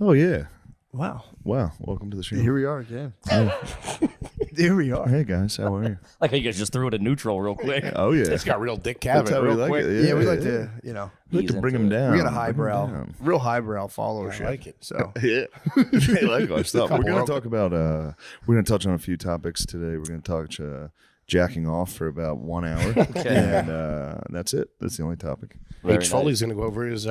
Oh, yeah. Wow. Welcome to the show. Here we are again. Here we are. Hey, guys. How are you? Like how you guys just threw it in neutral real quick. Oh, yeah. It's got real Dick That's Cavett how we real like quick. it. Yeah, we like to, you know, We like to Ease bring into them it. down. we got a Bring 'em highbrow, down. real highbrow followership. I like it. So Yeah. They like our stuff. We're Couple going world- to talk about, we're going to touch on a few topics today. We're going to touch jacking off for about 1 hour. And that's it. That's the only topic. H. Foley's going to go over his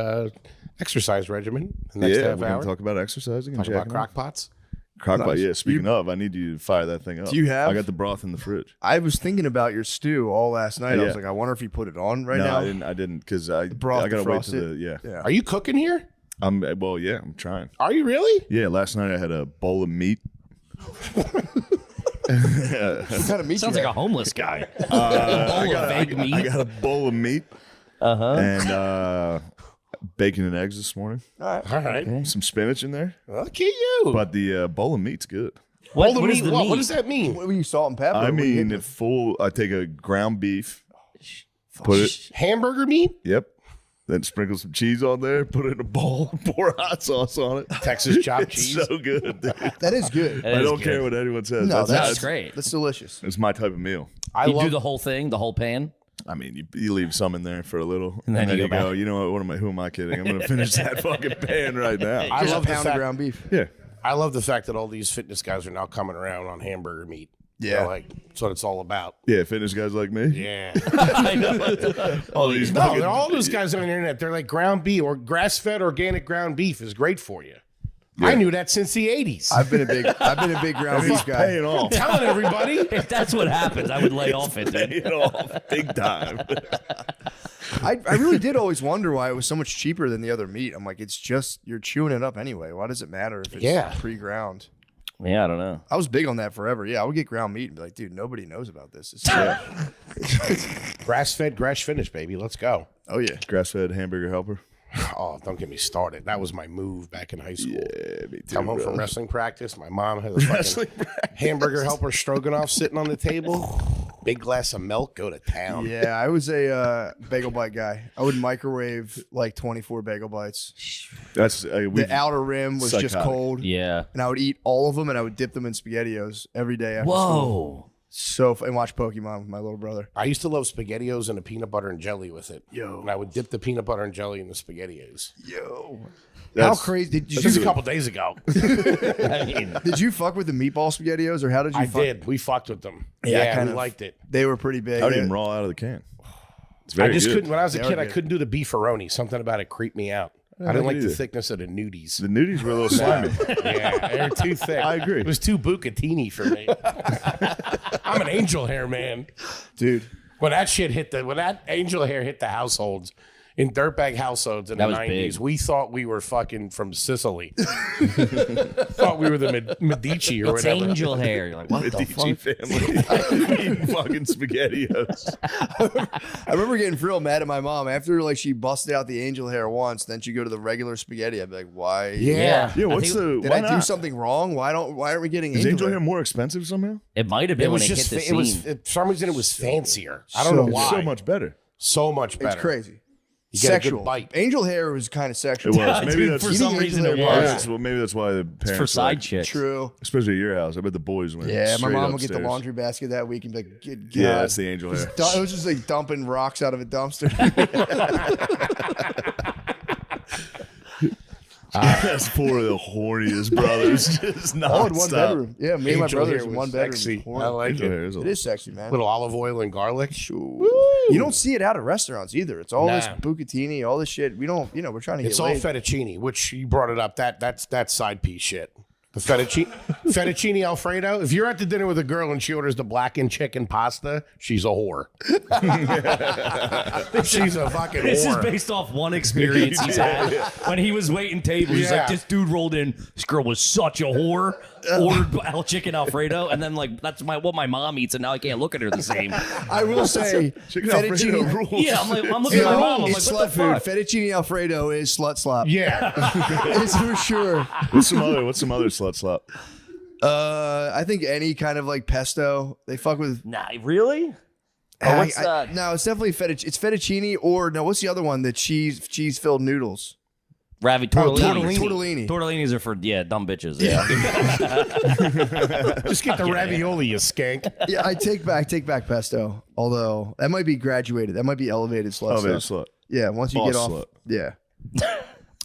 exercise regimen the next Yeah, half we're hour. going to talk about exercising and Talk about jacking off. crock pots. Crockpot, Nice. yeah. Speaking of, I need you to fire that thing up. Do you have? I got the broth in the fridge. I was thinking about your stew all last night. I Yeah. was like, I wonder if you put it on right No, now. I didn't because I broth got to wait defrosted? till the, yeah. Yeah. Are you cooking here? I'm trying. Are you really? Yeah, last night I had a bowl of meat. What kind of meat Sounds you like a have? homeless guy. A bowl of vague meat. I got a bowl of meat and bacon and eggs this morning. All right. Some spinach in there, Look at you. but the bowl of meat's good. What, Hold what on, is the what meat? does that mean? What were you, salt and pepper? I What are you mean, hitting I take a ground beef, put it, Hamburger meat? yep, then sprinkle some cheese on there, put it in a bowl, pour hot sauce on it. Texas chopped It's cheese. so good, dude. That is good. That I is don't good. care what anyone says. No, That's great. That's delicious. It's my type of meal. I You love do the whole thing, the whole pan. I mean, you leave some in there for a little, And then you you go go. back. You know what? Who am I kidding? I'm going to finish that fucking pan right now. I Just love a the pound of fact. ground beef. Yeah, I love the fact that all these fitness guys are now coming around on hamburger meat. You Yeah. know, like that's what it's all about. yeah. Fitness guys like me. Yeah. I know. All these No, fucking- they're all those guys on the internet. They're like ground beef or grass-fed organic ground beef is great for you. I knew that since the 80s. I've been a big ground beef guy. paying off. telling everybody. If that's what happens, I would lay off it. Dude. Paying off big time. I really did always wonder why it was so much cheaper than the other meat. I'm like, it's just you're chewing it up anyway. Why does it matter if it's pre-ground? Yeah, I don't know. I was big on that forever. Yeah, I would get ground meat and be like, dude, nobody knows about this. It's Grass-fed, grass-finished, baby. Let's go. oh yeah. Grass-fed hamburger helper. Oh, don't get me started. That was my move back in high school. Yeah, me too. Come home bro. from wrestling practice. My mom had a fucking hamburger helper stroganoff sitting on the table. Big glass of milk. Go to town. Yeah, I was a bagel bite guy. I would microwave like 24 bagel bites. That's The outer rim was just Psychotic. cold. Yeah. And I would eat all of them and I would dip them in SpaghettiOs every day after school. Whoa. And watch Pokemon with my little brother. I used to love SpaghettiOs and a peanut butter and jelly with it. Yo. And I would dip the peanut butter and jelly in the SpaghettiOs. Yo. How That's- crazy did This is a you couple days ago. I mean, did you fuck with the meatball SpaghettiOs or how did you I fuck? did. We fucked with them. Yeah, Yeah, kind we of. liked it. They were pretty big. I would eat them raw out of the can. It's very I just good. couldn't. When I was a They are kid, I good. couldn't do the beefaroni. Something about it creeped me out. I didn't I like could the either. thickness of the nudies. The nudies were a little slimy. Yeah, they're too thick. I agree. It was too bucatini for me. I'm an angel hair man. Dude. When that angel hair hit the households, in dirtbag households in That the was 90s, big. we thought we were fucking from Sicily. Thought we were the Medici or it's whatever. angel hair. You're like, what the Medici fuck? family eating fucking SpaghettiOs. I remember getting real mad at my mom after like she busted out the angel hair once, then she'd go to the regular spaghetti. I'd be like, why? Yeah. Yeah, I what's think the? Did Why I do not? something wrong? Why aren't we getting Is angel hair? hair more expensive somehow? It might have It been when was it just, hit the it scene. was, for some reason, it was fancier. I don't know So- why. So much better. So much better. It's crazy. You get a good Sexual. bite. Angel hair was kind of sexual. It was. Maybe Dude, that's for some Eating reason angel it hair was. bars. that's well, maybe that's why the parents It's for were side like, chicks. True. especially at your house. I bet the boys went. Yeah, my straight mom would get the upstairs. laundry basket that week and be like, "Good God." Yeah, that's the angel hair. It was just like dumping rocks out of a dumpster. That's four of the horniest brothers. Just All in one nonstop. bedroom. Yeah, me and my Angel brothers hair in was one bedroom. sexy. Horny. I like Angel it. hair is a It is sexy, man. Little olive oil and garlic. You don't see it out at restaurants either. It's all this Nah. bucatini, all this shit. We don't, we're trying to get It's all laid. fettuccine, which you brought it up. That's side piece shit. The fettuccine Alfredo. If you're at the dinner with a girl and she orders the blackened chicken pasta, she's a whore. She's a fucking This is whore. based off one experience he's had when he was waiting tables. He's Yeah. like, this dude rolled in. This girl was such a whore. Ordered chicken Alfredo, and then like that's what my mom eats, and now I can't look at her the same. I will say, Chicken Alfredo fettuccine. rules. Yeah, I'm looking at my mom. I'm like, It's what slut the fuck? food. Fettuccine Alfredo is slut slop. Yeah. It's for sure. What's some other slut slop? I think any kind of like pesto, they fuck with. Nah, really? Or what's that? No, it's definitely fettuccine. It's fettuccine or no, what's the other one? The cheese filled noodles. Tortellini. Tortellinis are for dumb bitches. Yeah. Just get the ravioli, you skank. Yeah, I take back pesto. Although that might be graduated. That might be elevated slut. Elevated stuff. slut. Yeah, once you Boss get off. slut. Yeah.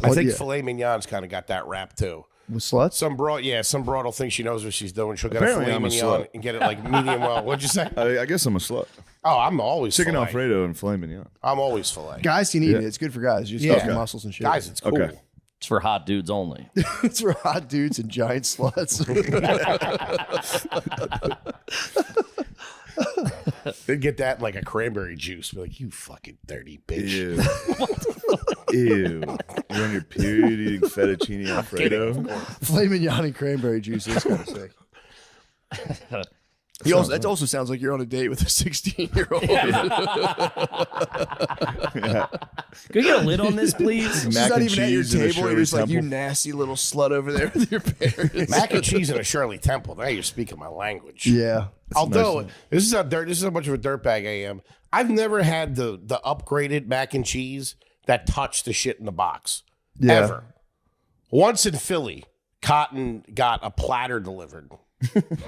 I think filet mignon's kind of got that rap too. With sluts? Some broad will think she knows what she's doing. She'll get Apparently a I'm a filet mignon slut. and get it like medium well. What'd you say? I guess I'm a slut. Oh, I'm always Chicken filet. Alfredo and filet mignon. I'm always filet. Guys can eat it. It's good for guys. You just got muscles and shit. Guys, it's cool. Okay. It's for hot dudes only. It's for hot dudes and giant sluts. They'd get that in like a cranberry juice. Be like, you fucking dirty bitch. Ew. Ew. You're on your period eating fettuccine Alfredo. Filet mignon and cranberry juice is kind of sick. That also sounds like you're on a date with a 16-year-old. Can we get a lid on this, please? She's Mac not and even at your cheese and a table. You're Shirley just like, you Temple. nasty little slut over there with your parents. Mac and cheese and a Shirley Temple. Now you're speaking my language. Yeah. Although this is how much of a dirtbag I am. I've never had the upgraded mac and cheese that touched the shit in the box. Yeah. Ever. Once in Philly, Cotton got a platter delivered.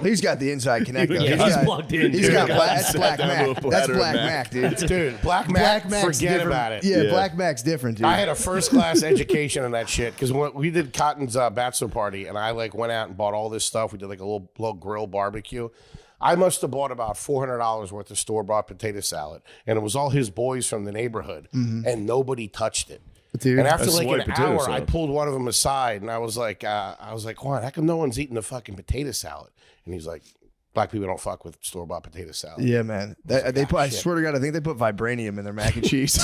He's got the inside connect. though. Yeah, he's plugged in, He's dude. got that's Sat Black down to a Mac. That's platter of Black Mac. Mac, dude. Dude, Black Mac's forget different. about it. Yeah, Yeah. Black Mac's different, dude. I had a first class education on that shit because we did Cotton's bachelor party and I like went out and bought all this stuff. We did like a little grill barbecue. I must have bought about $400 worth of store-bought potato salad, and it was all his boys from the neighborhood, and nobody touched it. Dude, and after that's like white an potato hour, I salad. pulled one of them aside, and I was like, "Juan, how come no one's eating the fucking potato salad?" And he's like, "Black people don't fuck with store-bought potato salad." Yeah, man. I swear to God, I think they put vibranium in their mac and cheese.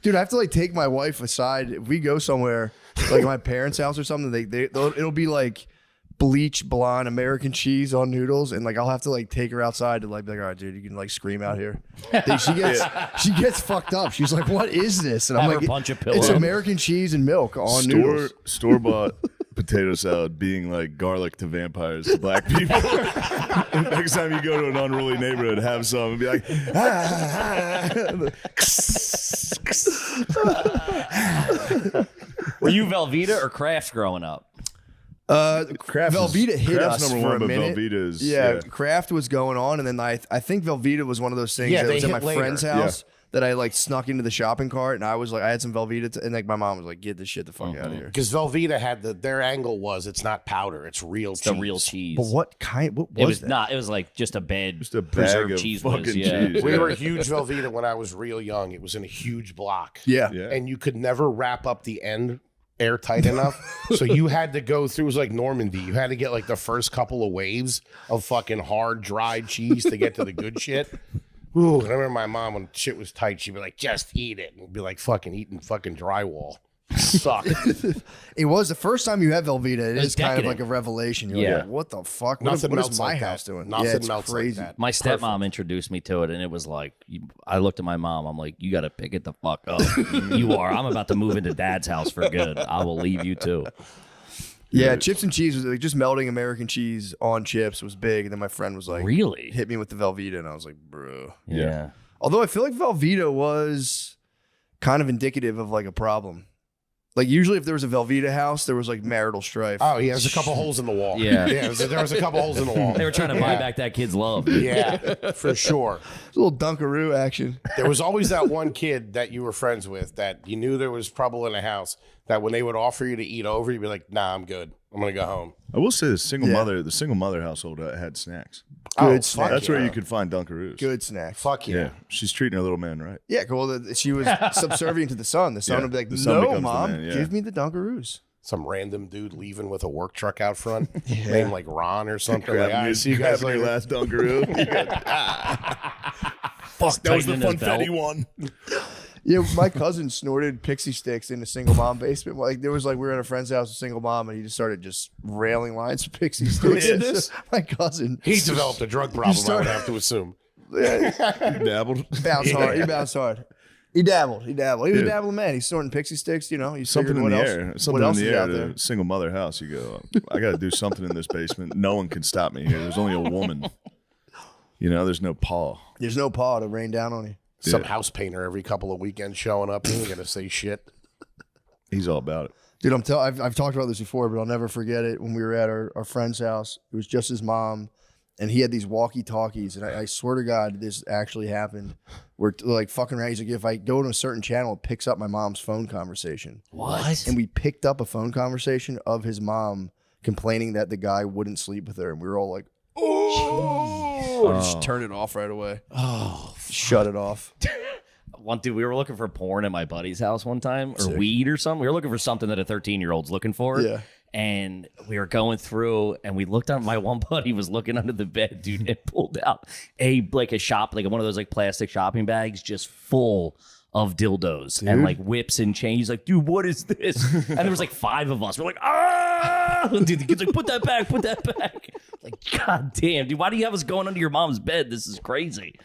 Dude, I have to like take my wife aside. If we go somewhere, like my parents' house or something, it'll be like bleach blonde American cheese on noodles, and like I'll have to like take her outside to like be like, all right, dude, you can like scream out here. She gets fucked up. She's like, what is this? And I'm Have like, her punch a pillow. it's American cheese and milk on noodles. Store-bought potato salad being like garlic to vampires to black people. Next time you go to an unruly neighborhood, have some and be like, Were you Velveeta or Kraft growing up? Kraft Velveeta hit Kraft's us number for one, a but minute. Velveeta is Kraft was going on, and then I think Velveeta was one of those things Yeah, that they was at hit my later. friend's house that I like snuck into the shopping cart, and I was like, I had some Velveeta, and like my mom was like, get this shit the fuck out of here. Because Velveeta had their angle was it's not powder, it's real cheese. The real cheese. But what kind? What It was was that? not. It was like just a bag a bag preserved of cheese fucking whiz. Yeah. cheese. We were huge Velveeta when I was real young. It was in a huge block. Yeah. And you could never wrap up the end airtight enough. So you had to go through, it was like Normandy. You had to get like the first couple of waves of fucking hard, dried cheese to get to the good shit. Ooh, and I remember my mom, when shit was tight, she'd be like, just eat it. And be like fucking eating fucking drywall. Suck. It was the first time you had Velveeta. It was is kind of decadent. like a revelation. You're Yeah. like, what the fuck? Nothing What is melts my like house that. doing? Nothing yeah, it's melts like crazy. that. My stepmom introduced me to it, and it was like, I looked at my mom. I'm like, you got to pick it the fuck up. You are. I'm about to move into dad's house for good. I will leave you too. Yeah, chips and cheese was like just melting American cheese on chips was big, and then my friend was like, Really? hit me with the Velveeta, and I was like, bro. Yeah. Although I feel like Velveeta was kind of indicative of like a problem. Like usually if there was a Velveeta house, there was like marital strife. Oh, yeah, there's a couple holes in the wall. Yeah. There was a couple holes in the wall. They were trying to buy back that kid's love. Yeah, for sure. It's a little Dunkaroo action. There was always that one kid that you were friends with that you knew there was trouble in the house, that when they would offer you to eat over, you'd be like, nah, I'm good. I'm going to go home. I will say the single mother household had snacks. Good fuck snack. That's where yeah. you could find Dunkaroos. Good snack. Fuck yeah. Yeah, she's treating her little man right. Yeah, cool. She was subservient to the son. The son Yeah, would be like, the son no, becomes the mom, man, yeah. give me the Dunkaroos. Some random dude leaving with a work truck out front, named like Ron or something. Like, I see you guys grabbing your later. last Dunkaroo. Fuck, that was the Tightening his funfetti belt. one. Yeah, my cousin snorted pixie sticks in a single mom basement. Like there was like we were at a friend's house, a single mom, and he just started just railing lines of pixie sticks. did this? My cousin. He developed a drug problem, I would have to assume. Dabbled. Bounced hard. He bounced hard. He dabbled. He was a Yeah. dabbling man. He's snorting pixie sticks. You know, he's Something in what the else, air. what Something in else the is air. out there? The single mother house. You go, I got to do something in this basement. No one can stop me here. There's only a woman. You know, there's no paw. There's no paw to rain down on you. Some house painter every couple of weekends showing up. He ain't gonna say shit. He's all about it. Dude, I've talked about this before, but I'll never forget it. When we were at our friend's house, it was just his mom, and he had these walkie-talkies. And I swear to God, this actually happened. We're like fucking around. He's like, if I go to a certain channel, it picks up my mom's phone conversation. What? And we picked up a phone conversation of his mom complaining that the guy wouldn't sleep with her. And we were all like, oh, just turn it off right away. Oh, shut it off. Dude, we were looking for porn at my buddy's house one time, or weed or something. We were looking for something that a 13-year-old's looking for. Yeah. And we were going through, and we looked on. My one buddy was looking under the bed, dude, and pulled out a shop, like one of those like plastic shopping bags, just full of dildos and like whips and chains. He's like, dude, what is this? And there was like 5 of us. We're like, ah! Dude, the kid's like, put that back. Like, god damn, dude, why do you have us going under your mom's bed? This is crazy.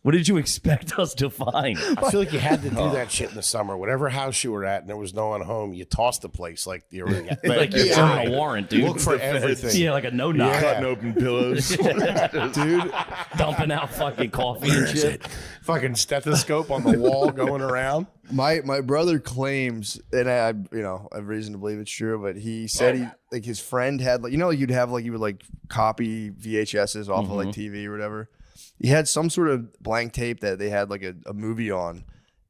What did you expect us to find? I feel like you had to do that shit in the summer. Whatever house you were at and there was no one home, you tossed the place like you're like you're serving a warrant, dude. Look for everything. Yeah, like a no-knock. Cutting open pillows. Dude, Dumping out fucking coffee and shit. Fucking stethoscope on the wall going around. my brother claims, and I have reason to believe it's true, but he said his friend had like, you'd have like, you would like copy VHSs off of like TV or whatever. He had some sort of blank tape that they had like a movie on,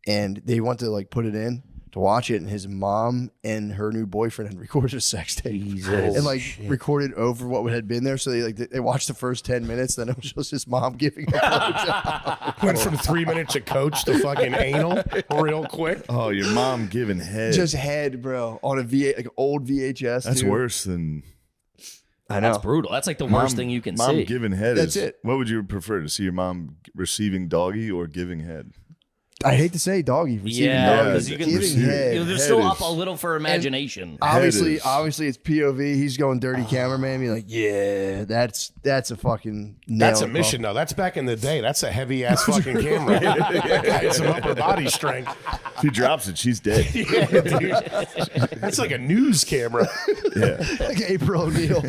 and they went to like put it in to watch it, and his mom and her new boyfriend had recorded a sex tape and like recorded over what had been there. So they watched the first 10 minutes, then it was just his mom giving a blowjob. Went from 3 minutes of coach to fucking anal real quick. Oh, your mom giving head. Just head, bro, on like old VHS. That's dude. worse than I know. That's brutal. That's like the worst thing you can mom see. giving head. That's it. What would you prefer, to see your mom receiving doggy or giving head? I hate to say doggy. Yeah, doggy. because you can Giving head. They're Head still is- up a little for imagination. Obviously, is- it's POV. He's going dirty cameraman. Be like, yeah, that's a fucking nail. That's a in the mission, though. That's back in the day. That's a heavy ass fucking camera. That guy has some upper body strength. If he drops it, she's dead. Yeah, dude. That's like a news camera. Yeah. coffin. Like April O'Neil.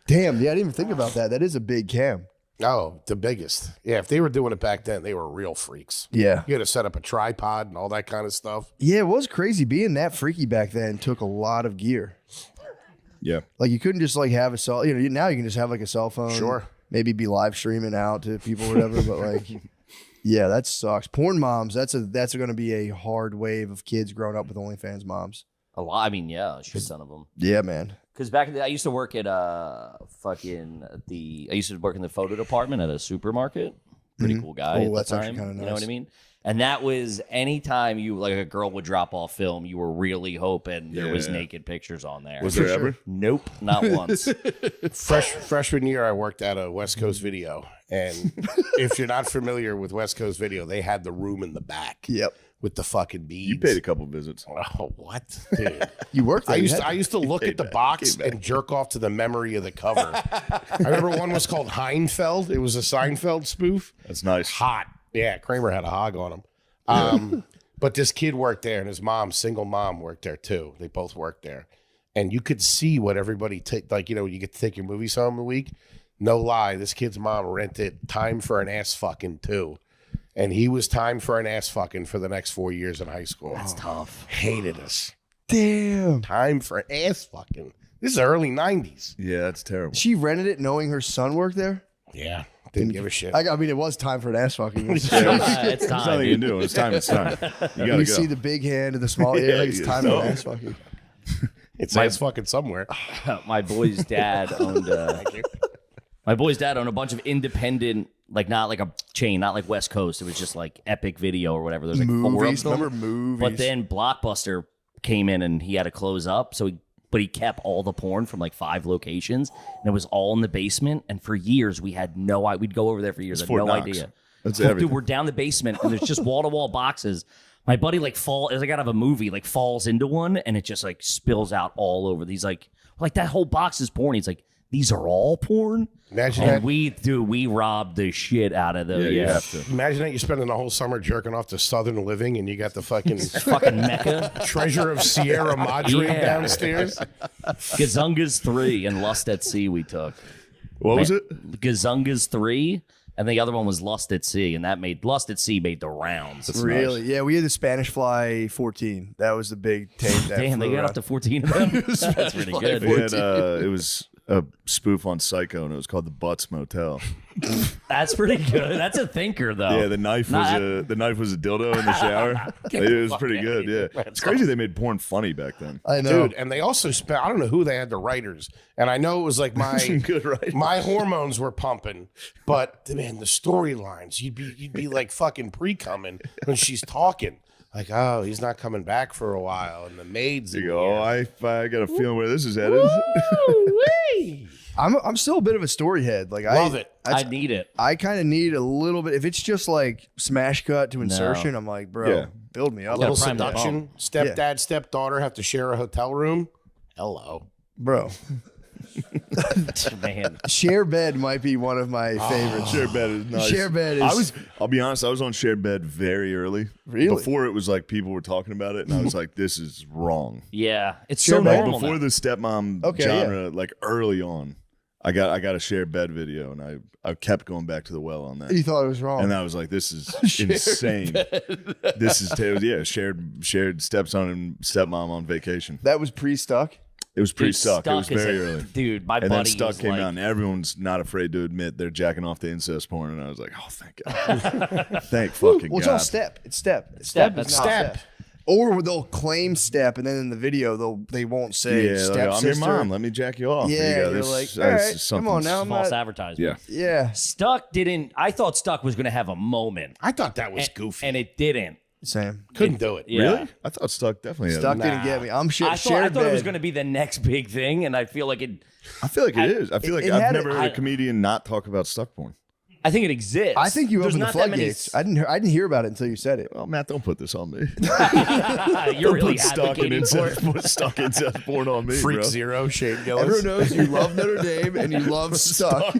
Damn, yeah, I didn't even think about that. That is a big cam. Oh, the biggest. Yeah, if they were doing it back then, they were real freaks. Yeah. You had to set up a tripod and all that kind of stuff. Yeah, it was crazy. Being that freaky back then took a lot of gear. Yeah. Like you couldn't just like have a cell. Now you can just have like a cell phone. Sure. Maybe be live streaming out to people or whatever. But like, yeah, that sucks. Porn moms. That's going to be a hard wave of kids growing up with OnlyFans moms. A lot. I mean, yeah, a shit ton of them. Yeah, man. Because back in the, I used to work at I used to work in the photo department at a supermarket. Pretty cool guy. Oh, at that's the actually time. kinda You know what nice. I mean? And that was anytime you like a girl would drop off film, you were really hoping there was Yeah. naked pictures on there. Was there ever? Nope, not once. Freshman year, I worked at a West Coast Video. And if you're not familiar with West Coast Video, they had the room in the back. Yep. With the fucking beads. You paid a couple visits. Oh, what? Dude. You worked there. I used to look at the box and jerk off to the memory of the cover. I remember one was called Heinfeld. It was a Seinfeld spoof. That's nice. Hot. Yeah, Kramer had a hog on him. But this kid worked there, and his mom, single mom, worked there too. They both worked there. And you could see what everybody you get to take your movies home a week. No lie, this kid's mom rented Time for an Ass Fucking too. And he was time for an ass fucking for the next 4 years in high school. That's tough. Hated us. Damn. Time for an ass fucking. This is early 90s. Yeah, that's terrible. She rented it knowing her son worked there? Yeah. Didn't give a shit. I mean, it was time for an ass fucking. It's There's time. nothing you Dude. can do. It's time. It's time. You gotta You go. see the big hand and the small. Yeah, Like it's time for an ass fucking. It's ass fucking somewhere. My boy's dad owned. My boy's dad owned a bunch of independent, like not like a chain, not like West Coast. It was just like Epic Video or whatever. There's like 4 Movies. of them. Remember movies? But then Blockbuster came in and he had to close up. But he kept all the porn from like 5 locations, and it was all in the basement. And for years, we had no idea. We'd go over there for years, had Fort no Knox. idea. That's Dude, everything. we're down the basement, and there's just wall to wall boxes. My buddy like as I got out of a movie, like falls into one, and it just like spills out all over. He's like that whole box is porn. He's like, these are all porn. Imagine And that. we robbed the shit out of them. Yeah, you have to. Imagine that you're spending the whole summer jerking off to Southern Living and you got the fucking Fucking Mecca. treasure of Sierra Madre Yeah. downstairs. Gazungas 3 and Lust at Sea we took. What was it? Gazungas 3 and the other one was Lust at Sea, and Lust at Sea made the rounds. Really? Yeah, we had the Spanish Fly 14. That was the big tape. That Damn, they flew got around. up to 14 of them. That's pretty good. We had, it was a spoof on Psycho, and it was called the Butts Motel. That's pretty good. That's a thinker, though. Yeah, the knife was a dildo in the shower. It was pretty good. Yeah, it's crazy they made porn funny back then. I know. Dude, and they also spent, I don't know who they had the writers, and I know it was like Good writers. my hormones were pumping, but man, the storylines, you'd be like fucking pre-coming when she's talking. Like, oh, he's not coming back for a while, and the maids. You go, I got a feeling where this is headed. I'm still a bit of a story head. Like Love it. I need it. I kind of need a little bit. If it's just like smash cut to insertion, I'm like, bro, Yeah. build me up, Little prime that seduction. Stepdad, stepdaughter have to share a hotel room. Hello. bro. Man. Share bed might be one of my favorites. Shared bed is nice. Share bed is. I'll be honest, I was on shared bed very early. Really? Before it was like people were talking about it, and I was like, this is wrong. Yeah, it's Sure, so man. normal. Before now. the stepmom Okay, genre, like early on, I got a shared bed video, and I kept going back to the well on that. You thought it was wrong. And I was like, this is insane. This is shared stepson and stepmom on vacation. That was pre-stuck. It was Dude, pre-stuck. It was Stuck is very a- early. Dude, my And then buddy Stuck was came like, out, and everyone's not afraid to admit they're jacking off the incest porn. And I was like, oh, thank God. Thank fucking Well, it's God. all step. It's step. Step, is that's not step. Or they'll claim step, and then in the video they won't say Yeah, like, step I'm your sister. mom. Let me jack you off. Yeah, There you go. you're This- like, this all right, is come something- on now. I'm false not, advertisement. Yeah. yeah, Stuck didn't. I thought Stuck was going to have a moment, I thought that was and, goofy. and it didn't. same. Couldn't do it. Yeah. Really? I thought Stuck definitely had Stuck it. didn't get me. I'm I shared thought it was bed. going to be the next big thing, and I feel like it. I feel like it is. I feel like it I've had never it- heard a comedian not talk about Stuck porn. I think it exists. I think you There's opened the not that many floodgates. I didn't hear about it until you said it. Well, Matt, don't put this on me. You're really Put Stuck and advocating for it. incest, put Stuck incest porn on me, Freak bro. Zero, Shane Gillis. Everyone knows you love Notre Dame and you love Stuck.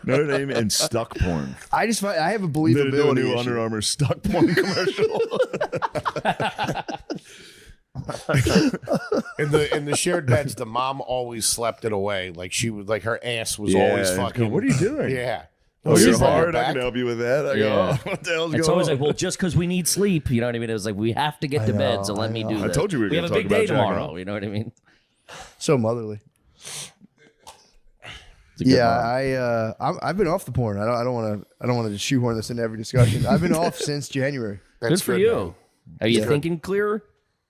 Notre Dame and Stuck porn. I just find I have a They're doing a believability new issue. Under Armour Stuck porn commercial. In the shared beds, the mom always slept it away. Like she was like her ass was always Yeah, fucking. what are you doing? Yeah. Oh, She's you're on her hard. I back. can help you with that. I go, Yeah. oh, what the hell's It's going always on? like, well, just because we need sleep, you know what I mean? It was like, we have to get to bed, so let me do I that. told you we were have gonna a big talk day about jacking tomorrow, off. you know what I mean? So motherly. It's a good Yeah, mom. I've been off the porn. I don't want to shoehorn this into every discussion. I've been off since January. That's Good for good, you. man. Are you thinking clearer?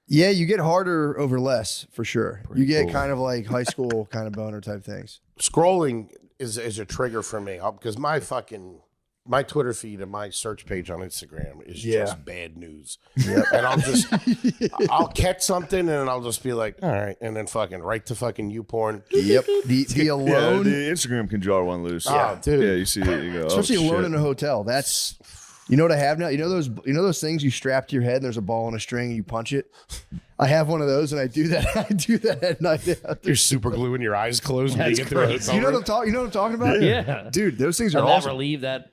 Yeah, you get harder over less for sure. You get kind of like high school kind of boner type things. Scrolling is a trigger for me because my Twitter feed and my search page on Instagram is just bad news. And I'll catch something and I'll just be like, all right, and then fucking right to fucking YouPorn. Yep. The Yeah, alone, the Instagram can jar one loose. Oh, dude. Yeah, you see it, you go, especially oh, alone shit. in a hotel. That's you know what I have now. You know those things you strap to your head. And there's a ball and a string, and you punch it. I have one of those, and I do that. I do that at night. You're super gluing your eyes closed when you get through a hotel You know room. what I'm talking about? Yeah. Dude, those things I'll are never awesome. leave that.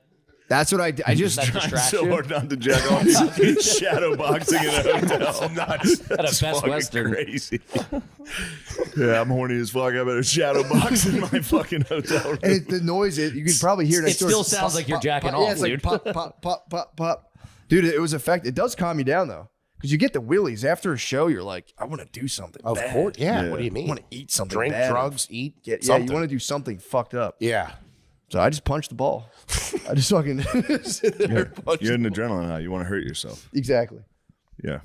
That's what I just That Trying distraction. so hard not to jack off. He's shadow boxing in a hotel. Nuts. At a That's Best fucking Western. crazy. Yeah, I'm horny as fuck. I better shadow box in my fucking hotel room. and the noise you can probably hear It next door. still sounds like you're jacking Yeah, off, it's dude. like pop, pop, pop, pop, pop. Dude, it was effective. It does calm you down though, because you get the willies after a show. You're like, I want to do something. Of bad. course. Yeah. Yeah. What do you I mean? want to eat something. Drink, bad. drugs, eat. Yeah, something. you want to do something fucked up. Yeah. So I just punched the ball. I just fucking sit there and punch You're the an ball. adrenaline high. You want to hurt yourself. Exactly. Yeah.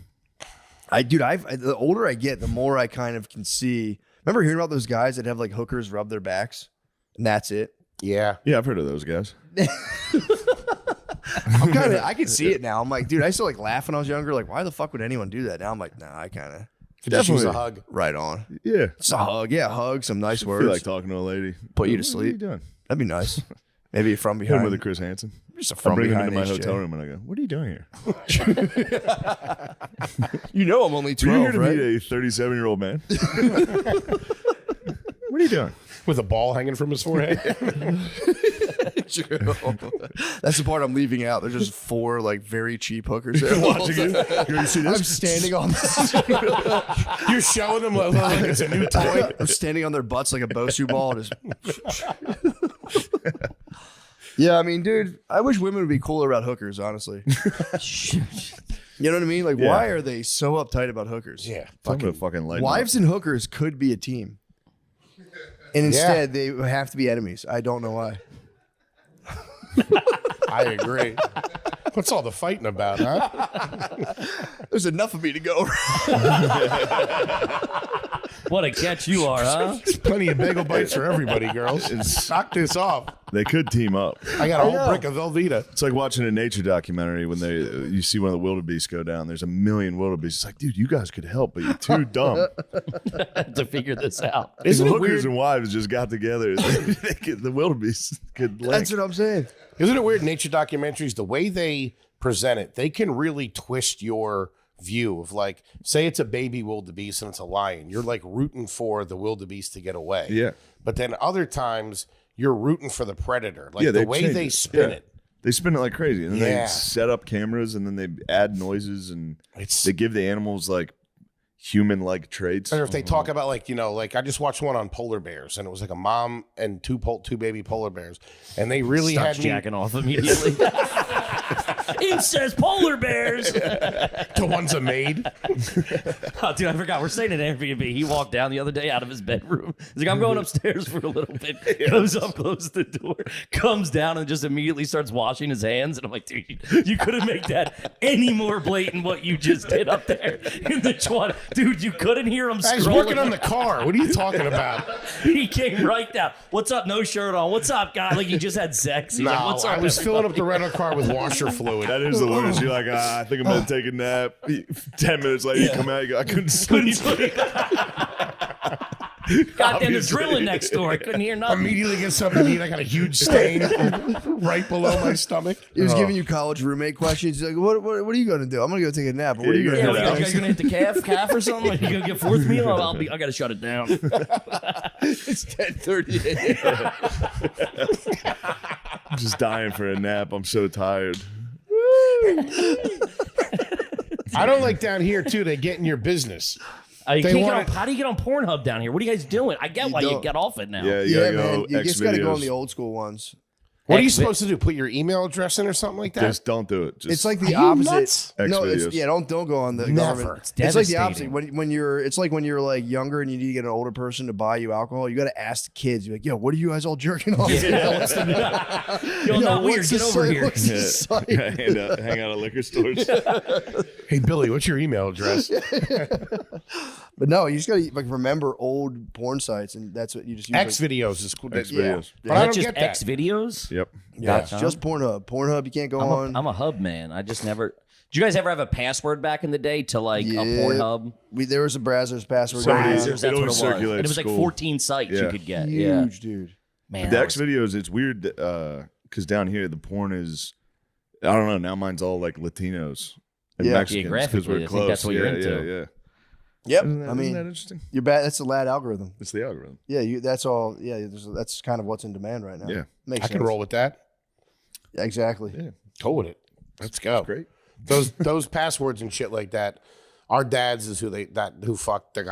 The older I get, the more I kind of can see. Remember hearing about those guys that have like hookers rub their backs, and that's it. Yeah. Yeah, I've heard of those guys. I can see it now. I'm like, dude, I used to like laugh when I was younger. Like, why the fuck would anyone do that? Now I'm like, nah, I kind of Could just use a Definitely. hug. right on. Yeah. It's a hug, yeah, hug, some nice I words. feel like talking to a lady. Put you to What are sleep. you doing? That'd be nice. Maybe from Hit him behind. with a Chris Hansen. Just a I from bring him behind into my HJ. hotel room and I go, what are you doing here? You know I'm only Were you here 12, to right? meet a 37-year-old man? What are you doing? With a ball hanging from his forehead. That's the part I'm leaving out. There's just 4 like very cheap hookers there. Watching you. You see I'm this? standing on You're showing them like it's a new toy. I'm standing on their butts like a Bosu ball. Just Yeah, I mean, dude, I wish women would be cooler about hookers, honestly. You know what I mean? Like, why are they so uptight about hookers? Yeah. Fucking lighten Wives and hookers could be a team. And instead, they have to be enemies. I don't know why. I agree. What's all the fighting about, huh? There's enough of me to go. What a catch you are, huh? There's plenty of bagel bites for everybody, girls. Knock this off. They could team up. I got a whole brick of Velveeta. It's like watching a nature documentary when you see one of the wildebeest go down. There's a million wildebeest. It's like, dude, you guys could help, but you're too dumb. To figure this out. Isn't it Hookers weird? and wives just got together. The wildebeest could link. That's what I'm saying. Isn't it weird? Nature documentaries, the way they present it, they can really twist your view of, like, say it's a baby wildebeest and it's a lion. You're like rooting for the wildebeest to get away. Yeah. But then other times you're rooting for the predator. Like they the way change they it. spin Yeah. it. They spin it like crazy. And then Yeah. they set up cameras and then they add noises and they give the animals like human-like traits. Or if they talk about, like, you know, like I just watched one on polar bears and it was like a mom and two baby polar bears. And they really Starts had me jacking off immediately. Incest polar bears. the one's a maid. Oh, dude, I forgot. We're staying at Airbnb. He walked down the other day out of his bedroom. He's like, I'm going upstairs for a little bit. Goes up, closes the door, comes down, and just immediately starts washing his hands. And I'm like, dude, you couldn't make that any more blatant what you just did up there in the 20. Dude, you couldn't hear him I was scrolling. working on the car. What are you talking about? He came right down. What's up? No shirt on. What's up, guy? Like, you just had sex. He's No, like, what's up? I was filling up the rental car with washer fluid. That is the worst. You're like, I think I'm going to take a nap. 10 minutes later, you come out, you go, I couldn't sleep. Goddamn, there's drilling next door. I couldn't hear nothing. Immediately get something to eat. I got a huge stain right below my stomach. He was giving you college roommate questions. He's like, what are you going to do? I'm going to go take a nap. What are you going Yeah, to what, do? you guys gonna hit the calf or something? Like, you gonna get fourth meal? I gotta shut it down. It's 10:30. I'm just dying for a nap. I'm so tired. I don't like down here, too. They get in your business. You They can't want get on, how do you get on Pornhub down here? What are you guys doing? I get why you don't. get off it now. Yeah, you Yeah, gotta man. go You X just got to go on videos. the old school ones. What are you X- supposed to do? Put your email address in or something like that? Just don't do it. Just, It's like Are the you opposite. nuts? No, X-videos. it's don't go on the Never. government. It's It's like the opposite. devastating. When you're, it's like when you're like younger and you need to get an older person to buy you alcohol. You got to ask the kids. You're like, yo, what are you guys all jerking off? to? Yo, not weird. what's Get the over site? here. What's the site? hang out at liquor stores. Hey, Billy, what's your email address? But no, you just got to like remember old porn sites, and that's what you just use. X videos is cool. X Yeah. videos. But I Is that don't just get that. X videos? Yep. Yeah, Gotcha. just Pornhub. Pornhub, you can't go I'm on. a hub man. I just never. Did you guys ever have a password back in the day to like a Yeah. Pornhub? There was a Brazzers password. Somebody- Brazzers, it that's what it always was. circulated And it was like school. 14 sites you Yeah. could get. Yeah, Huge, dude. man. The that X was- videos, it's weird because down here the porn is, I don't know. Now mine's all like Latinos and Yeah. Mexicans because Geographically, we're I think close. that's what you're yeah, into. Yeah, yeah. Yep. Isn't that, I isn't that mean, interesting? you're bad. That's the lad algorithm. It's the algorithm. Yeah, that's all. Yeah, that's kind of what's in demand right now. Yeah. Makes I sense. can roll with that. Yeah, exactly. Yeah. Go with it. Let's go. Great. Those passwords and shit like that. Our dads is they got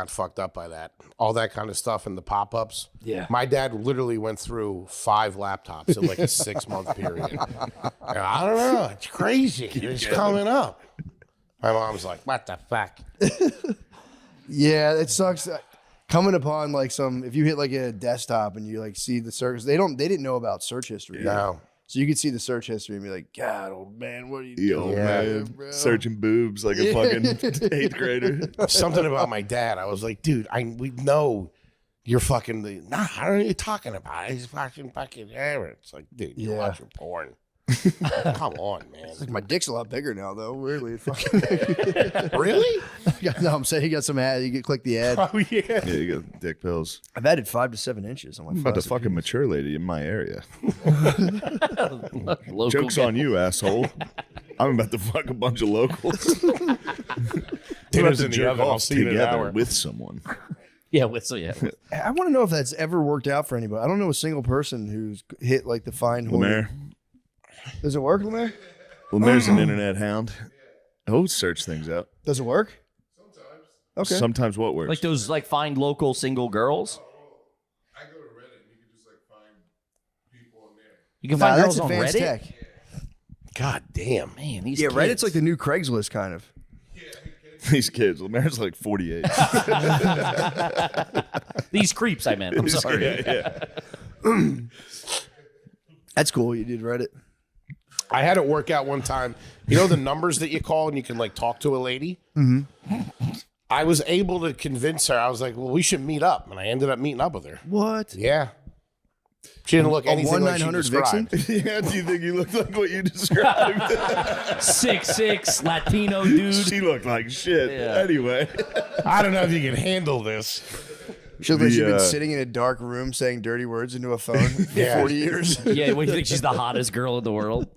fucked up by that. All that kind of stuff and the pop-ups. Yeah. My dad literally went through 5 laptops in like a 6-month period. I don't know. It's crazy. It's coming up. My mom's like, what the fuck? Yeah, it sucks. Coming upon like if you hit like a desktop and you like see the search, they didn't know about search history. No. So you could see the search history and be like, God, old man, what are you Yo, doing, man, bro? searching boobs like a fucking 8th grader. Something about my dad. I was like, dude, we know you're fucking nah, I don't know what you're talking about. He's fucking Aaron. It's like, dude, you're Yeah. watching porn. Come on, man. Like, my dick's a lot bigger now, though. Weirdly, fucking. Really? No, I'm saying he got some ad. You can click the ad. Oh, yeah. Yeah, you got dick pills. I've added 5 to 7 inches on my. I'm about to faucet. fuck a mature lady in my area. Local Joke's on you, asshole. I'm about to fuck a bunch of locals. We're about Dinner's to in the jerk oven. I'll off see you in an together hour. with someone. Yeah, I want to know if that's ever worked out for anybody. I don't know a single person who's hit like the fine horn. Lemaire. Does it work, Lemaire? Lemaire's an internet hound. He'll search things out. Does it work? Okay. Sometimes what works? like those like find local single girls. I go to Reddit and you can just like find people on there. You can find that's girls on advanced Reddit. tech. God damn. Man, these Yeah, kids. Reddit's like the new Craigslist kind of. These kids. Lemaire's like 48. These creeps. I meant. I'm sorry. Yeah. That's cool. You did Reddit. I had it work out one time. You know the numbers that you call and you can like talk to a lady? Mm-hmm. I was able to convince her. I was like, well, we should meet up. And I ended up meeting up with her. What? Yeah. She didn't look anything like she 1-900 described. Vixen? Yeah, do you think you look like what you described? 6'6" Latino dude. She looked like shit. Yeah. Anyway. I don't know if you can handle this. She looked like she'd been The, sitting in a dark room saying dirty words into a phone for Yeah. 40 years. Yeah, what do you think? She's the hottest girl in the world.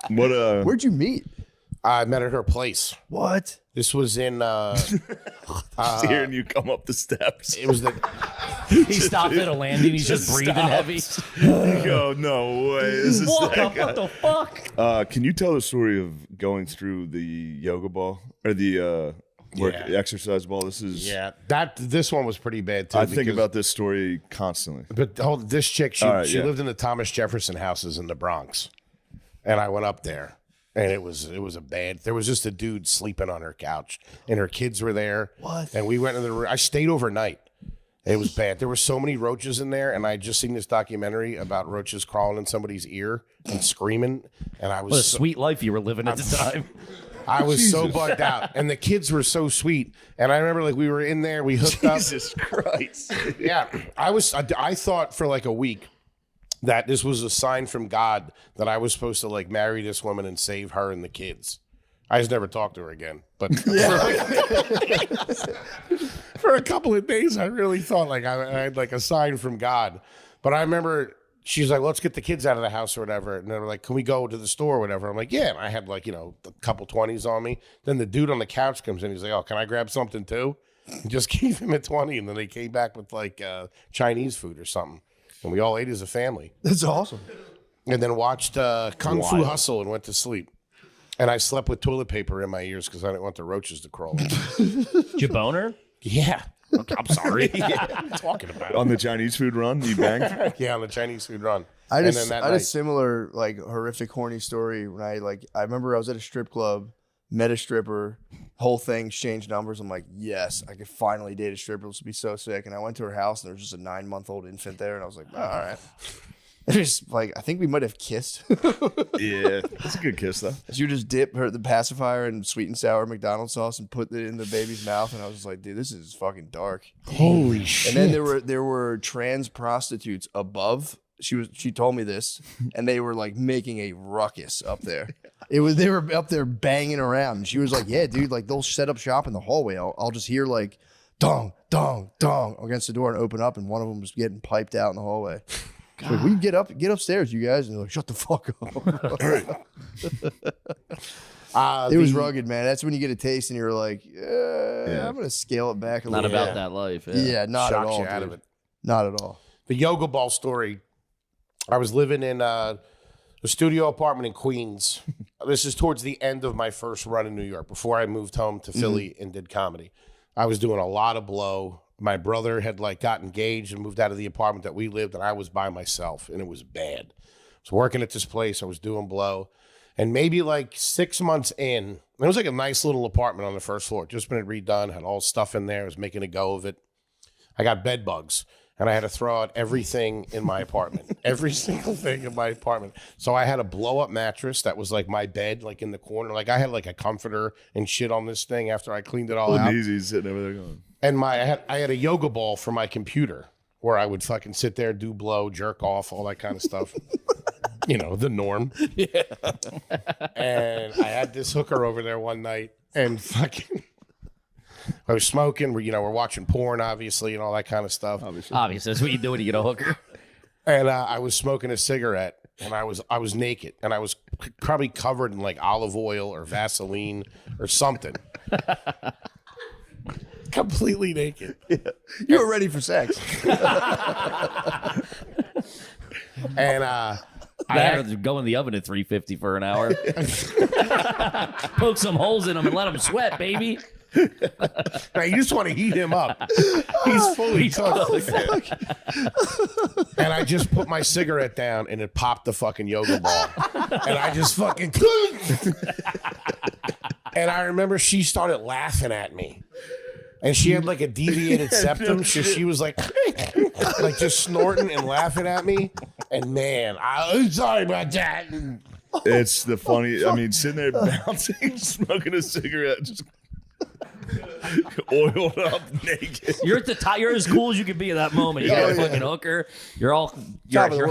What Where'd you meet? I met at her place. What? This was in, hearing you come up the steps. it was the, He stopped at a landing. He's just breathing heavy. You go, no way. This is Walk that up. guy. What the fuck? Can you tell the story of going through the yoga ball or the exercise ball? This is this one was pretty bad too. I think because- about this story constantly. But this chick, she All right, she yeah. lived in the Thomas Jefferson houses in the Bronx, and I went up there, and it was a bad. There was just a dude sleeping on her couch, and her kids were there. What? And we went in the room. I stayed overnight. It was bad. There were so many roaches in there, and I had just seen this documentary about roaches crawling in somebody's ear and screaming, and I was What a so, sweet life you were living at the time. I was so bugged out, and the kids were so sweet. And I remember like we were in there, we hooked up. Jesus Christ. Yeah, I thought for like a week that this was a sign from God that I was supposed to like marry this woman and save her and the kids. I just never talked to her again. But for a couple of days, I really thought like I had like a sign from God. But I remember she's like, let's get the kids out of the house or whatever. And they were like, can we go to the store or whatever? I'm like, yeah. And I had like, a couple 20s on me. Then the dude on the couch comes in. He's like, oh, can I grab something too? And just gave him a 20. And then they came back with like Chinese food or something. And we all ate as a family. That's awesome. And then watched Kung Fu Hustle and went to sleep. And I slept with toilet paper in my ears because I didn't want the roaches to crawl in. Did you bone her? Yeah. I'm sorry. What are you talking about? On the Chinese food run, you banged? Yeah, on the Chinese food run. I And had then that a night- similar like horrific horny story when I remember I was at a strip club, met a stripper, whole thing, exchanged numbers. I'm like, yes, I could finally date a stripper. This would be so sick. And I went to her house and there was just a 9-month-old infant there, and I was like, all right. It was like I think we might have kissed. Yeah. That's a good kiss, though. She would just dip the pacifier in sweet and sour McDonald's sauce and put it in the baby's mouth, and I was just like, dude, this is fucking dark. Holy shit. And then there were trans prostitutes above. She told me this, and they were like making a ruckus up there. They were up there banging around. And she was like, yeah, dude, like they'll set up shop in the hallway. I'll just hear like dong, dong, dong against the door and open up, and one of them was getting piped out in the hallway. Like, we get upstairs, you guys, and they're like, shut the fuck up. It was rugged, man. That's when you get a taste and you're like, I'm gonna scale it back a Not little. about that life. Yeah, not at Shocks all. you out Dude. of it. Not at all. The yoga ball story. I was living in a studio apartment in Queens. This is towards the end of my first run in New York before I moved home to Philly and did comedy. I was doing a lot of blow. My brother had like got engaged and moved out of the apartment that we lived, and I was by myself, and it was bad. I was working at this place. I was doing blow. And maybe like 6 months in, it was like a nice little apartment on the first floor. Just been redone, had all stuff in there. I was making a go of it. I got bed bugs, and I had to throw out everything in my apartment, every single thing in my apartment. So I had a blow-up mattress that was like my bed, like in the corner. Like I had like a comforter and shit on this thing after I cleaned it all out. Easy sitting over there going. And I had a yoga ball for my computer where I would fucking sit there, do blow, jerk off, all that kind of stuff. The norm. Yeah. And I had this hooker over there one night, and fucking, I was smoking. We're watching porn, obviously, and all that kind of stuff. Obviously, that's what you do when you get a hooker. And I was smoking a cigarette, and I was naked, and I was probably covered in like olive oil or Vaseline or something. Completely naked. Yeah. You were ready for sex. And Go in the oven at 350 for an hour. Poke some holes in them and let them sweat, baby. I You just want to heat him up. He's fully cooked. And I just put my cigarette down and it popped the fucking yoga ball. And I just fucking. And I remember she started laughing at me. And she had like a deviated septum. So she was like just snorting and laughing at me. And man, I'm sorry about that. It's the funny. I mean, sitting there bouncing, smoking a cigarette, just oiled up, naked. You're at the top. You're as cool as you can be at that moment. You got a fucking hooker. You're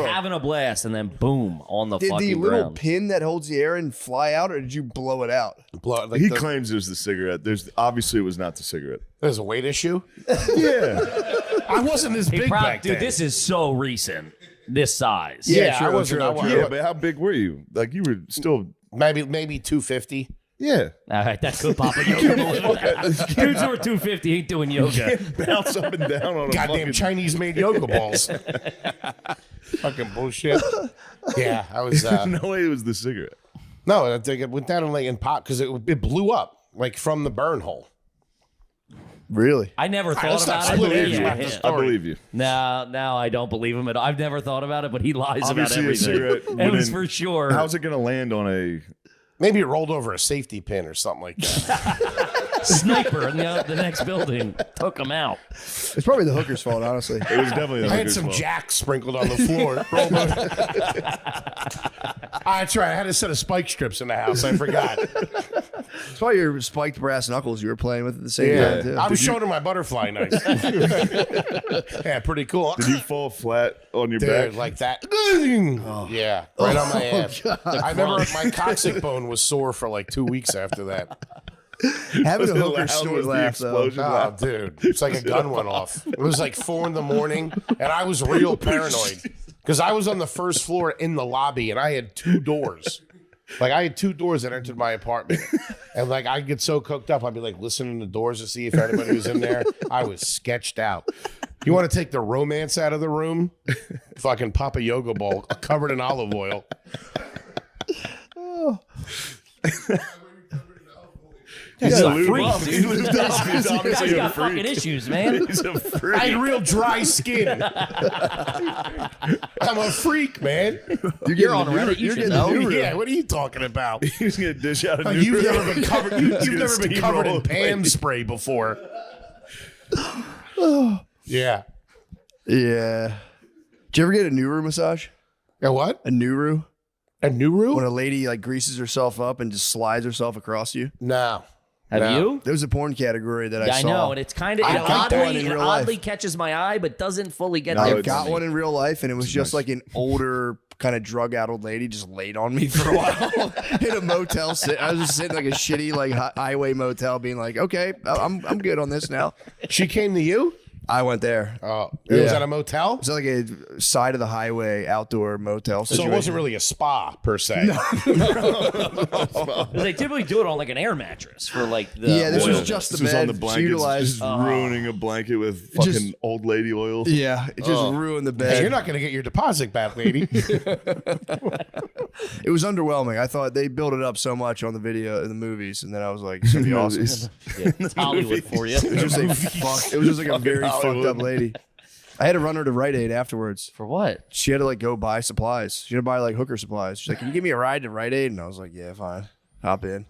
having a blast, and then boom on the fucking Did the little ground. pin that holds the air in fly out, or did you blow it out? He claims it was the cigarette. Obviously it was not the cigarette. There's a weight issue. Yeah, I wasn't this big back dude, then. this is so recent. This size. Yeah, true, I wasn't. true. yeah, but how big were you? Like you were still. Maybe 250. Yeah, All right, that could pop a yoga ball. Dudes who are 250 ain't doing yoga. bounce up and down on a Goddamn fucking. Chinese made yoga balls. Fucking bullshit. Yeah, I was. No way it was the cigarette. No, I think it went down and popped because it blew up like from the burn hole. Really? I never thought let's not about it. split but hairs yeah, about yeah. this. I believe you. Now I don't believe him at all. I've never thought about it, but he lies Obviously, a about everything. cigarette It was wouldn't- for sure. How's it going to land on a? Maybe it rolled over a safety pin or something like that. Sniper in the next building took him out. It's probably the hooker's fault, honestly. It was definitely. The I had hooker's some fault. jack sprinkled on the floor. That's right. I had a set of spike strips in the house. I forgot. It's probably your spiked brass knuckles you were playing with at the same time, too. I was showing her my butterfly knife. Yeah, pretty cool. Did you fall flat on your Dude, back? like that. Yeah, right on my ass. I remember my coccyx bone was sore for like 2 weeks after that. Having a Was it hooker loud? snort Was the laugh, though. explosion Oh, loud? dude. It's like a gun went off. It was like 4 a.m, and I was real paranoid because I was on the first floor in the lobby, and I had 2 doors. Like, I had 2 doors that entered my apartment. And, like, I'd get so cooked up, I'd be, like, listening to the doors to see if anybody was in there. I was sketched out. You want to take the romance out of the room? Fucking pop a yoga ball covered in olive oil. He's a lube freak, up. dude. He lubed up. He's He's obviously a got fucking freak. issues, man. He's a I freak. had real dry skin. I'm a freak, man. You're on Reddit. You should know. Yeah, what are you talking about? He's gonna dish out a Like, new. you've never been covered. You've gonna never been covered in steamroll Pam lady. spray before. Yeah. Yeah. Did you ever get a Nuru massage? A what? A Nuru? A new When room? a lady like greases herself up and just slides herself across you? No. Have No. you? There was a porn category that I I saw. know, and it's kind of I got one in it real oddly life. catches my eye, but doesn't fully get No, there. I it's- got one in real life, and it was just like an older, kind of drug-addled lady just laid on me for a while in a motel. I was just sitting like a shitty like highway motel, being like, "Okay, I'm good on this now." She came to you? I went there. Oh. It was Yeah. at a motel? It was like a side of the highway outdoor motel So situation. it wasn't really a spa, per se. They typically do it on like an air mattress for like the Yeah, this was oil. just the This was on bed. the So blankets, utilized. just ruining a blanket with fucking Just- old lady oil. Yeah, it just ruined the Hey, bed. you're not going to get your deposit back, lady. It was underwhelming. I thought they built it up so much on the video in the movies, and then I was like, "It's gonna be awesome." It's Hollywood for you. It was just like fuck. It was just like a very fucked Hollywood. up lady. I had to run her to Rite Aid afterwards. For what? She had to like go buy supplies. She had to buy like hooker supplies. She's like, "Can you give me a ride to Rite Aid?" And I was like, "Yeah, fine." Hop in.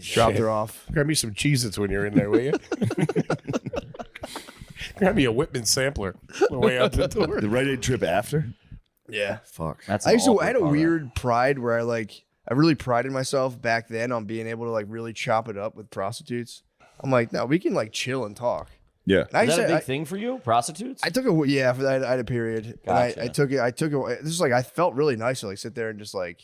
Dropped her off. Grab me some Cheez-Its when you're in there, will you? Grab me a Whitman sampler on the way out the door. The Rite Aid trip after? Yeah. Fuck. That's I an had a awful part. weird pride where I really prided myself back then on being able to like really chop it up with prostitutes. I'm like, no, we can like chill and talk. Yeah. And I Is that a said, big thing for you? Prostitutes? I took a yeah for that. I had a period, Gotcha. and I took it. This is like I felt really nice to like sit there and just like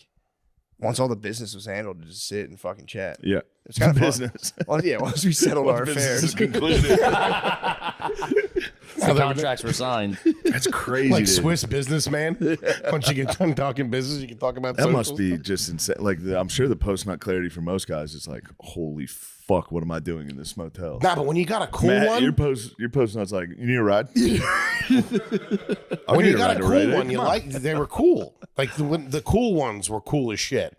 once all the business was handled, to just sit and fucking chat. Yeah. It's kind of business. Well, yeah, once we settled our Business is affairs. concluded. The contracts were signed. That's crazy. Like dude. Swiss businessman. Once you get done talking business, you can talk about That must socials. be just insane. Like, I'm sure the post nut clarity for most guys is like, holy fuck, what am I doing in this motel? Nah, but when you got a cool Matt, one, your post nut's like, you need a ride? when you got a cool one, you like they were cool. Like the cool ones were cool as shit.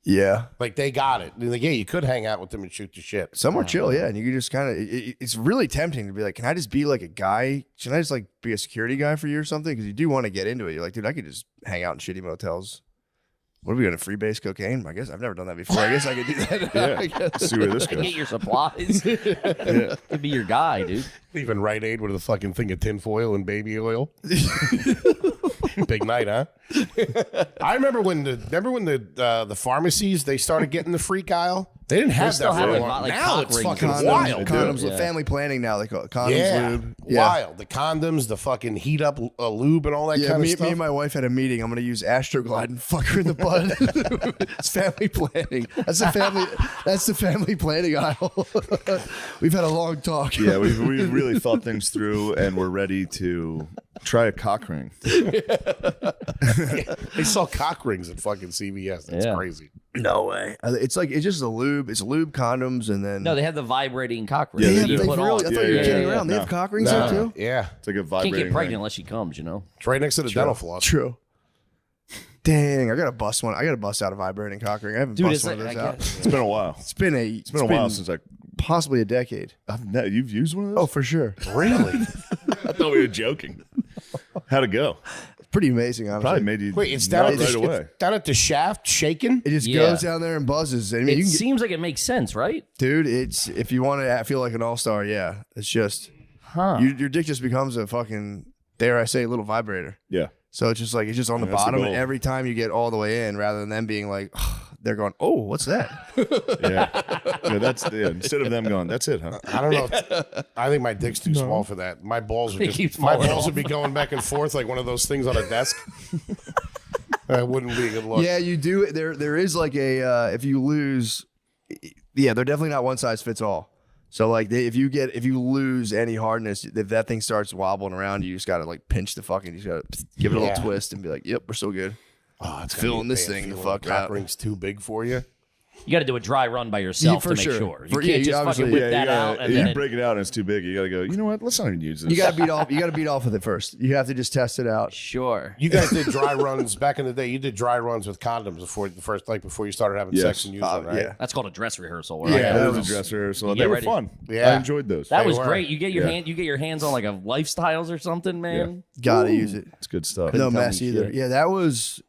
Yeah. Like they got it. They're like, yeah, you could hang out with them and shoot the shit. Some are chill, yeah. And you can just kind of, it's really tempting to be like, can I just be like a guy? Should I just like be a security guy for you or something? Because you do want to get into it. You're like, dude, I could just hang out in shitty motels. What are we going to freebase cocaine? I guess I've never done that before. I guess I could do that. Yeah. See where this goes. Get your supplies. Could be your guy, dude. Even Rite Aid with a fucking thing of tinfoil and baby oil. Big night, huh? I remember when the pharmacies they started getting the freak aisle. They didn't have still that have for a it, while. like, Now cock it's rings fucking and stuff. wild. Condoms, Yeah. family planning now. They call it condoms, Yeah, lube. wild. The condoms, the fucking heat up lube and all that kind of me stuff. and my wife had a meeting. I'm going to use Astroglide and fuck her in the butt. It's family planning. That's the family planning aisle. We've had a long talk. Yeah, we really thought things through, and we're ready to try a cock ring. They sell cock rings at fucking CVS. That's crazy. No way. It's just a lube. It's lube, condoms, and then No, they have the vibrating cock ring. Yeah, that they you do. put really, on. I thought you were kidding yeah, around. They no. have cock rings there too. Yeah, It's like a Can't vibrating get pregnant ring. unless she comes, you know. it's right next to the dental floss. True. Dang, I gotta bust one. I gotta bust out a vibrating cock ring. I haven't Dude, bust it's one like, of those I out. guess. It's been a while. It's been It's been a while since possibly a decade. you've used one of those? Oh, for sure. Really? I thought we were joking. How'd it go? Pretty amazing, honestly. Probably made you Wait, it's down nut at the right away. it's down at the shaft, shaking. It just Yeah. goes down there and buzzes. I mean, It you can get, seems like it makes sense, right? dude. It's if you want to feel like an all-star, yeah. It's just Huh. your dick just becomes a fucking, dare I say, little vibrator. Yeah. So it's just on the That's the bottom, and goal. every time you get all the way in, rather than them being like, they're going, oh, what's that? Yeah. Instead of them going, that's it, huh? I don't know. I think my dick's too small for that. My balls would It keeps my falling balls off. would be going back and forth like one of those things on a desk. That wouldn't be a good look. Yeah, you do. There is like a if you lose, yeah, they're definitely not one size fits all. So like if you lose any hardness, if that thing starts wobbling around, you just gotta like pinch the fucking, you just gotta give it a little Yeah. twist and be like, yep, we're still good. Oh, it's Filling this thing the fuck cock out. ring's too big for you. You got to do a dry run by yourself for to make sure. sure. You For- can't yeah, just obviously, fucking whip Yeah, that you gotta, out and you then break it out and it's too big. You gotta go, you know what? Let's not even use this. You gotta beat off. You gotta beat off with it first. You have to just test it out. sure. You guys did dry runs back in the day. You did dry runs with condoms before you started having Yes. sex and using them, right? Yeah. That's called a dress rehearsal. Yeah, Yeah, that that was was- a dress rehearsal. You They get were ready. fun. Yeah. I enjoyed those. That They was were. great. You get your Yeah. you get your hands on like a lifestyles or something, man. Gotta use it. It's good stuff. No tell me mess either. shit. Yeah, that was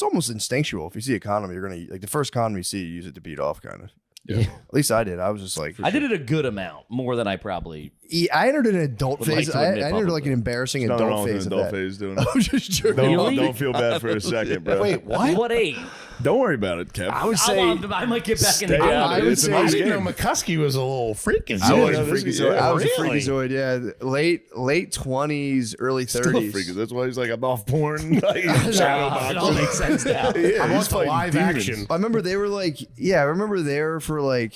almost instinctual. If you see a condom, you're gonna like the first condom you see, you use it to beat off, kind of. Yeah. At least I did. I was just like, I did it a good amount, more than I probably. I entered an adult Would like phase. to I admit entered like publicly. an embarrassing Nothing adult wrong with phase an of adult that. phase doing I it. was just joking. Really? Don't feel bad for a second, bro. Wait, what? What age? Don't worry about it, Kev. I would I, say want- I might get back in the Stay game. out of I it. would It's a say- nice I didn't game. know McCuskey was a little freaking. I was Yeah, a this- freakazoid. yeah, I was a really? freakazoid. Yeah, late 20s, early 30s. Still a freak. That's why he's like, I'm off porn. Like, shadow It all boxing. makes sense now. Yeah, I he's want the fighting live demons. action. I remember they were like, I remember they were for like,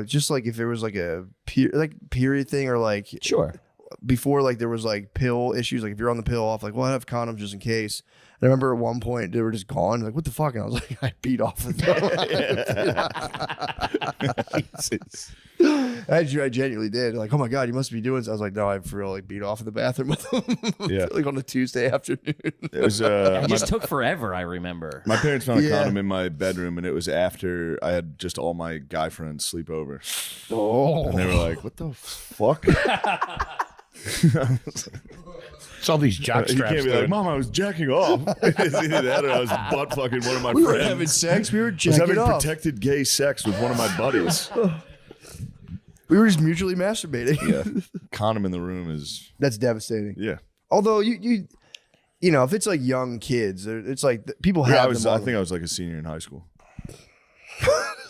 just like if there was like a period thing or like Sure. before like there was like pill issues, like if you're on the pill off, like, well, I have condoms just in case. And I remember at one point they were just gone. Like, what the fuck? And I was like, I beat off with them. I genuinely did. Like, oh my God, you must be doing this. I was like, no, I for real like beat off in the bathroom with them. Yeah. Like on a Tuesday afternoon. It was It just took forever, I remember. my parents found a Yeah. condom in my bedroom, and it was after I had just all my guy friends sleep over, Oh. and they were like, "What the fuck?" It's all these jock You straps. can't be like, dude. "Mom, I was jacking off." It's either that or I was butt fucking one of my We were friends. having sex. We were I was jacking having off. protected gay sex with one of my buddies. We were just mutually masturbating. Yeah, condom in the room is That's devastating. yeah. Although you know, if it's like young kids, it's like people Yeah, have I them on think I was like a senior in high school.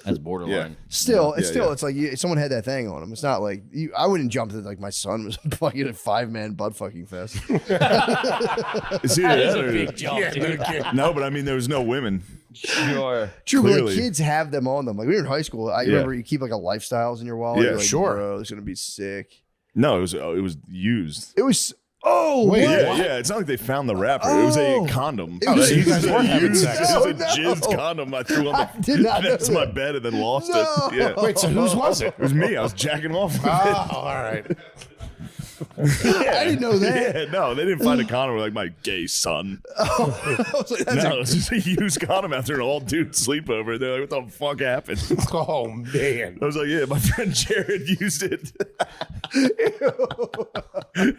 That's borderline. Still, Yeah, yeah. it's like someone had that thing on them. It's not like I wouldn't jump to like my son was fucking a 5-man butt fucking fest. It's either That is that a or- big jump, Yeah, dude. no kidding. No, but I mean, there was no women. Sure. True, but like Clearly. kids have them on them. Like we were in high school. I Yeah. remember you keep like a lifestyles in your wallet. Yeah, You're like, sure. Bro, it's gonna be sick. No, it was used. It was. Oh Wait, what? Yeah, yeah. It's not like they found the wrapper. It was Oh. a condom. It was- so you guys weren't having used- sex. It was a No, jizzed no. condom I threw on I did not know next to my that. bed and then lost No. it. Yeah. Wait, so whose was it? It was me. I was jacking off with Oh, it. all right. I didn't know that. Yeah, no, they didn't find a condom. We're like, my gay son. I was like, that's No, it's just a used condom after an all dude sleepover. They're like, what the fuck happened? Oh man. I was like, yeah, my friend Jared used it.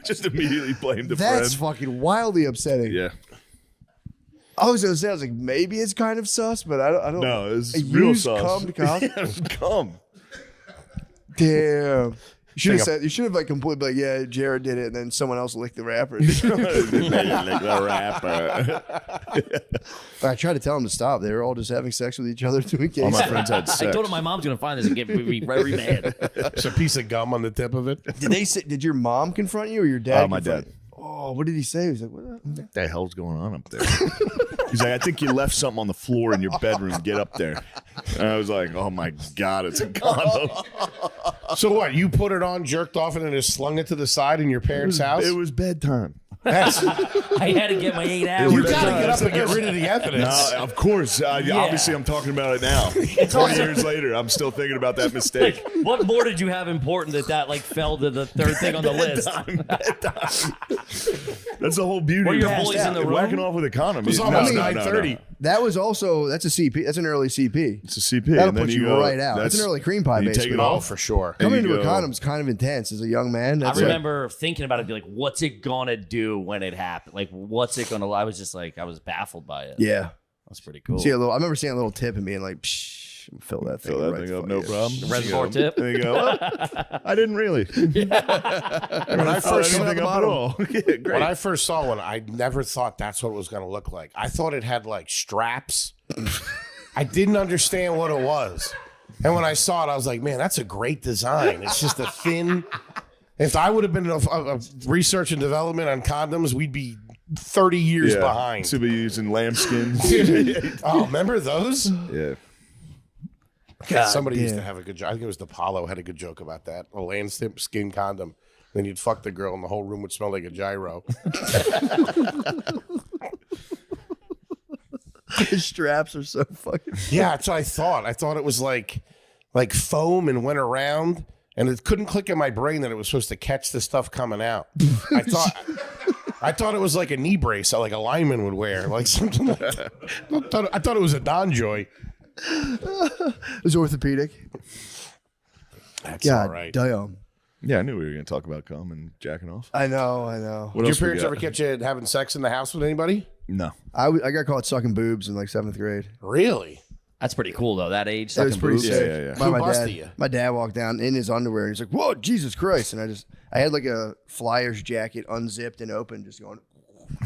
Just immediately blamed a that's friend. fucking wildly upsetting. Yeah. I was gonna say, I was like, maybe it's kind of sus, but I don't. No, it's a real used sauce. cum to cost? Yeah, it was cum. Damn. You should have Take a- said. You should have like completely like, yeah, Jared did it, and then someone else licked the wrapper. Like the rapper. I tried to tell them to stop. They were all just having sex with each other doing All my case. friends had sex. I told him my mom's gonna find this and get me very mad. There's a piece of gum on the tip of it. Did they say? Did your mom confront you or your dad? Oh, my confront dad. you? Oh, what did he say? He was like, what? What the hell's going on up there? He's like, I think you left something on the floor in your bedroom. Get up there. And I was like, oh my God, it's a condom. So what? You put it on, jerked off, and then just slung it to the side in your parents' house? It was bedtime. That's, I had to get my 8 hours. you gotta get up and get rid of the evidence. No, of course. Obviously, I'm talking about it now. 20 years later, I'm still thinking about that mistake. What more did you have important that like fell to the third thing on the list? Bedtime. That's the whole beauty. Were your of boys in the room? whacking off with a condom. It's No, almost no, 9:30. That was also that's a CP. That's an early CP. It's a CP. That'll and then put you go, right out. That's an early cream pie, you take basically. it Oh, off. for sure. Coming you into a go- condom is kind of intense as a young man. I That's remember thinking about it, be like, what's it gonna do when it happened? Like, what's it gonna? I was just like, I was baffled by it. Yeah. That's pretty cool. See a little. I remember seeing a little tip and being like, Psh, fill that thing, Fill that right thing up, fuck no yeah. problem. Reservoir tip. There you go. Well, I didn't really. When I first Fill anything up at all. Yeah, great. When I first saw one, I never thought that's what it was going to look like. I thought it had like straps. I didn't understand what it was. And when I saw it, I was like, man, that's a great design. It's just a thin. If I would have been a research and development on condoms, we'd be 30 years behind. To be using lambskins. Oh, remember those? Yeah. Somebody used to damn. have a good joke. I think it was the Apollo had a good joke about that. A lambskin condom. Then you'd fuck the girl and the whole room would smell like a gyro. His straps are so fucking. Yeah, that's what I thought. I thought it was like foam and went around, and it couldn't click in my brain that it was supposed to catch the stuff coming out. I thought it was like a knee brace, like a lineman would wear, like something like that. I thought it was a Don Joy. It was orthopedic. That's God all right. damn. Yeah, I knew we were going to talk about cum and jacking off. I know. What Did your else we parents got? ever catch you having sex in the house with anybody? No. I got caught sucking boobs in like 7th grade. Really? That's pretty cool though. That age, That was sucking pretty boobs. sick. Yeah. By Who my busted dad. you? My dad walked down in his underwear and he's like, "Whoa, Jesus Christ!" And I had like a Flyers jacket unzipped and open, just going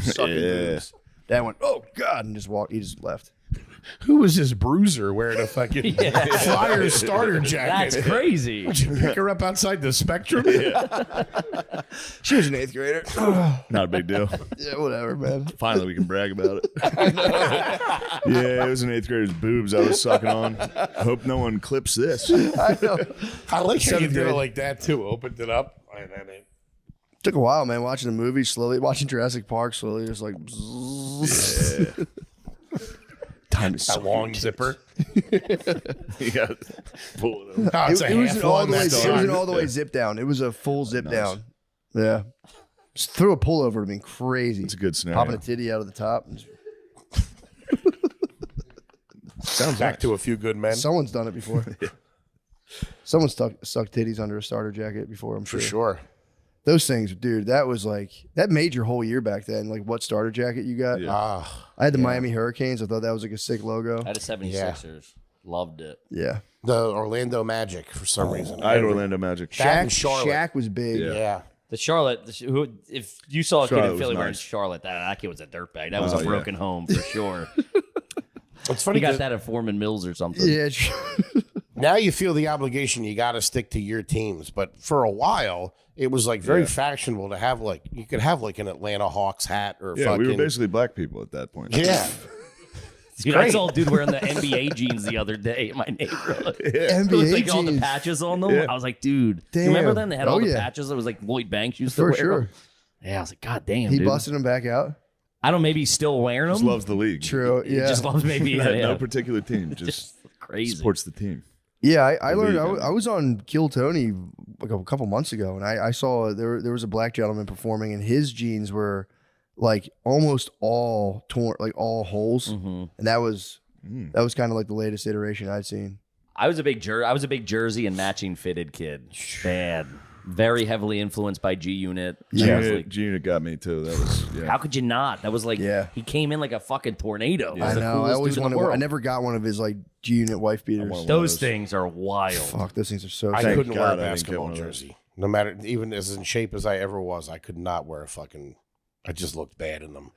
sucking boobs. Dad went, "Oh God!" and just walked. He just left. Who was this bruiser wearing a fucking Flyers starter jacket? That's crazy. Did you pick her up outside the Spectrum? She was an 8th grader. Not a big deal. Yeah, whatever, man. Finally, we can brag about it. Yeah, it was an 8th grader's boobs I was sucking on. I hope no one clips this. I know. I like how you 7th did it grade. like that too. Opened it up. And then it- Took a while, man. Watching the movie slowly, watching Jurassic Park slowly, just like. Time to that suck long your zipper. You got to pull it up. Oh, it's a it was half an all one. the way. That's It was an on. all the way zip down. It was a full zip down. Yeah. Just threw a pullover to being crazy. It's a good scenario. Popping a titty out of the top. Sounds Back nice. to a few good men. Someone's done it before. Someone's sucked titties under a starter jacket before, I'm For sure. sure. Those things, dude, that was like, that made your whole year back then. Like what starter jacket you got. Yeah. Ah, I had the Miami Hurricanes. I thought that was like a sick logo. I had a 76ers. Loved it. Yeah. the Orlando Magic for some reason. I had Orlando Magic. That and Charlotte. Shaq was big. Yeah. Yeah. The Charlotte, who if you saw a kid Charlotte in was Philly wearing nice. Charlotte, that kid was a dirtbag. That was Oh, a yeah. broken home for sure. It's funny He got 'cause that at Foreman Mills or something. Yeah. now you feel the obligation. You got to stick to your teams. But for a while, it was like very fashionable to have like you could have like an Atlanta Hawks hat or Yeah, fucking. we were basically black people at that point. yeah. Dude, I saw a dude wearing the NBA jeans the other day in my neighborhood. NBA With like all the jeans. patches on them. Yeah. I was like, dude, you Damn. remember them? They had Oh, all the yeah. patches. It was like Lloyd Banks used to For wear sure. them. Yeah, I was like, God damn, He dude. busted him back out. I don't know, maybe he's still wearing them. Just loves the league. True. He Yeah. just loves maybe No, yeah. no particular team. Just Crazy. supports the team. Yeah, I learned. I was on Kill Tony like a couple months ago, and I saw there was a black gentleman performing, and his jeans were like almost all torn, like all holes, and that was kind of like the latest iteration I'd seen. I was a big jersey and matching fitted kid. Bad. Very heavily influenced by G Unit. G Unit got me too. That was How could you not? That was like he came in like a fucking tornado. I know. I always wanted. I never got one of his like G Unit wife beaters. Those things are wild. Fuck, those things are so. I sick. couldn't wear a basketball jersey. No matter, even as in shape as I ever was, I could not wear a fucking. I just looked bad in them.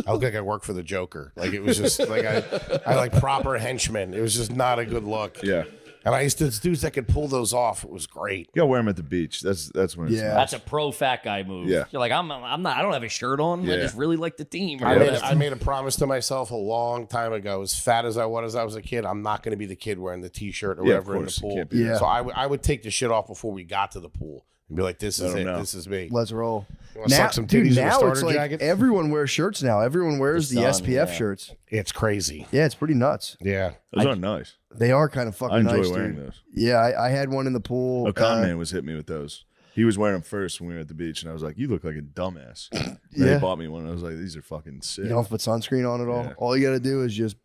I looked like I worked for the Joker. Like it was just like I like proper henchmen. It was just not a good look. Yeah. And I used to dudes that could pull those off. It was great. You gotta wear them at the beach. That's when it's nice. That's a pro fat guy move. Yeah. You're like, I'm not, I don't have a shirt on. I just really like the team. I made a promise to myself a long time ago. As fat as I was a kid, I'm not going to be the kid wearing the t-shirt or whatever in the pool. Yeah. So I would take the shit off before we got to the pool and be like, this is it. This is me. Let's roll. Suck some titties in a now starter it's like jacket? everyone wears shirts now. Everyone wears the SPF shirts. It's crazy. Yeah, it's pretty nuts. Yeah. Those are nice. They are kind of fucking I enjoy nice, wearing dude. those. Yeah, I had one in the pool. A con man was hitting me with those. He was wearing them first when we were at the beach, and I was like, "You look like a dumbass." And he bought me one. And I was like, "These are fucking sick." You don't have to put sunscreen on at all. Yeah. All you got to do is just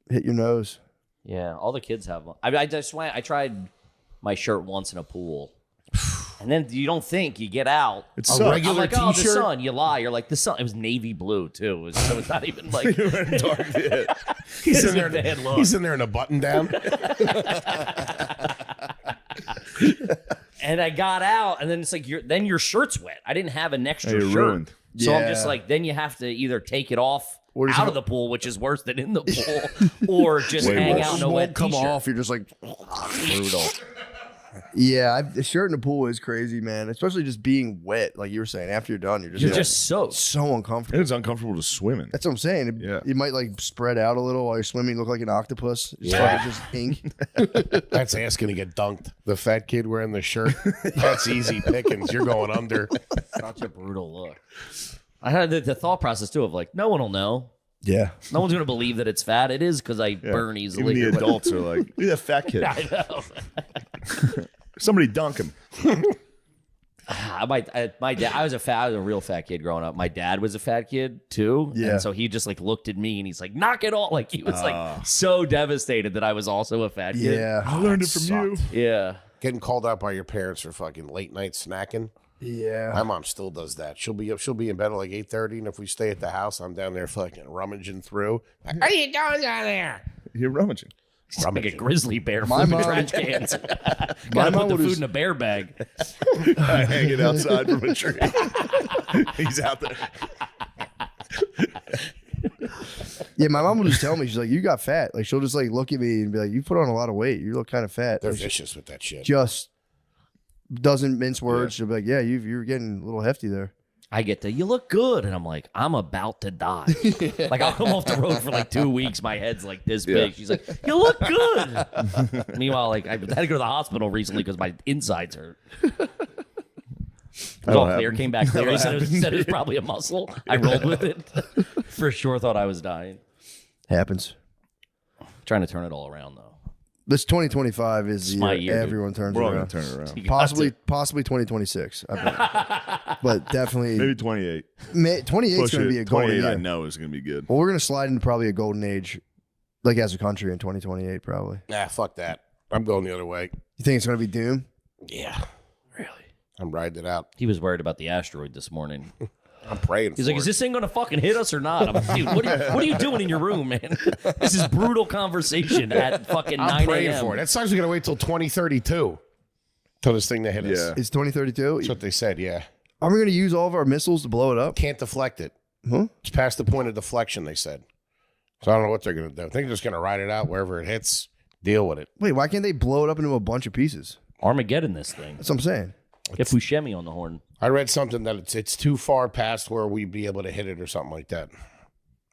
hit your nose. Yeah, all the kids have them. I just went. I tried my shirt once in a pool, and then you don't think you get out. It's a I'm regular like, oh, the t-shirt. sun. You lie. You're like the sun. It was navy blue too. So it's not even like dark. Yeah. He's in a bad there. look. He's in there in a button down. And I got out, and then it's like then your shirt's wet. I didn't have an extra You're shirt, ruined. so I'm Yeah. just like, then you have to either take it off Or just out have- of the pool, which is worse than in the pool, or just Way hang worse. out in a Won't wet come t-shirt. off. You're just like Brutal. Yeah, the shirt in the pool is crazy, man. Especially just being wet, like you were saying. After you're done, you're Just soaked. so uncomfortable. And it's uncomfortable to swim in. That's what I'm saying. You might like spread out a little while you're swimming. Look like an octopus. Just ink. That's asking to get dunked. The fat kid wearing the shirt. That's easy pickings. You're going under. Such a brutal look. I had the thought process too of like, no one will know. Yeah. No one's gonna believe that it's fat. It is because I burn easily. Even the adults are like, "Look at that fat kid." I know. Somebody dunk him. My dad. I was a real fat kid growing up. My dad was a fat kid too. Yeah. And so he just like looked at me and he's like, knock it off. Like he was like so devastated that I was also a fat kid. Yeah. I learned it from you. Yeah. Getting called out by your parents for fucking late night snacking. Yeah. My mom still does that. She'll be in bed at like 8:30, and if we stay at the house, I'm down there fucking rummaging through. Like, what are you doing down there? You're rummaging. He's like a grizzly bear My flipping mom- trash cans. My Gotta mom put the would food in a bear bag. Hanging outside from a tree. He's out there. Yeah, my mom would just tell me, she's like, you got fat. Like, she'll just like look at me and be like, you put on a lot of weight. You look kind of fat. They're Like, she vicious with that shit. just doesn't mince words. She'll be like, yeah, you're getting a little hefty there. I get you look good. And I'm like, I'm about to die. Like, I'll come off the road for like 2 weeks. My head's like this big. She's like, you look good. Meanwhile, like, I had to go to the hospital recently because my insides hurt. It was all clear, came back clear. He said it was probably a muscle. I rolled with it. For sure thought I was dying. Happens. Trying to turn it all around, though. This 2025 is the my year year, everyone turns We're it all around. going to turn it around. You got to. Possibly 2026. I bet. But definitely, Maybe 28. 28 is Push going to it. be a golden 28 I year. know is going to be good. Well, we're going to slide into probably a golden age, like as a country in 2028, probably. Nah, fuck that. I'm going the other way. You think it's going to be doom? Yeah. Really? I'm riding it out. He was worried about the asteroid this morning. I'm praying He's for like, is this thing going to fucking hit us or not? I'm like, dude, what are you doing in your room, man? This is brutal conversation at fucking 9 I'm praying a.m. for it. That sucks. We got to wait till 2032 till this thing to hit us. Yeah. It's 2032. That's what they said, yeah. Are we going to use all of our missiles to blow it up? Can't deflect it. Huh? It's past the point of deflection, they said. So I don't know what they're going to do. I think they're just going to ride it out wherever it hits, deal with it. Wait, why can't they blow it up into a bunch of pieces? Armageddon this thing. That's what I'm saying. Get Buscemi on the horn. I read something that it's too far past where we'd be able to hit it or something like that.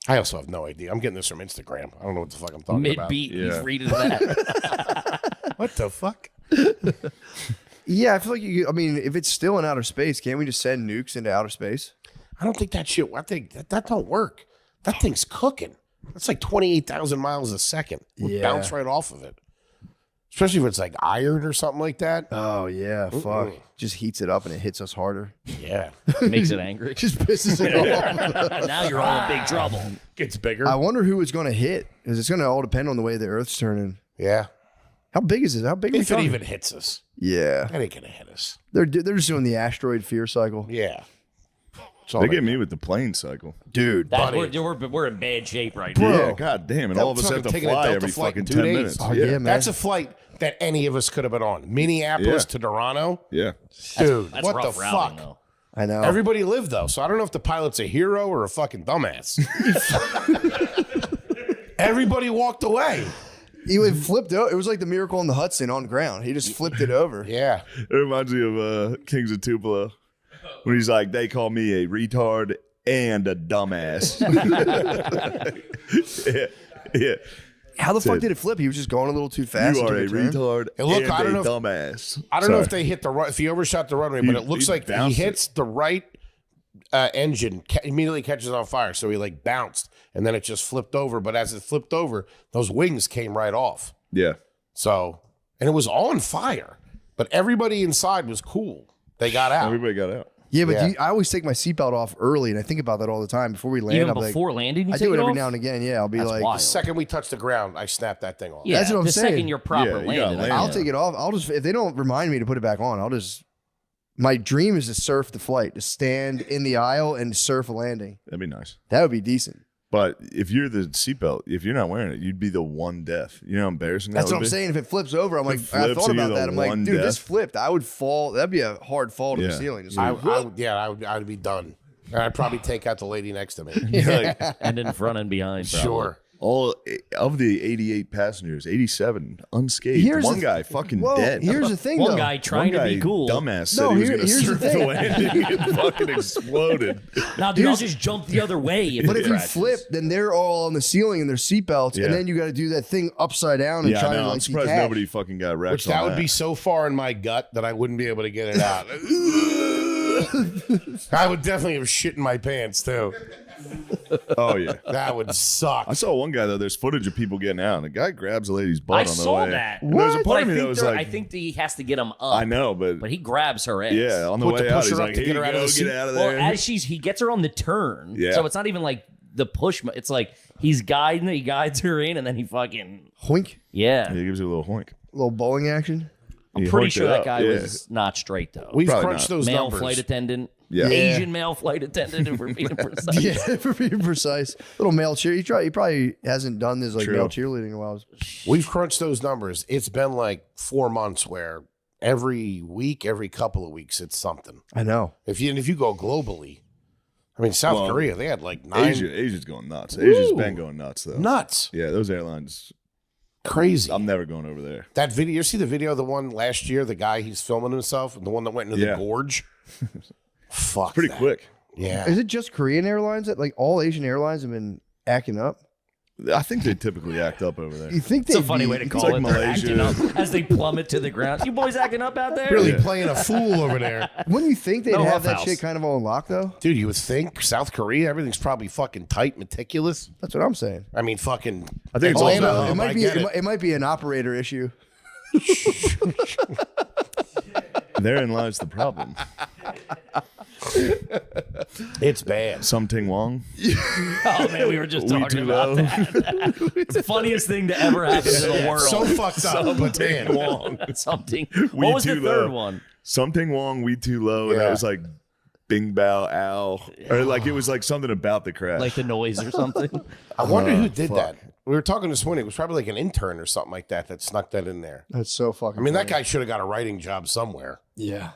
I also have no idea. I'm getting this from Instagram. I don't know what the fuck I'm talking about. Mid-beat, he's Yeah. reading that. What the fuck? Yeah, I feel like I mean, if it's still in outer space, can't we just send nukes into outer space? I don't think that shit. I think that don't work. That thing's cooking. That's like 28,000 miles a second. We'll Yeah. bounce right off of it. Especially if it's like iron or something like that. Oh yeah, fuck. Just heats it up and it hits us harder. Yeah. Makes it angry. Just pisses it off. Now you're all in big trouble. Gets bigger. I wonder who it's going to hit, because it's going to all depend on the way the Earth's turning. Yeah. How big is it? How big? If it even hits us. Yeah, That ain't gonna hit us. they're just doing the asteroid fear cycle, Yeah. That's all They they get me with the plane cycle. dude. That, Buddy. we're in bad shape right Bro. now. Yeah, god damn, and all of us have to Taking a fly Delta every flight fucking in 2 10 days. minutes. Oh, yeah, man. That's a flight that any of us could have been on. Minneapolis Yeah. to Toronto. Yeah. Dude, That's what rough the routing, fuck? though. I know. Everybody lived though, so I don't know if the pilot's a hero or a fucking dumbass. Everybody walked away. He flipped out. It was like the Miracle on the Hudson on ground. He just flipped it over. Yeah. It reminds me of Kings of Tupelo when he's like, they call me a retard and a dumbass. yeah. How the Said, fuck did it flip? He was just going a little too fast. You are into a the turn. retard Hey, look, and I don't a know if- dumbass. I don't know if Sorry. they hit if he overshot the runway, but it looks he like he bounced hits the right engine, immediately catches on fire. So he like bounced and then it just flipped over. But as it flipped over, those wings came right off. Yeah. So, and it was on fire, but everybody inside was cool. They got out. Everybody got out. Yeah, but Yeah. I always take my seatbelt off early, and I think about that all the time before we land. Even I'll be before landing, you I take do it every off? now and again. Yeah, I'll be That's like, wild. The second we touched the ground, I snapped that thing off. Yeah, That's what I'm the saying. second you're proper Yeah, you gotta landed. land. I'll yeah. take it off. I'll just, if they don't remind me to put it back on, I'll just. My dream is to surf the flight, to stand in the aisle and surf a landing. That'd be nice. That would be decent. But if you're the seatbelt, if you're not wearing it, you'd be the one death. You know how embarrassing That's that what would I'm be? saying. If it flips over, I'm like, If it I flips thought and you're about the that. I'm like, one dude, death. this flipped. I would fall. That'd be a hard fall to Yeah. the ceiling. Just I like, would be done. And I'd probably take out the lady next to me. Like, And in front and behind. Probably. Sure. all of the 88 passengers, 87 unscathed. Here's One the- guy fucking Well, dead. here's the thing, One though. guy trying One to be guy, cool. dumbass, said No, he was here- going to here's the surf the thing. landing and fucking exploded. Now, dude, I'll just jump the other way. If But it if you crashes. flip, then they're all on the ceiling in their seatbelts, Yeah. and then you got to do that thing upside down and Yeah, try I to know. like I'm surprised detach. nobody fucking got wrecked Which on that would be so far in my gut that I wouldn't be able to get it out. I would definitely have shit in my pants too. Oh, yeah. That would suck. I saw one guy, though. There's footage of people getting out, and a guy grabs a lady's butt I on the saw way. that. And there's a But part I of me that think was there- like, I think that he has to get him up. I know, but But he grabs her ass. yeah, on the What, to way out, push he's her up like, to here get her you out of go, the seat? get out of Well, there. as he gets her on the turn, Yeah. so it's not even like the push. It's like he guides her in, and then he fucking Hoink, yeah. He gives you a little hoink. little bowling action. I'm He pretty hoinked sure it that up, guy yeah. was not straight though. We've Probably crunched not. those Male numbers. flight attendant, Yeah. Asian male flight attendant, if we're being precise. Yeah, for being precise. Little male cheer. He probably hasn't done this like True. male cheerleading in a while. We've crunched those numbers. It's been like 4 months where every week, every couple of weeks, it's something. I know. If you go globally, I mean South Well, Korea, they had like 9 Asia's going nuts. Asia's Woo. been going nuts, though. nuts, Yeah, those airlines. crazy. I'm never going over there. That video, you see the video, the one last year, the guy he's filming himself, the one that went into Yeah. the gorge. Fuck, Pretty that. quick. Yeah, Is it just Korean airlines that like all Asian airlines have been acting up? I think they typically act up over there. You think It's a they'd funny be- way to call like it. They're acting Malaysia. up as they plummet to the ground. You boys acting up out there? really Yeah. playing a fool over there, Wouldn't you think they'd No have Huff that House. shit kind of on lock though? dude. You would think South Korea, everything's probably fucking tight, meticulous. That's what I'm saying. I mean, fucking. I think it's Atlanta also- hub, It might I be. get It might be an operator issue. Therein lies the problem. It's bad. Something Wong. Oh man, we were just We talking too about low. that. It's the funniest thing to ever happen in the world. So fucked up, but man. Wong. Something. We What was the too third low. one? Something Wong, we too low. And Yeah. that was like Bing Bao Ow. Or like it was like something about the crash. Like the noise or something. I wonder who did that. We were talking this morning. It was probably like an intern or something like that snuck that in there. That's so fucking. I mean, that funny. guy should have got a writing job somewhere. Yeah.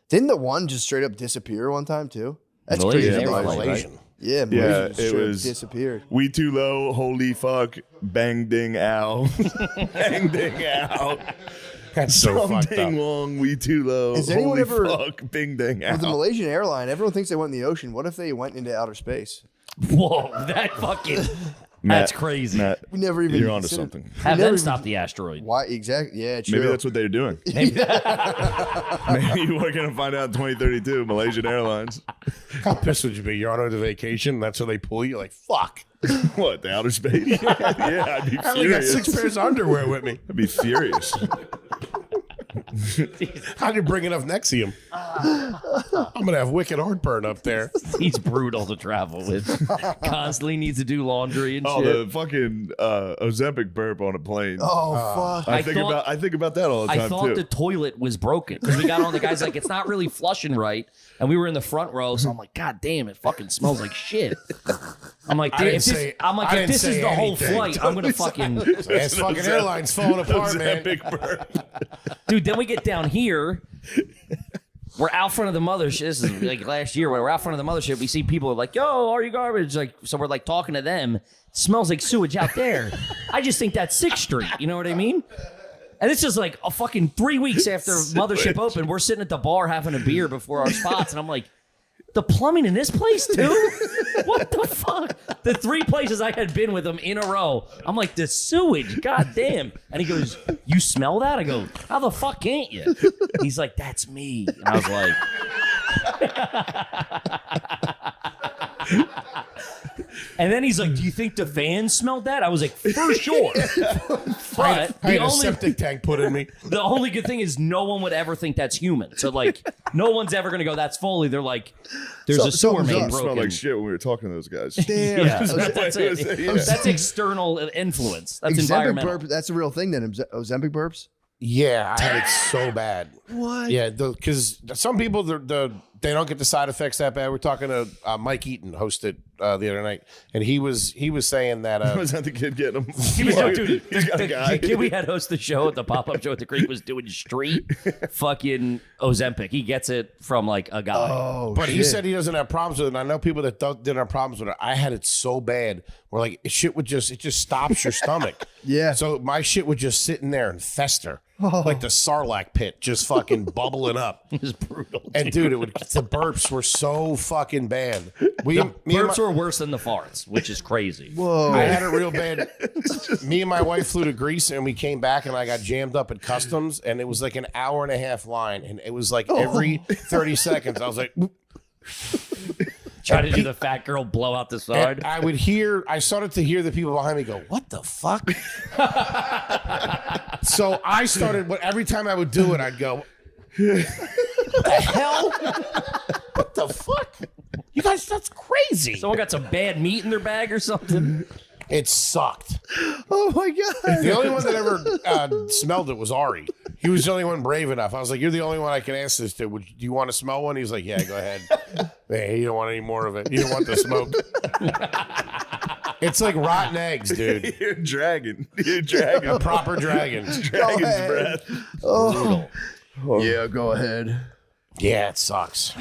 Didn't the one just straight up disappear one time too? That's Malaysian crazy. Airlines, Malaysian. Malaysian. Yeah, Yeah, Malaysia just it straight up was- disappeared. We too low, holy fuck, bang ding ow. Bang ding ow. That's so fucked Something up. Wong, we too low. Has anyone holy ever- fuck, bing ding With the ow. Malaysian airline, everyone thinks they went in the ocean. What if they went into outer space? Whoa, that fucking. That's crazy. Matt, We never even. you're onto considered- something. Have never them even- stop the asteroid. Why exactly? Yeah, true. Maybe that's what they're doing. Maybe we're gonna find out in 2032. Malaysian Airlines. How pissed would you be? You're on a vacation. That's where they pull you. You're like, fuck. What, the outer space? Yeah, I'd be I only got furious. 6 pairs of underwear with me. I'd be furious. How'd you bring enough Nexium? I'm gonna have wicked heartburn up there. He's brutal to travel with. Constantly needs to do laundry and Oh, shit. the fucking Ozempic burp on a plane. Oh fuck! I think about that all the I time thought too. the toilet was broken because we got on. The guy's like, it's not really flushing right, and we were in the front row. So I'm like, God damn, it fucking smells like shit. I'm like, I didn't if this, say- I'm like, I if didn't this is say the whole anything. flight, I'm gonna fucking This fucking airline's falling apart, man. Ozempic burp. dude. Then we get down here. We're out front of the mothership. This is like last year. We're out front of the mothership. We see people like, "Yo, are you garbage?" Like, so we're like talking to them. It smells like sewage out there. I just think that's 6th Street. You know what I mean? And it's just like a fucking 3 weeks after mothership opened. We're sitting at the bar having a beer before our spots, and I'm like, the plumbing in this place too? What the fuck? The 3 places I had been with him in a row. I'm like, the sewage, goddamn. And he goes, you smell that? I go, how the fuck can't you? He's like, that's me. And I was like, and then he's like, do you think the fans smelled that? I was like, for sure. But I had a septic tank put in me. the only good thing is no one would ever think that's human. So like, no one's ever gonna go, that's Foley. They're like, there's a sewer main It smelled broken. like shit when we were talking to those guys. Damn. Yeah, that's it. Yeah. That's external influence. That's Ozempic environmental. burp. That's a real thing. Then Ozempic burps. Yeah, I had it so bad. What? Yeah, because some people they don't get the side effects that bad. We're talking to Mike Eaton, hosted the other night, and he was saying that Was that the kid getting him? He was dude, He's got a guy. the kid we had host the show at the pop-up show at the Creek was doing street fucking Ozempic. He gets it from like a guy. Oh, But he shit. said he doesn't have problems with it. And I know people that didn't have problems with it. I had it so bad where like shit would just stops your stomach. Yeah. So my shit would just sit in there and fester. Like the Sarlacc pit, just fucking bubbling up. It was brutal. And dude, the burps were so fucking bad. Me and Burps my- were worse than the farts, which is crazy. Whoa. I had it real bad. Me and my wife flew to Greece and we came back and I got jammed up at customs and it was like an hour and a half line and it was like every 30 seconds I was like, Try to do the fat girl blow out the side. and I started to hear the people behind me go, what the fuck? So I started, but every time I would do it, I'd go, what the hell? What the fuck? You guys, that's crazy. Someone got some bad meat in their bag or something. It sucked. Oh my god. The only one that ever smelled it was Ari. He was the only one brave enough. I was like, you're the only one I can ask this to. Do you want to smell one? He was like, yeah, go ahead. Hey, you don't want any more of it. You don't want the smoke. It's like rotten eggs, dude. You're a dragon. You're a dragon. A proper dragon. Dragon's ahead. breath. Oh. Yeah, go ahead. Yeah, it sucks.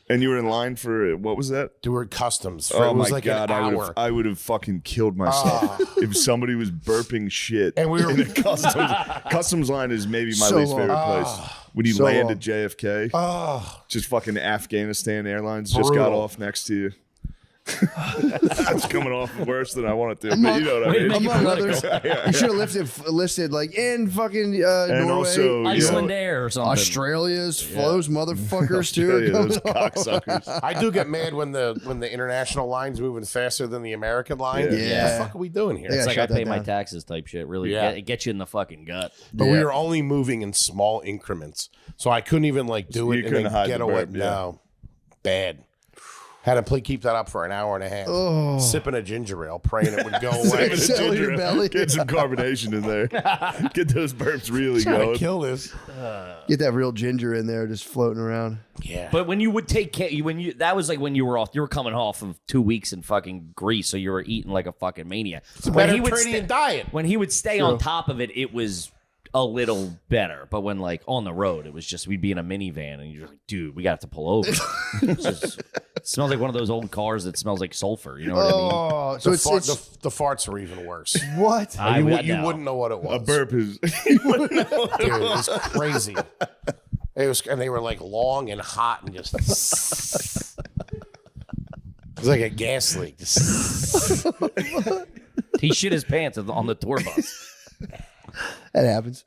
And you were in line for what was that? Doing customs. Oh it was my like god, an hour. I would have fucking killed myself if somebody was burping shit. And we were- in a customs line is maybe my So least favorite long. place. When you So land long. at JFK, Oh, just fucking Afghanistan Airlines just got Brutal. off next to you. It's coming off worse than I want it to, but you know what I Wait a mean. minute. Among political. others, you should have listed like in fucking And Norway, also, Iceland Air or something. Australia's flows motherfuckers too. Australia, those Coming off. cocksuckers. I do get mad when the international line's moving faster than the American line. Yeah. What Yeah. the fuck are we doing here? Yeah. It's like I shut that pay my down. taxes type shit. Really, Yeah. it gets you in the fucking gut. But Yeah. we were only moving in small increments, so I couldn't even like do So it you and couldn't then hide get the away. burp, yeah. No, bad. Had to keep that up for an hour and a half, Oh. sipping a ginger ale, praying it would go away. Settle your belly. Get some carbonation in there. Get those burps really Trying to going. kill this. Get that real ginger in there, just floating around. Yeah, But when you would take care, that was like when you were coming off of 2 weeks in fucking Greece, so you were eating like a fucking maniac. When he would Mediterranean diet. when he would stay on top of it, it was a little better. But when like on the road, it was just we'd be in a minivan and you're like, dude, we got to pull over. It smells like one of those old cars that smells like sulfur. You know what I mean? Oh, so The, it's the farts were even worse. what? you know. wouldn't know what it was. A burp is. Dude, it was crazy. It was, and they were like long and hot and just. was like a gas leak. Just- He shit his pants on the tour bus. That happens.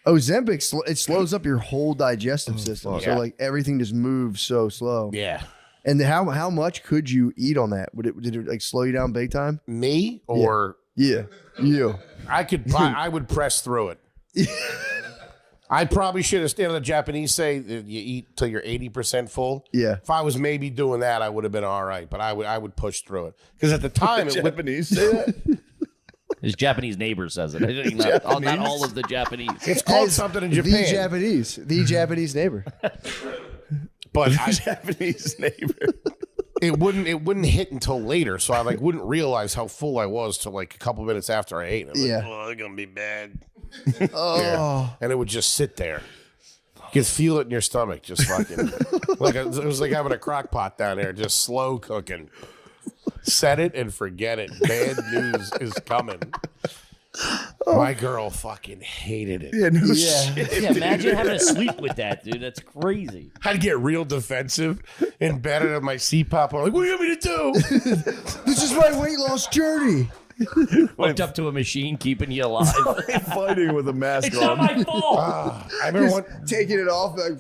Ozempic, it slows up your whole digestive system. So Yeah. like everything just moves so slow. yeah. And how much could you eat on that? Did it like slow you down big time? Me or Yeah, you. I would press through it. I probably should have stayed on the Japanese say that you eat till you're 80% full. Yeah. If I was maybe doing that, I would have been all right. But I would push through it because at the time it would. Japanese say that? His Japanese neighbor says it. I think not all of the Japanese. It's called something in Japan. The Japanese neighbor. But Japanese neighbor. it wouldn't hit until later, so I like wouldn't realize how full I was till like a couple minutes after I ate. I was like, Yeah. oh, it's gonna be bad. Oh, Yeah. And it would just sit there. You could feel it in your stomach, just fucking like it was like having a crock pot down there, just slow cooking. Set it and forget it. Bad news is coming. My girl fucking hated it. Yeah, no Yeah. shit. Yeah, imagine having to sleep with that, dude. That's crazy. I'd get real defensive in bed at my CPAP. I'm like, what do you want me to do? this is my weight loss journey. Hooked up to a machine keeping you alive. Fighting with a mask It's not on. my fault. I remember one. Taking it off, like,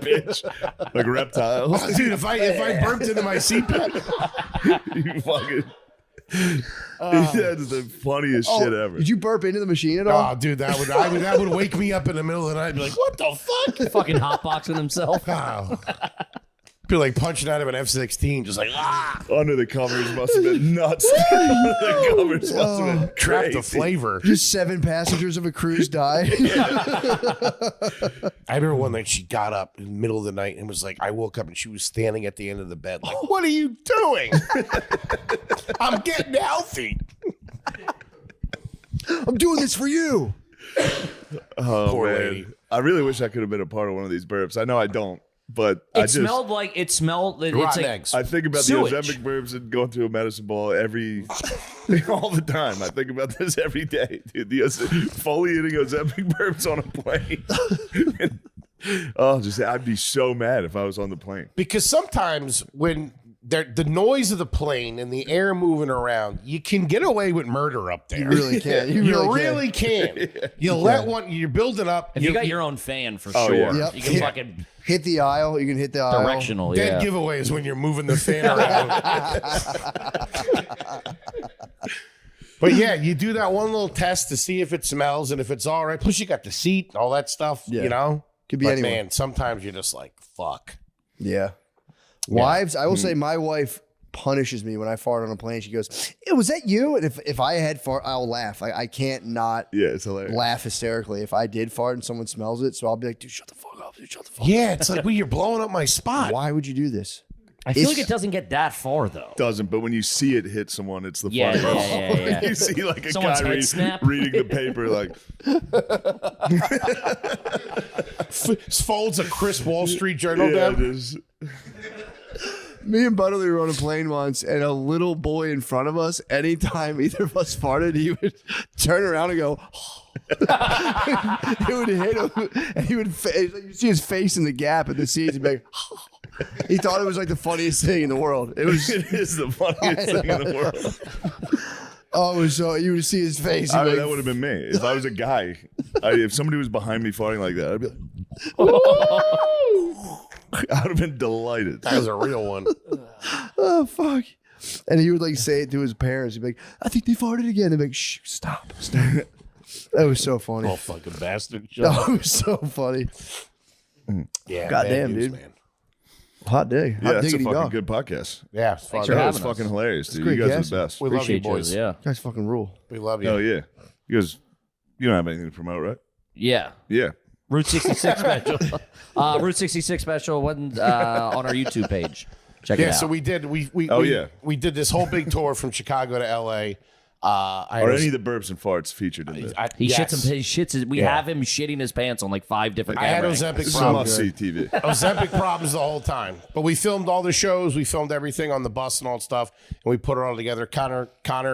Bitch. Like reptiles. Dude, if I burped into my CPAP, You fucking. That's the funniest shit ever. Did you burp into the machine at all? oh, dude, that would wake me up in the middle of the night and be like, what the fuck? Fucking hotboxing himself. Oh. Be like punching out of an F-16, just like, Under the covers must have been nuts. Under the covers must have been trap the crazy. flavor. Just 7 passengers of a cruise died. I remember one night she got up in the middle of the night and was like, I woke up and she was standing at the end of the bed like, what are you doing? I'm getting healthy. I'm doing this for you. Oh, Poor man. lady. I really wish I could have been a part of one of these burps. I know I don't, but I It just smelled like it's Rotten like eggs. I think about Sewage. the Ozempic burps and going through a medicine ball all the time. I think about this every day, dude. Foley eating Ozempic burps on a plane. I'd be so mad if I was on the plane. Because sometimes when the noise of the plane and the air moving around, you can get away with murder up there. You really can. You really can. You let one. You're building up. if you got your own fan for Oh, sure. yeah. Yep. You can Yeah. fucking Hit the aisle. You can hit the aisle. directional, Dead yeah. giveaways when you're moving the fan around. But yeah, you do that one little test to see if it smells and if it's all right. Plus, you got the seat, all that stuff. Yeah. You know, Could be but anyone. man, sometimes you're just like, fuck. Yeah. Wives, I will say my wife punishes me when I fart on a plane. She goes, was that you? And if I had fart, I'll laugh. I can't not Yeah, it's hilarious. laugh hysterically if I did fart and someone smells it. So I'll be like, dude, shut the fuck up. Dude, shut the fuck up. Yeah, it's like, well, you're blowing up my spot. Why would you do this? I feel like it doesn't get that far though. Doesn't, but when you see it hit someone, it's the Yeah, funniest. yeah. You see like a Someone's guy head snap. reading the paper, like Folds a Chris Wall Street Journal yeah, down. just, Me and Butterly were on a plane once, and a little boy in front of us, anytime either of us farted, he would turn around and go, it would hit him, and he would, you see his face in the gap in the seats, and be like, he thought it was like the funniest thing in the world. It was, it is the funniest thing in the world. oh, it was so, you would see his face. I he'd mean, be that like, would have been me if I was a guy. If somebody was behind me farting like that, I'd be like, I would have been delighted. That was a real one. oh, fuck. And he would like say it to his parents. He'd be like, I think they farted again. They'd be like, shh, stop. That was so funny. Oh, fucking bastard. That was so funny. Yeah, Goddamn, bad news, dude. man. Hot day. Hot Yeah, that's a diggity fucking dog. good podcast. Yeah, it's fun. for That having was us. fucking hilarious, dude. great You guys guest. are the best. We love you, Appreciate boys. Yeah. You guys fucking rule. We love you. Hell yeah. You guys, you don't have anything to promote, right? Yeah. Yeah. Route 66 special. Route 66 special on our YouTube page. Check it Yeah, out. so we did. We did this whole big tour from Chicago to L.A. Are any of the burps and farts featured in this? He yes. shits. We Yeah. have him shitting his pants on like 5 different I had cameras. Ozempic This is a problems. must-see TV. Ozempic problems the whole time. But we filmed all the shows. We filmed everything on the bus and all that stuff, and we put it all together. Connor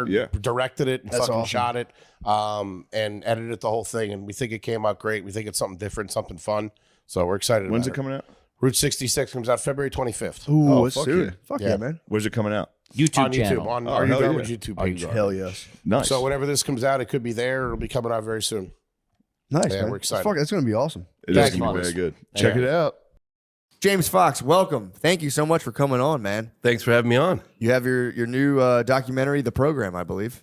Yeah. directed it and That's fucking awesome. shot it, and edited the whole thing. And we think it came out great. We think it's something different, something fun. So we're excited. When's it about coming out? Route 66 comes out February 25th. Ooh, Oh, it's fuck soon. yeah. Fuck Yeah. yeah, man. Where's it coming out? YouTube On channel. YouTube, on Oh, Are You hell Done yeah. with YouTube page. Hell yes. Nice. So whenever this comes out, it could be there. It'll be coming out very soon. Nice, Yeah, man. we're excited. Fuck, that's going to be awesome. It Thank is you, gonna be boys. very good. Yeah. Check it out. James Fox, welcome. Thank you so much for coming on, man. Thanks for having me on. You have your new documentary, The Program, I believe.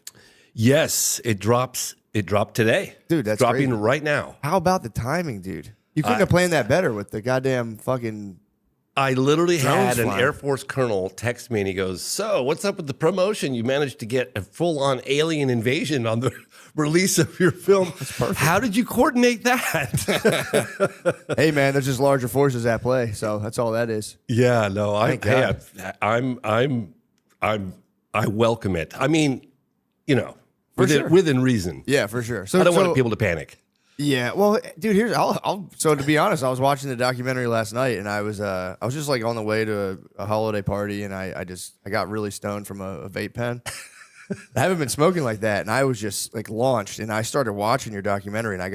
Yes, it drops. It dropped today. Dude, that's dropping crazy. right now. How about the timing, dude? You couldn't have planned that better with the goddamn fucking... I literally Drones had an flying. Air Force colonel text me and he goes, "So, what's up with the promotion? You managed to get a full-on alien invasion on the release of your film. How did you coordinate that?" Hey, man, there's just larger forces at play, so that's all that is. Yeah, no, Thank God. I welcome it. I mean, For sure. within reason. Yeah, for sure. So I don't want people to panic. Yeah, well, dude, here's so to be honest, I was watching the documentary last night, and I was just like on the way to a holiday party, and I got really stoned from a vape pen. I haven't been smoking like that, and I was just like launched, and I started watching your documentary, and I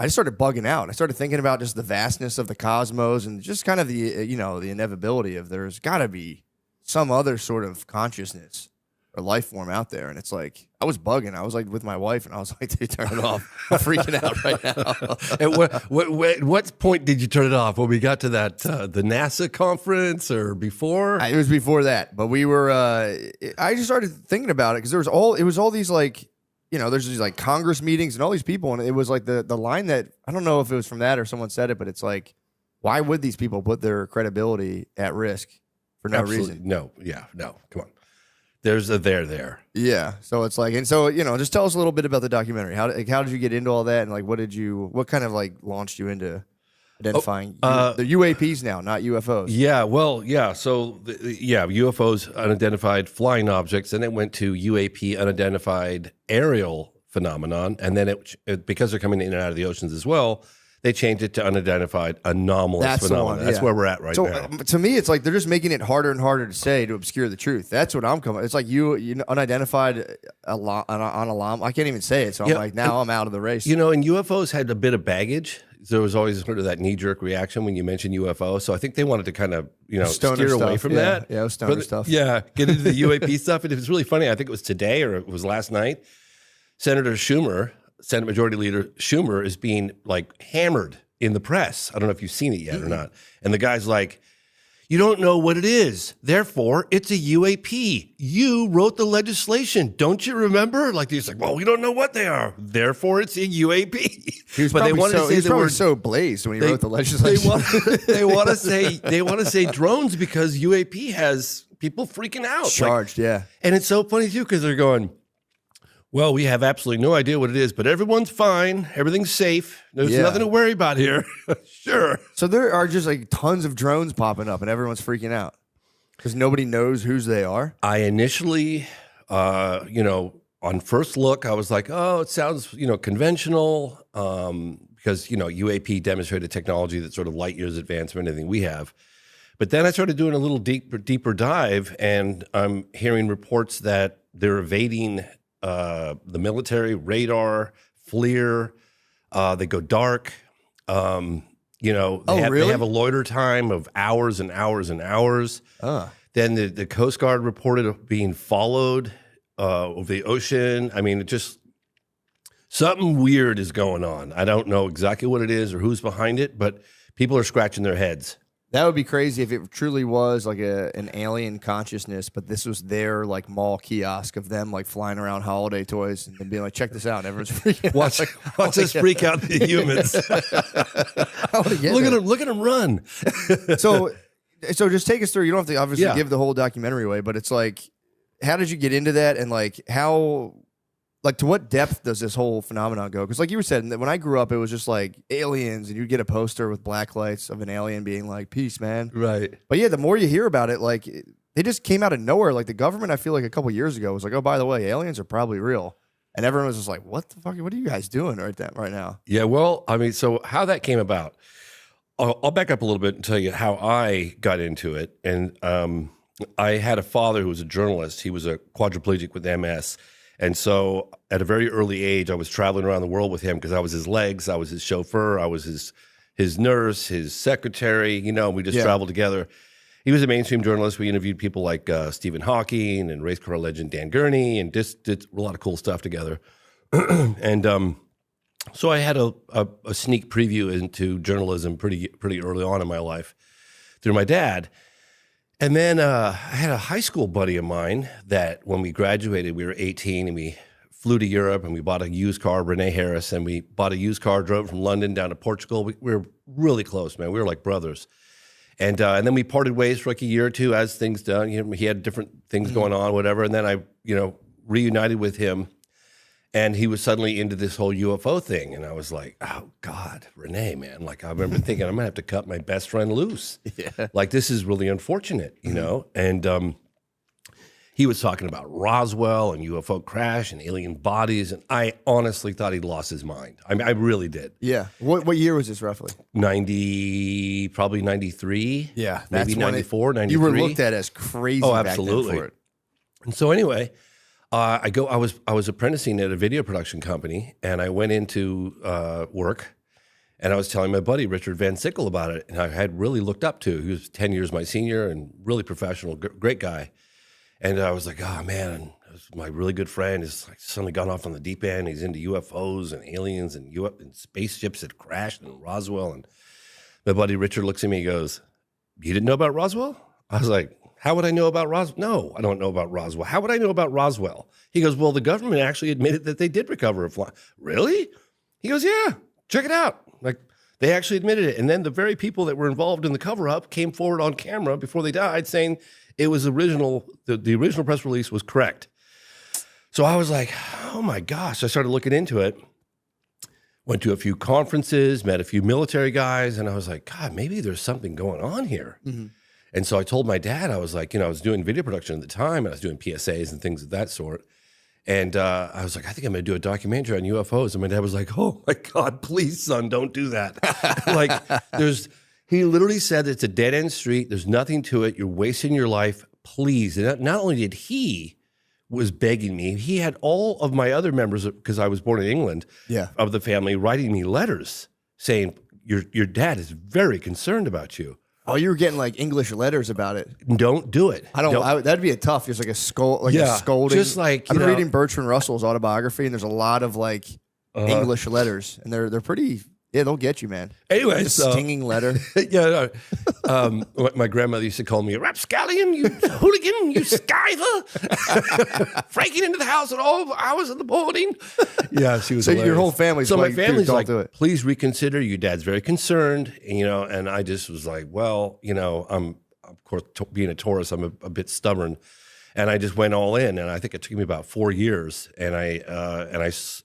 just started bugging out. I started thinking about just the vastness of the cosmos, and just kind of the the inevitability of there's got to be some other sort of consciousness or life form out there. And it's like, I was bugging. I was like with my wife, and I was like, dude, turn it off. I'm freaking out right now. At what point did you turn it off? When we got to that the NASA conference or before? It was before that, but we were. I just started thinking about it because it was all these like, there's these like Congress meetings and all these people, and it was like the line that I don't know if it was from that or someone said it, but it's like, why would these people put their credibility at risk for no Absolutely. reason? No, come on. There's a there. Yeah, so it's like, and so just tell us a little bit about the documentary. How did you get into all that, and like what kind of like launched you into identifying the UAPs now, not UFOs? Yeah, well, yeah. So, UFOs, unidentified flying objects, and it went to UAP, unidentified aerial phenomenon, and then it because they're coming in and out of the oceans as well, they changed it to unidentified anomalous That's the phenomenon. one, That's yeah. where we're at right So now. to me, it's like they're just making it harder and harder to say to obscure the truth. That's what I'm coming. It's like you unidentified alarm. I can't even say it. So Yeah, I'm like, now I'm out of the race. And UFOs had a bit of baggage. There was always sort of that knee-jerk reaction when you mentioned UFO. So I think they wanted to kind of, Stoner steer away stuff, from yeah. that. Yeah, it was stoner But, stuff. Yeah, get into the UAP stuff. And it was really funny. I think it was today or it was last night. Senate Majority Leader Schumer is being like hammered in the press. I don't know if you've seen it yet or not. And the guy's like, "You don't know what it is. Therefore, it's a UAP. You wrote the legislation. Don't you remember?" Like he's like, "Well, we don't know what they are. Therefore, it's a UAP." He was but they probably wanted so, to say he was the probably word. so blazed when he wrote the They legislation. want to say drones because UAP has people freaking out. Like, Charged, yeah. and it's so funny too because they're going, "Well, we have absolutely no idea what it is, but everyone's fine. Everything's safe. There's Yeah. nothing to worry about here." Sure. So there are just like tons of drones popping up, and everyone's freaking out because nobody knows whose they are. I initially, on first look, I was like, "Oh, it sounds, conventional," because UAP demonstrated technology that's sort of light years advanced from anything we have. But then I started doing a little deeper dive, and I'm hearing reports that they're evading the military radar, FLIR. They go dark. They really? have a loiter time of hours and hours and hours. Then the Coast Guard reported being followed over the ocean. I mean, it just something weird is going on. I don't know exactly what it is or who's behind it, but people are scratching their heads. That would be crazy if it truly was like an alien consciousness, but this was their like mall kiosk of them like flying around holiday toys and being like, check this out. And everyone's freaking out. Watch us freak out the humans. Look at them run. So just take us through. You don't have to obviously Yeah. give the whole documentary away, but it's like, how did you get into that? And like, to what depth does this whole phenomenon go? Because like you were saying, when I grew up, it was just like aliens, and you'd get a poster with black lights of an alien being like, peace, man. Right. But yeah, the more you hear about it, like they just came out of nowhere. Like the government, I feel like a couple years ago was like, oh, by the way, aliens are probably real. And everyone was just like, what the fuck? What are you guys doing right now? Yeah, well, I mean, so how that came about, I'll back up a little bit and tell you how I got into it. And I had a father who was a journalist. He was a quadriplegic with MS. And so at a very early age, I was traveling around the world with him because I was his legs, I was his chauffeur, I was his his nurse, his secretary. You know, we just traveled together. He was a mainstream journalist. We interviewed people like Stephen Hawking and race car legend Dan Gurney, and just did a lot of cool stuff together. And so I had a sneak preview into journalism pretty early on in my life through my dad. And then I had a high school buddy of mine that when we graduated, we were 18 and we flew to Europe and we bought a used car, Renee Harris, and we bought a used car, drove from London down to Portugal. We were really close, man. We were like brothers. And then we parted ways for like a year or two as things done. You know, he had different things going on, whatever. And then I, reunited with him, and he was suddenly into this whole UFO thing. And I was like, oh God, Renee, man. Like I remember thinking, I'm gonna have to cut my best friend loose. Yeah. Like this is really unfortunate, you know? And he was talking about Roswell and UFO crash and alien bodies. And I honestly thought he'd lost his mind. I mean, I really did. Yeah. What year was this roughly? Probably 93. Yeah. Maybe 94, 93. You were looked at as crazy back absolutely. then for it. And so anyway, I was apprenticing at a video production company, and I went into work, and I was telling my buddy Richard Van Sickle about it, and I had really looked up to. He was 10 years my senior and really professional, great guy. And I was like, oh man, my really good friend is like suddenly gone off on the deep end. He's into UFOs and aliens and spaceships that crashed in Roswell. And my buddy Richard looks at me and goes, you didn't know about Roswell? I was like, how would I know about Roswell? No, I don't know about Roswell. How would I know about Roswell? He goes, well, the government actually admitted that they did recover a fly. Really? He goes, yeah, check it out. Like they actually admitted it. And then the very people that were involved in the cover-up came forward on camera before they died saying it was original. The original press release was correct. So I was like, oh my gosh. I started looking into it. Went to a few conferences, met a few military guys, and I was like, God, maybe there's something going on here. Mm-hmm. And so I told my dad, I was like, I was doing video production at the time, and I was doing PSAs and things of that sort. And I was like, I think I'm going to do a documentary on UFOs. And my dad was like, oh my God, please, son, don't do that. He literally said it's a dead end street. There's nothing to it. You're wasting your life. Please. And not only did he was begging me, he had all of my other members, because I was born in England, of the family, writing me letters saying, your dad is very concerned about you. Oh, you were getting like English letters about it. Don't do it. That'd be a tough. There's like a a scolding. Just like I've been reading Bertrand Russell's autobiography, and there's a lot of like English letters, and they're pretty. Yeah, they'll get you, man. Anyway, a stinging letter. My grandmother used to call me a rapscallion, you hooligan, you skiver, breaking into the house at all hours of the morning. Yeah, she was. So your whole family's so like, my family's dude, like, don't do it. Please reconsider. Your dad's very concerned, and I just was like, well, I'm of course being a Taurus, I'm a bit stubborn. And I just went all in, and I think it took me about 4 years. And I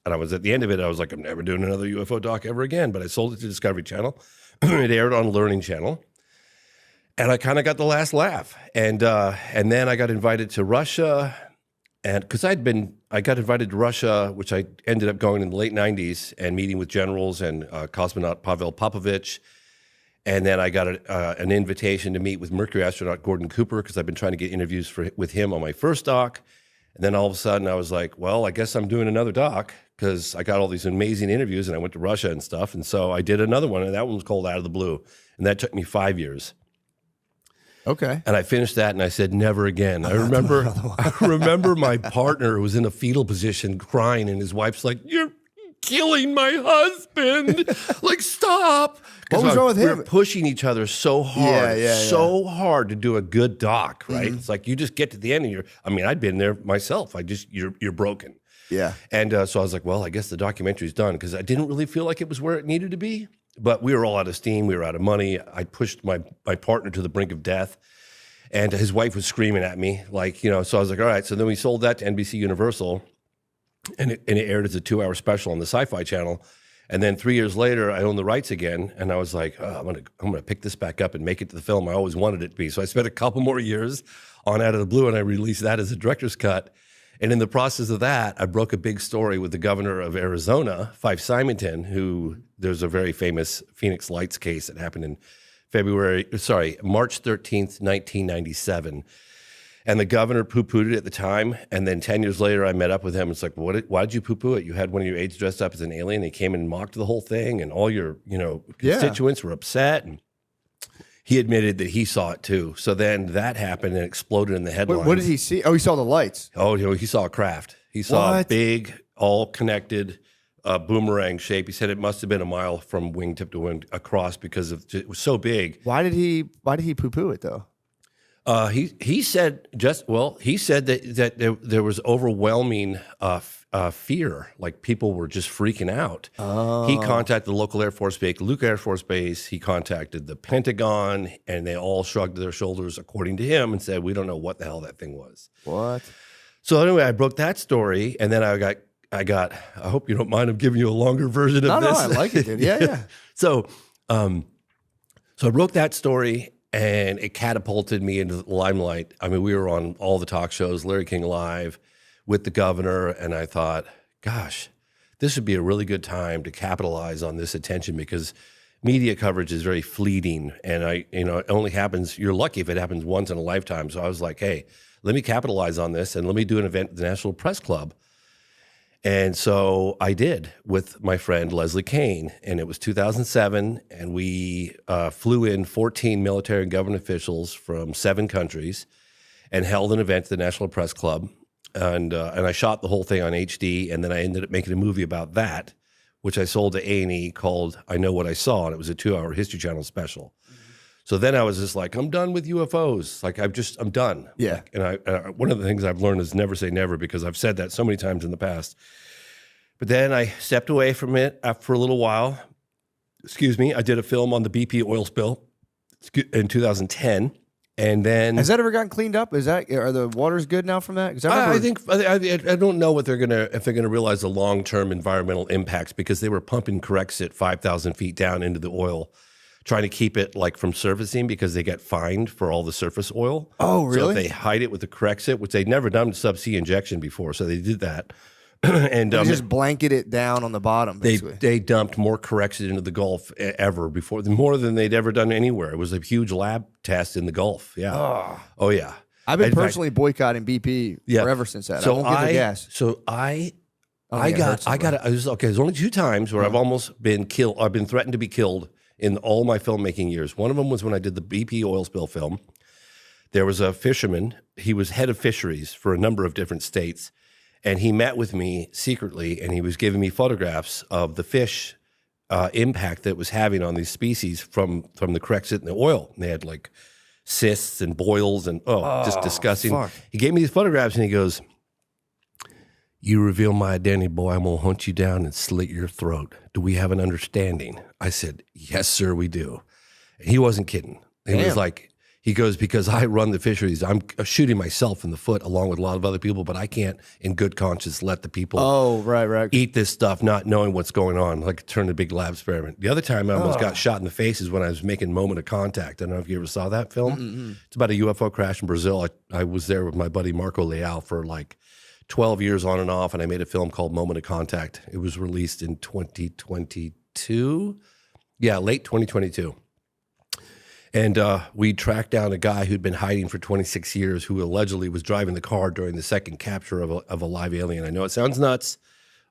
was at the end of it. I was like, I'm never doing another UFO doc ever again. But I sold it to Discovery Channel. It aired on Learning Channel, and I kind of got the last laugh. And then I got invited to Russia, and because I got invited to Russia, which I ended up going in the late '90s and meeting with generals and cosmonaut Pavel Popovich. And then I got an invitation to meet with Mercury astronaut Gordon Cooper, because I've been trying to get interviews with him on my first doc. And then all of a sudden I was like, well, I guess I'm doing another doc, because I got all these amazing interviews and I went to Russia and stuff. And so I did another one, and that one was called Out of the Blue. And that took me 5 years. Okay. And I finished that and I said, never again. I remember my partner who was in a fetal position crying, and his wife's like, you're killing my husband. Like, stop. What was wrong with him? We were pushing each other so hard, so hard to do a good doc, right? Mm-hmm. It's like you just get to the end and I'd been there myself. You're broken. Yeah. And so I was like, well, I guess the documentary's done, because I didn't really feel like it was where it needed to be. But we were all out of steam. We were out of money. I pushed my partner to the brink of death. And his wife was screaming at me, so I was like, all right. So then we sold that to NBC Universal. And it aired as a 2-hour special on the Sci-Fi Channel. And then 3 years later, I owned the rights again, and I was like, oh, I'm gonna pick this back up and make it to the film I always wanted it to be. So I spent a couple more years on Out of the Blue, and I released that as a director's cut. And in the process of that, I broke a big story with the governor of Arizona, Fife Symington, who there's a very famous Phoenix Lights case that happened in March 13th, 1997. And the governor poo-pooed it at the time. And then 10 years later, I met up with him. It's like, why did you poo-poo it? You had one of your aides dressed up as an alien. He came and mocked the whole thing, and all your, constituents were upset. And he admitted that he saw it too. So then that happened and exploded in the headlines. What did he see? Oh, he saw the lights. Oh, he saw a craft. He saw a big, all connected boomerang shape. He said it must have been a mile from wingtip to wing across because it was so big. Why did he poo-poo it though? He said that there was overwhelming fear, like people were just freaking out. He contacted the local Air Force Base, Luke Air Force Base. He contacted the Pentagon, and they all shrugged their shoulders, according to him, and said, "We don't know what the hell that thing was." What? So anyway, I broke that story, and then I got. I hope you don't mind. I'm giving you a longer version of this. No, I like it, dude. Yeah. So I broke that story. And it catapulted me into the limelight. I mean, we were on all the talk shows, Larry King Live, with the governor, and I thought, gosh, this would be a really good time to capitalize on this attention because media coverage is very fleeting, and it only happens. You're lucky if it happens once in a lifetime. So I was like, hey, let me capitalize on this, and let me do an event at the National Press Club. And so I did with my friend Leslie Kane, and it was 2007, and we flew in 14 military and government officials from 7 countries and held an event at the National Press Club, and I shot the whole thing on HD, and then I ended up making a movie about that, which I sold to A&E called I Know What I Saw, and it was a 2-hour History Channel special. So then I was just like, I'm done with UFOs. Like I'm done. Yeah. And one of the things I've learned is never say never because I've said that so many times in the past. But then I stepped away from it for a little while. Excuse me. I did a film on the BP oil spill in 2010. And then has that ever gotten cleaned up? Are the waters good now from that? I don't know what if they're gonna realize the long-term environmental impacts because they were pumping Corexit 5,000 feet down into the oil, trying to keep it like from surfacing because they get fined for all the surface oil. Oh, really? So if they hide it with the Corexit, which they'd never done subsea injection before, so they did that. And they just blanket it down on the bottom. Basically. They dumped more Corexit into the Gulf ever before, more than they'd ever done anywhere. It was a huge lab test in the Gulf. Yeah. Oh yeah. I've been personally boycotting BP forever since that. So I won't get the gas. So I there's only 2 times where I've almost been killed. I've been threatened to be killed in all my filmmaking years. One of them was when I did the BP oil spill film. There was a fisherman. He was head of fisheries for a number of different states. And he met with me secretly, and he was giving me photographs of the fish impact that it was having on these species from the Corexit and the oil. And they had like cysts and boils and just disgusting. Fuck. He gave me these photographs, and he goes, "You reveal my identity, boy, I'm going to hunt you down and slit your throat. Do we have an understanding?" I said, "Yes, sir, we do." And he wasn't kidding. He was like, he goes, "Because I run the fisheries, I'm shooting myself in the foot along with a lot of other people, but I can't in good conscience let the people eat this stuff not knowing what's going on, like turn a big lab experiment." The other time I almost got shot in the face is when I was making Moment of Contact. I don't know if you ever saw that film. Mm-hmm. It's about a UFO crash in Brazil. I was there with my buddy Marco Leal for like 12 years on and off, and I made a film called Moment of Contact. It was released in 2022. Yeah, late 2022. And we tracked down a guy who'd been hiding for 26 years who allegedly was driving the car during the second capture of a live alien. I know it sounds nuts.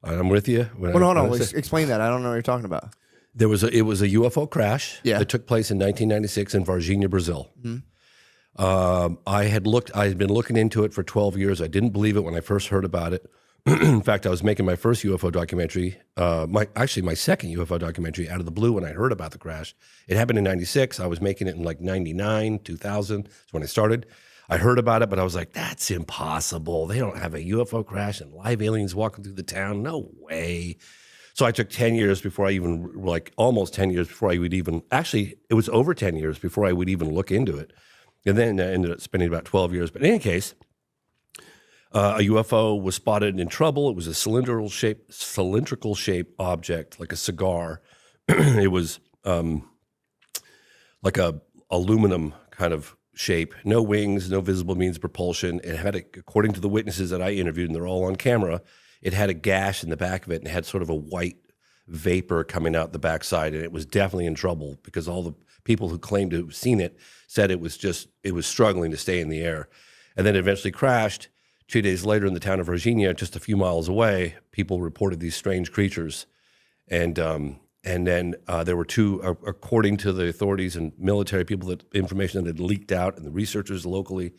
I'm with you. Hold on. Explain that. I don't know what you're talking about. It was a UFO crash that took place in 1996 in Varginha, Brazil. Mm-hmm. I had been looking into it for 12 years. I didn't believe it when I first heard about it. In fact, I was making my first UFO documentary, my second UFO documentary out of the blue when I heard about the crash. It happened in 96. I was making it in like 99, 2000. That's when I started. I heard about it, but I was like, that's impossible. They don't have a UFO crash and live aliens walking through the town. No way. So I took 10 years before I even, like almost 10 years before I would even, actually, it was over 10 years before I would even look into it. And then I ended up spending about 12 years. But in any case, a UFO was spotted in trouble. It was a cylindrical shape object, like a cigar. It was like a aluminum kind of shape, no wings, no visible means of propulsion. It had, according to the witnesses that I interviewed, and they're all on camera, it had a gash in the back of it and it had sort of a white vapor coming out the backside, and it was definitely in trouble because all the people who claimed to have seen it said it was struggling to stay in the air. and then eventually crashed. 2 days later in the town of Virginia, just a few miles away, people reported these strange creatures. And then there were two, according to the authorities and military people, that information that had leaked out, and the researchers locally,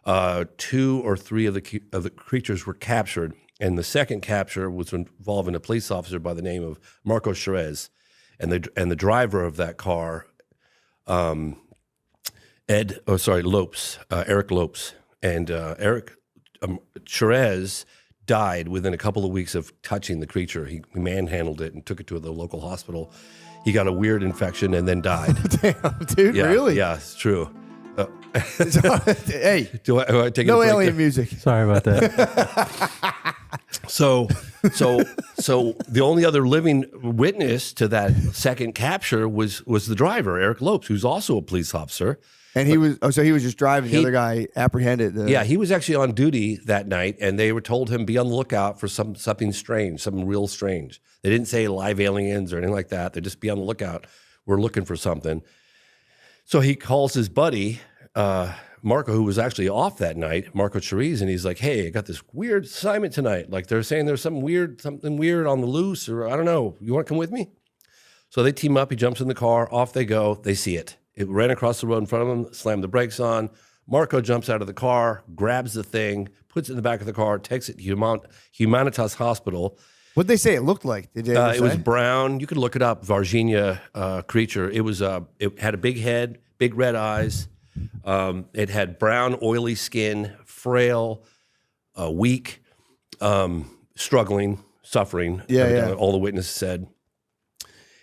2 or 3 of the creatures were captured. And the second capture was involving a police officer by the name of Marco Cherez, and the driver of that car, Eric Lopes, and Eric Cherez died within a couple of weeks of touching the creature. He manhandled it and took it to the local hospital. He got a weird infection and then died. Damn, dude, Yeah, really? Yeah, it's true. Hey, Do I take no a break alien there? music. Sorry about that. So the only other living witness to that second capture was the driver, Eric Lopes, who's also a police officer. And he was just driving. The other guy apprehended. Yeah, he was actually on duty that night, and they were told him be on the lookout for something strange, something real strange. They didn't say live aliens or anything like that. They just be on the lookout. We're looking for something. So he calls his buddy, Marco, who was actually off that night, Marco Cherez, and he's like, "Hey, I got this weird assignment tonight. Like they're saying there's something weird on the loose, or I don't know. You want to come with me?" So they team up. He jumps in the car. Off they go. They see it. It ran across the road in front of them, slammed the brakes on. Marco jumps out of the car, grabs the thing, puts it in the back of the car, takes it to Humanitas Hospital. What'd they say it looked like? Did they ever It was say? brown. You could look it up. Virginia creature. It had a big head, big red eyes. It had brown, oily skin, frail, weak, struggling, suffering. Yeah. All the witnesses said.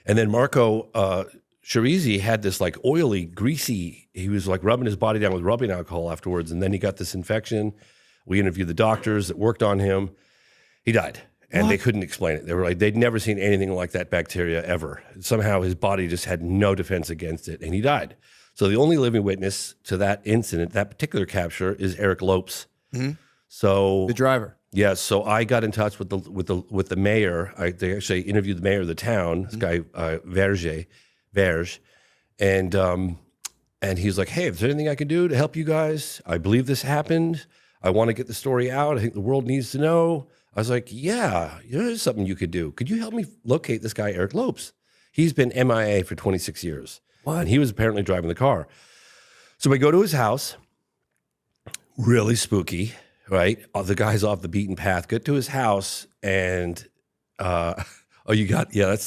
And then Marco Cherez had this like oily, greasy. He was like rubbing his body down with rubbing alcohol afterwards, and then he got this infection. We interviewed the doctors that worked on him. He died. And they couldn't explain it. They were like, they'd never seen anything like that bacteria ever. Somehow his body just had no defense against it, and he died. So the only living witness to that incident, that particular capture, is Eric Lopes. Mm-hmm. So The driver. yeah, so I got in touch with the mayor. They actually interviewed the mayor of the town, this guy Verge, and he's like, "Hey, is there anything I can do to help you guys? I believe this happened. I want to get the story out. I think the world needs to know." I was like, "Yeah, there's something you could do. Could you help me locate this guy, Eric Lopes? He's been MIA for 26 years. What? And he was apparently driving the car." So we go to his house. Really spooky, right? The guy's off the beaten path. Get to his house, and that's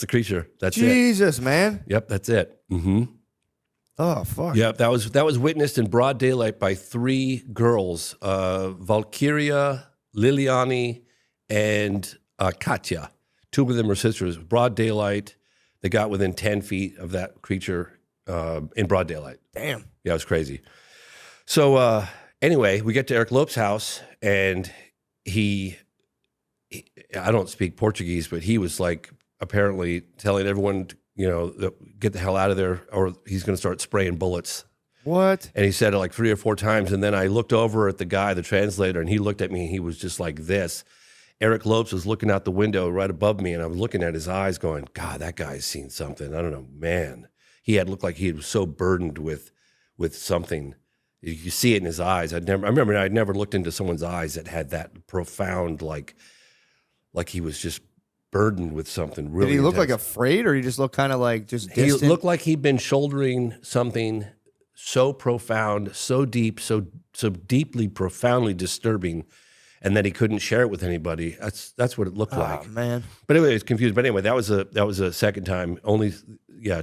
the creature. That's it. Jesus, man. Yep, that's it. Mm-hmm. Oh, fuck. Yep, that was witnessed in broad daylight by 3 girls, Valkyria, Liliani, and Katya. 2 of them are sisters. Broad daylight. They got within 10 feet of that creature in broad daylight. Damn. Yeah, it was crazy. So anyway, we get to Eric Lopes' house, and he I don't speak Portuguese, but he was like apparently telling everyone, get the hell out of there, or he's going to start spraying bullets. What? And he said it like 3 or 4 times. And then I looked over at the guy, the translator, and he looked at me, and he was just like this. Eric Lopes was looking out the window right above me, and I was looking at his eyes going, God, that guy's seen something. I don't know, man. He had looked like he was so burdened with something. You see it in his eyes. I remember I'd never looked into someone's eyes that had that profound, like he was just burdened with something really Did he look intense. like afraid, or he just looked kind of like just He distant? looked like he'd been shouldering something so profound, so deep, so deeply, profoundly disturbing, and that he couldn't share it with anybody. That's what it looked like. Man. But anyway, it's confused. But anyway, that was a second time. Only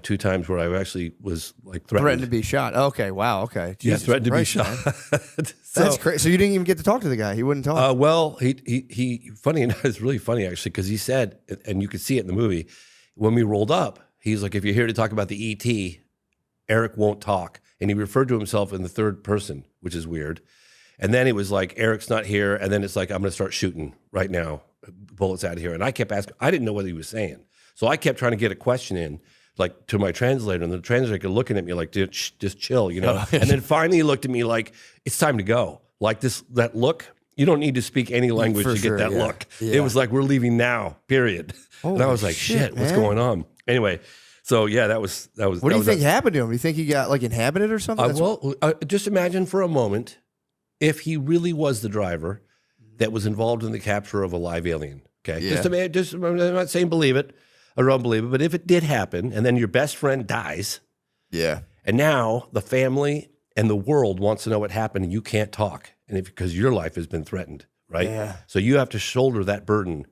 2 times where I actually was like Threatened to be shot. Okay, wow, okay. Yeah, Jesus threatened to be Christ, shot. man. That's crazy. So you didn't even get to talk to the guy. He wouldn't talk. Well, he funny enough, it's really funny actually, because he said, and you could see it in the movie, when we rolled up, he's like, if you're here to talk about the ET, Eric won't talk. And he referred to himself in the third person, which is weird. And then it was like, Eric's not here. And then it's like, I'm going to start shooting right now, bullets out of here. And I kept asking, I didn't know what he was saying. So I kept trying to get a question in, like to my translator, and the translator looking at me like, dude, just chill, And then finally he looked at me like, it's time to go. Like that look, you don't need to speak any language For to sure, get that yeah. look. Yeah. It was like, we're leaving now, period. And I was like, shit, what's man. going on? Anyway, so yeah, that was. What do you think happened to him? Do you think he got like inhabited or something? Just imagine for a moment if he really was the driver that was involved in the capture of a live alien. Okay, Yeah. I'm not saying believe it or don't believe it, but if it did happen, and then your best friend dies, Yeah. and now the family and the world wants to know what happened, and you can't talk, and because your life has been threatened, right? Yeah. So you have to shoulder that burden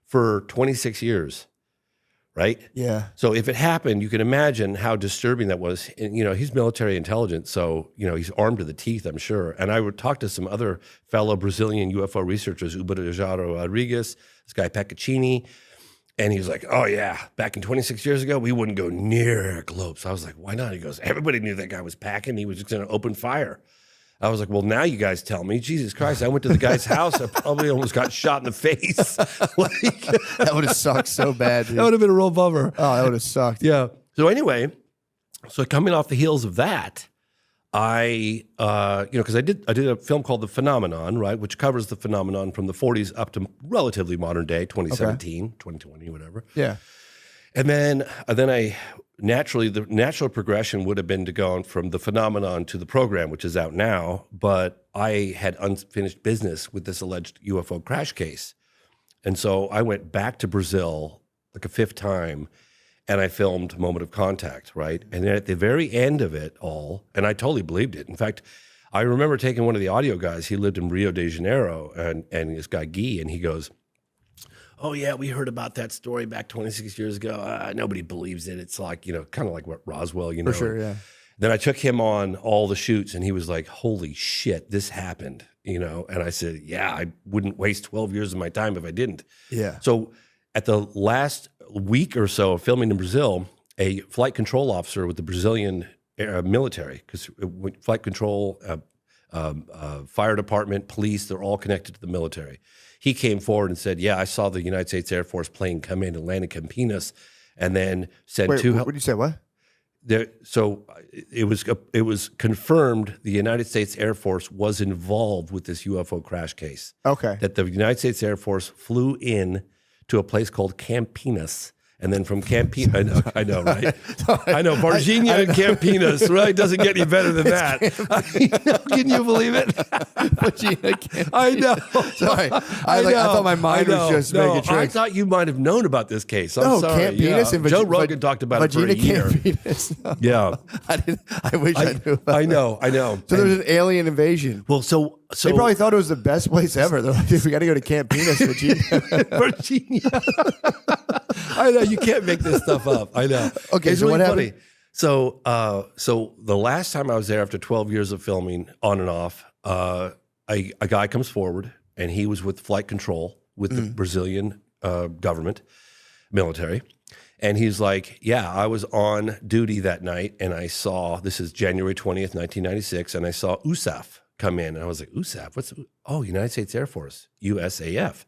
for 26 years, right? Yeah. So if it happened, you can imagine how disturbing that was. And, he's military intelligence, so, he's armed to the teeth, I'm sure. And I would talk to some other fellow Brazilian UFO researchers, Uberajaro Rodrigues, this guy Peccaccini, and he was like, oh, yeah, back in 26 years ago, we wouldn't go near a globe. So I was like, why not? He goes, everybody knew that guy was packing. He was just going to open fire. I was like, well, now you guys tell me. Jesus Christ, I went to the guy's house. I probably almost got shot in the face. That would have sucked so bad, dude. That would have been a real bummer. Oh, that would have sucked. Yeah. So anyway, coming off the heels of that, I, because I did a film called The Phenomenon, right, which covers the phenomenon from the 40s up to relatively modern day, 2017, 2020, whatever. Yeah. And then I naturally, the natural progression would have been to go from the phenomenon to the program, which is out now. But I had unfinished business with this alleged UFO crash case. And so I went back to Brazil like a fifth time, and I filmed Moment of Contact, right? And then at the very end of it all, and I totally believed it. In fact, I remember taking one of the audio guys, he lived in Rio de Janeiro, and this guy Guy, and he goes, oh, yeah, we heard about that story back 26 years ago. Nobody believes it. It's like, kind of like what Roswell, For sure, yeah. Then I took him on all the shoots, and he was like, holy shit, this happened, And I said, yeah, I wouldn't waste 12 years of my time if I didn't. Yeah. So at the last week or so of filming in Brazil, a flight control officer with the Brazilian military, because flight control, fire department, police, they're all connected to the military. He came forward and said, yeah, I saw the United States Air Force plane come in and land in Campinas, and then sent Wait, two. what did you say? What? So it was confirmed the United States Air Force was involved with this UFO crash case. Okay. That the United States Air Force flew in to a place called Campinas. And then from Campinas, I know, right? I know, Varginha and Campinas, right? Doesn't get any better than that. Can you believe it? I know. Sorry. I thought my mind was just making tricks. I thought you might have known about this case. I'm No, sorry. Campinas and Joe Rogan talked about it for a year. Campinas. No. Yeah. I wish I knew about I know. So there was an alien invasion. Well, so They probably thought it was the best place ever. They're like, dude, we got to go to Campinas, Virginia. Virginia. I know, you can't make this stuff up. I know. Okay, it's so really what funny. happened? So the last time I was there after 12 years of filming on and off, a guy comes forward, and he was with flight control with the Brazilian government, military. And he's like, yeah, I was on duty that night, and I saw, this is January 20th, 1996, and I saw USAF come in. And I was like, USAF? United States Air Force, USAF.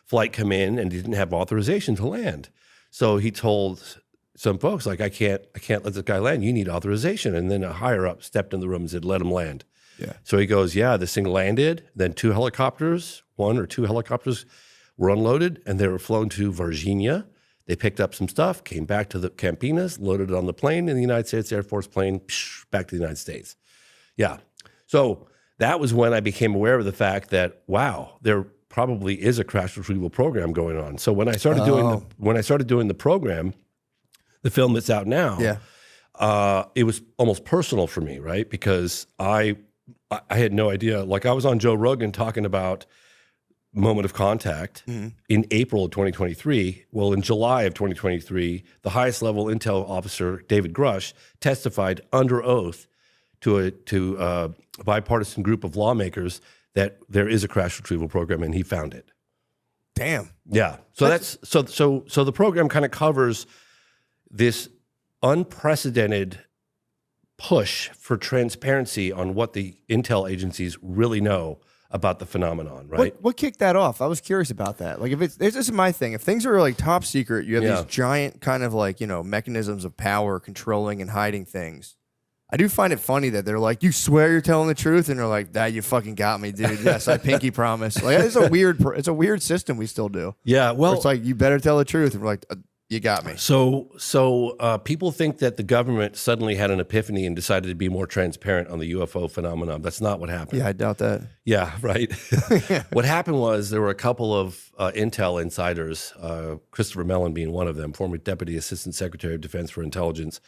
Flight come in, and he didn't have authorization to land. So he told some folks, like, I can't let this guy land. You need authorization. And then a higher up stepped in the room and said, let him land. Yeah. So he goes, yeah, this thing landed. Then one or two helicopters were unloaded, and they were flown to Varginha. They picked up some stuff, came back to the Campinas, loaded it on the plane, and the United States Air Force plane, back to the United States. Yeah. So that was when I became aware of the fact that, wow, there probably is a crash retrieval program going on. So when I started doing the program, the film that's out now, it was almost personal for me, right? Because I had no idea. Like, I was on Joe Rogan talking about Moment of Contact in April of 2023. Well, in July of 2023, the highest level intel officer, David Grush, testified under oath to a bipartisan group of lawmakers that there is a crash retrieval program, and he found it. Damn. Yeah. So so the program kind of covers this unprecedented push for transparency on what the intel agencies really know about the phenomenon, right? What kicked that off? I was curious about that. Like, this is my thing. If things are like top secret, you have these giant kind of like, mechanisms of power controlling and hiding things. I do find it funny that they're like, you swear you're telling the truth, and they're like, that you fucking got me, dude. Yes, I pinky promise. Like, it's a weird system we still do. Yeah, well, where it's like, you better tell the truth, and we're like, You got me. So people think that the government suddenly had an epiphany and decided to be more transparent on the UFO phenomenon. That's not what happened. Yeah, I doubt that. Yeah, right. What happened was there were a couple of intel insiders, Christopher Mellon being one of them, former Deputy Assistant Secretary of Defense for Intelligence,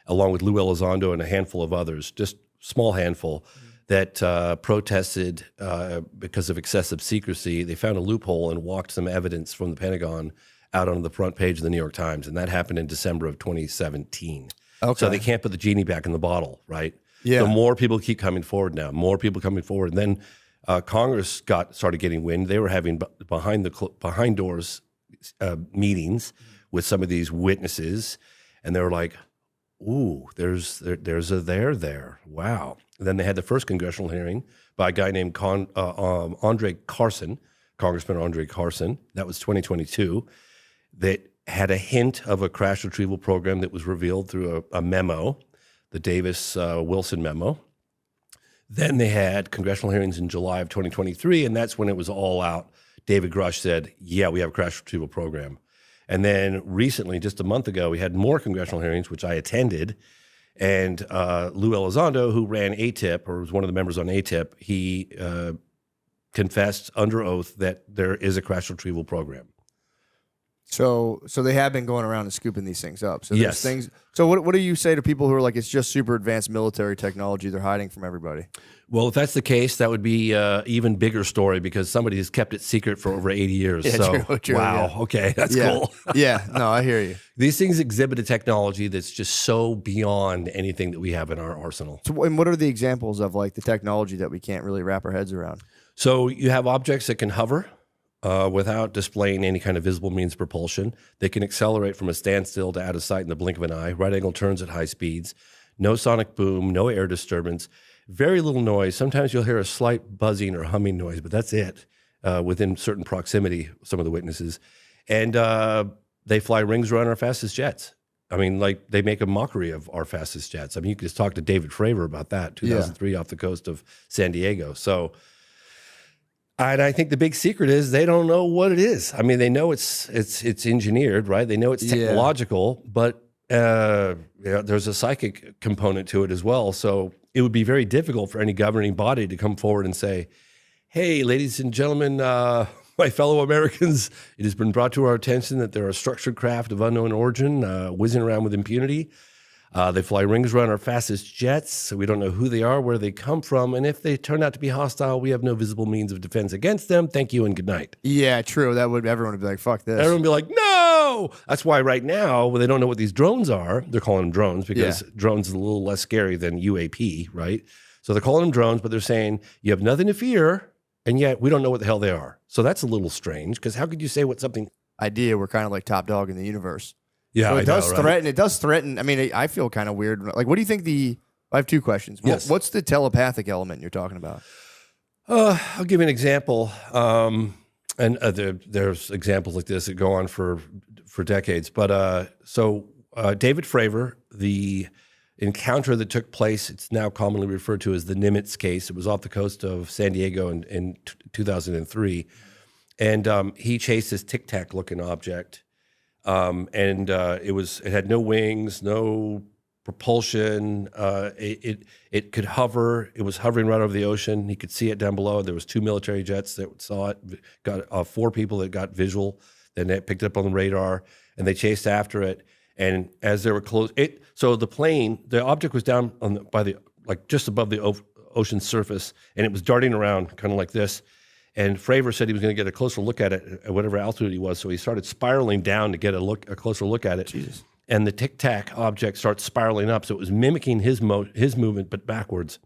along with Lou Elizondo and a handful of others, just small handful, that protested because of excessive secrecy. They found a loophole and walked some evidence from the Pentagon out on the front page of the New York Times, and that happened in December of 2017. Okay. So they can't put the genie back in the bottle, right? Yeah. So more people keep coming forward now, more people coming forward. And then Congress started getting wind. They were having behind doors meetings with some of these witnesses, and they were like, ooh, there's a there. Wow. And then they had the first congressional hearing by a guy named Andre Carson, Congressman Andre Carson. That was 2022. That had a hint of a crash retrieval program that was revealed through a memo, the Davis-Wilson memo. Then they had congressional hearings in July of 2023, and that's when it was all out. David Grush said, yeah, we have a crash retrieval program. And then recently, just a month ago, we had more congressional hearings, which I attended, and Lou Elizondo, who ran ATIP, or was one of the members on ATIP, he confessed under oath that there is a crash retrieval program. So they have been going around and scooping these things up. So there's Yes. things. So what do you say to people who are like, it's just super advanced military technology they're hiding from everybody? Well, if that's the case, that would be an even bigger story because somebody has kept it secret for over 80 years. Yeah, so, true, wow, yeah. okay, that's Yeah. cool. Yeah, no, I hear you. These things exhibit a technology that's just so beyond anything that we have in our arsenal. So, and what are the examples of like the technology that we can't really wrap our heads around? So you have objects that can hover without displaying any kind of visible means of propulsion. They can accelerate from a standstill to out of sight in the blink of an eye, right-angle turns at high speeds, no sonic boom, no air disturbance, very little noise. Sometimes you'll hear a slight buzzing or humming noise, but that's it within certain proximity, some of the witnesses. And they fly rings around our fastest jets. I mean, like they make a mockery of our fastest jets. I mean, you could just talk to David Fravor about that, 2003 off the coast of San Diego. So, and I think the big secret is they don't know what it is. I mean, they know it's engineered, right? They know it's technological, but there's a psychic component to it as well. So it would be very difficult for any governing body to come forward and say, hey, ladies and gentlemen, my fellow Americans, it has been brought to our attention that there are structured craft of unknown origin whizzing around with impunity. They fly rings around our fastest jets, so we don't know who they are, where they come from, and if they turn out to be hostile, we have no visible means of defense against them. Thank you and good night. Yeah, true. Everyone would be like, fuck this. Everyone would be like, no! That's why right now, when they don't know what these drones are, they're calling them drones because drones is a little less scary than UAP, right? So they're calling them drones, but they're saying, you have nothing to fear, and yet we don't know what the hell they are. So that's a little strange, because how could you say what something... Idea, we're kind of like top dog in the universe. Yeah, so it does know, right? threaten. It does threaten. I mean, I feel kind of weird. Like, what do you think I have two questions. Yes. What's the telepathic element you're talking about? I'll give you an example. There's examples like this that go on for decades. But so David Fravor, the encounter that took place, it's now commonly referred to as the Nimitz case. It was off the coast of San Diego in 2003. And he chased this tic-tac looking object. It had no wings, no propulsion. It could hover. It was hovering right over the ocean. He could see it down below. There was 2 military jets that saw it. Got 4 people that got visual. Then they picked it up on the radar, and they chased after it. And as they were close, so the object was down just above the ocean surface, and it was darting around kind of like this. And Fravor said he was going to get a closer look at it at whatever altitude he was. So he started spiraling down to get a closer look at it. Jesus. And the tic-tac object starts spiraling up. So it was mimicking his movement, but backwards.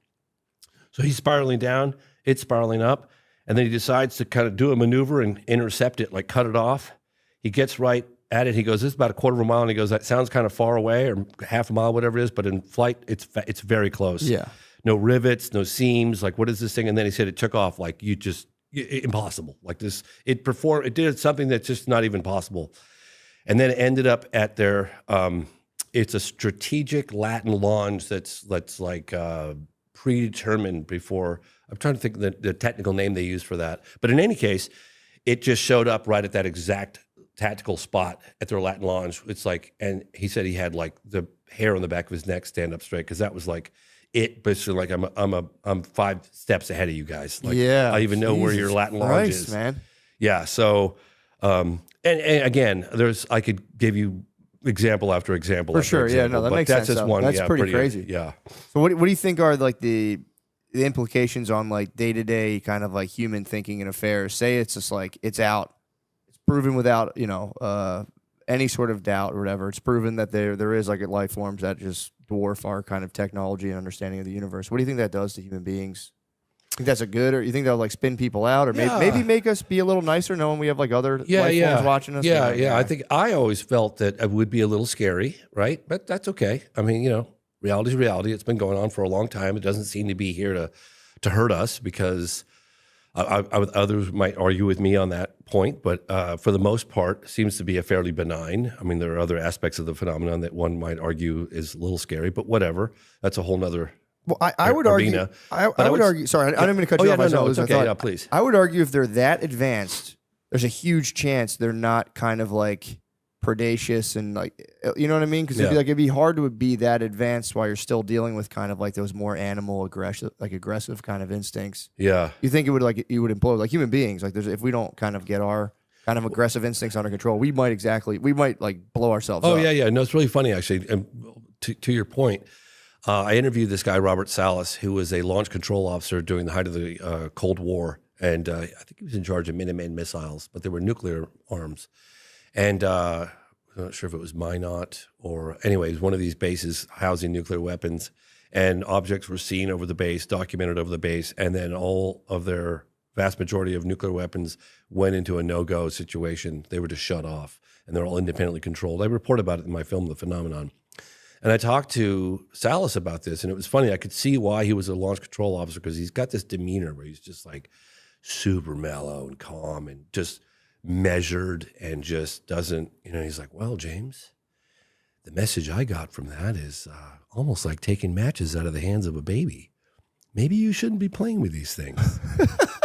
So he's spiraling down, it's spiraling up. And then he decides to kind of do a maneuver and intercept it, like cut it off. He gets right at it. He goes, this is about a quarter of a mile. And he goes, that sounds kind of far away or half a mile, whatever it is. But in flight, it's very close. Yeah. No rivets, no seams. Like, what is this thing? And then he said it took off like impossible. Like this, it did something that's just not even possible. And then it ended up at their, it's a strategic Latin launch that's like predetermined before. I'm trying to think of the technical name they use for that. But in any case, it just showed up right at that exact tactical spot at their Latin launch. It's like, and he said he had like the hair on the back of his neck stand up straight because that was like it. Basically, like I'm 5 steps ahead of you guys. Like, I even know where your Latin launch is, man. Yeah. So, and again, I could give you example after example. For after sure. example, Yeah. No, that but makes that's sense. just Though. one. That's Yeah, pretty crazy. Yeah. So what do you think are like the implications on like day-to-day kind of like human thinking and affairs? Say it's just like it's out, it's proven without any sort of doubt or whatever. It's proven that there is like life forms that just dwarf our kind of technology and understanding of the universe. What do you think that does to human beings? Think that's a good, or you think that'll like spin people out, or maybe make us be a little nicer knowing we have like other life forms watching us? Yeah. I think I always felt that it would be a little scary, right? But that's okay. I mean, reality's reality. It's been going on for a long time. It doesn't seem to be here to hurt us because others might argue with me on that point. But for the most part, seems to be a fairly benign. I mean, there are other aspects of the phenomenon that one might argue is a little scary, but whatever. That's a whole nother. Well, I would argue. I would argue. Sorry, I didn't mean to cut you off. No, it's okay. Yeah, please. I would argue if they're that advanced, there's a huge chance they're not kind of like predacious and like, you know what I mean? Because it'd be hard to be that advanced while you're still dealing with kind of like those more animal aggressive kind of instincts. Yeah. You think it would implode like human beings? Like if we don't kind of get our kind of aggressive instincts under control, we might like blow ourselves up. Oh yeah. No, it's really funny actually. And to your point. I interviewed this guy, Robert Salas, who was a launch control officer during the height of the Cold War. And I think he was in charge of Minuteman missiles, but they were nuclear arms. And I'm not sure if it was Minot or anyways, one of these bases housing nuclear weapons. And objects were seen over the base, documented over the base. And then all of their vast majority of nuclear weapons went into a no-go situation. They were just shut off. And they're all independently controlled. I report about it in my film, The Phenomenon. And I talked to Salas about this, and it was funny. I could see why he was a launch control officer because he's got this demeanor where he's just like super mellow and calm and just measured and just doesn't, he's like, well, James, the message I got from that is almost like taking matches out of the hands of a baby. Maybe you shouldn't be playing with these things.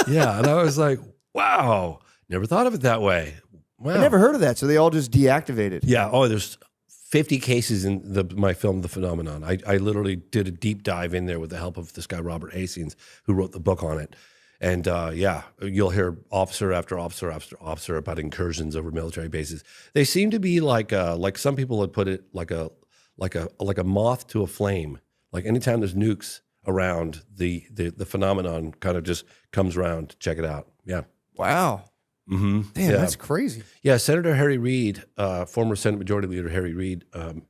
Yeah. And I was like, wow, never thought of it that way. Wow. I never heard of that. So they all just deactivated. Yeah. Oh, there's 50 cases in my film, The Phenomenon. I literally did a deep dive in there with the help of this guy, Robert Hastings, who wrote the book on it. And you'll hear officer after officer after officer about incursions over military bases. They seem to be like some people had put it, like a moth to a flame. Like anytime there's nukes around, the phenomenon kind of just comes around to check it out. Yeah. Wow. Mm-hmm. Damn, that's crazy. Yeah, Senator Harry Reid, former Senate Majority Leader Harry Reid,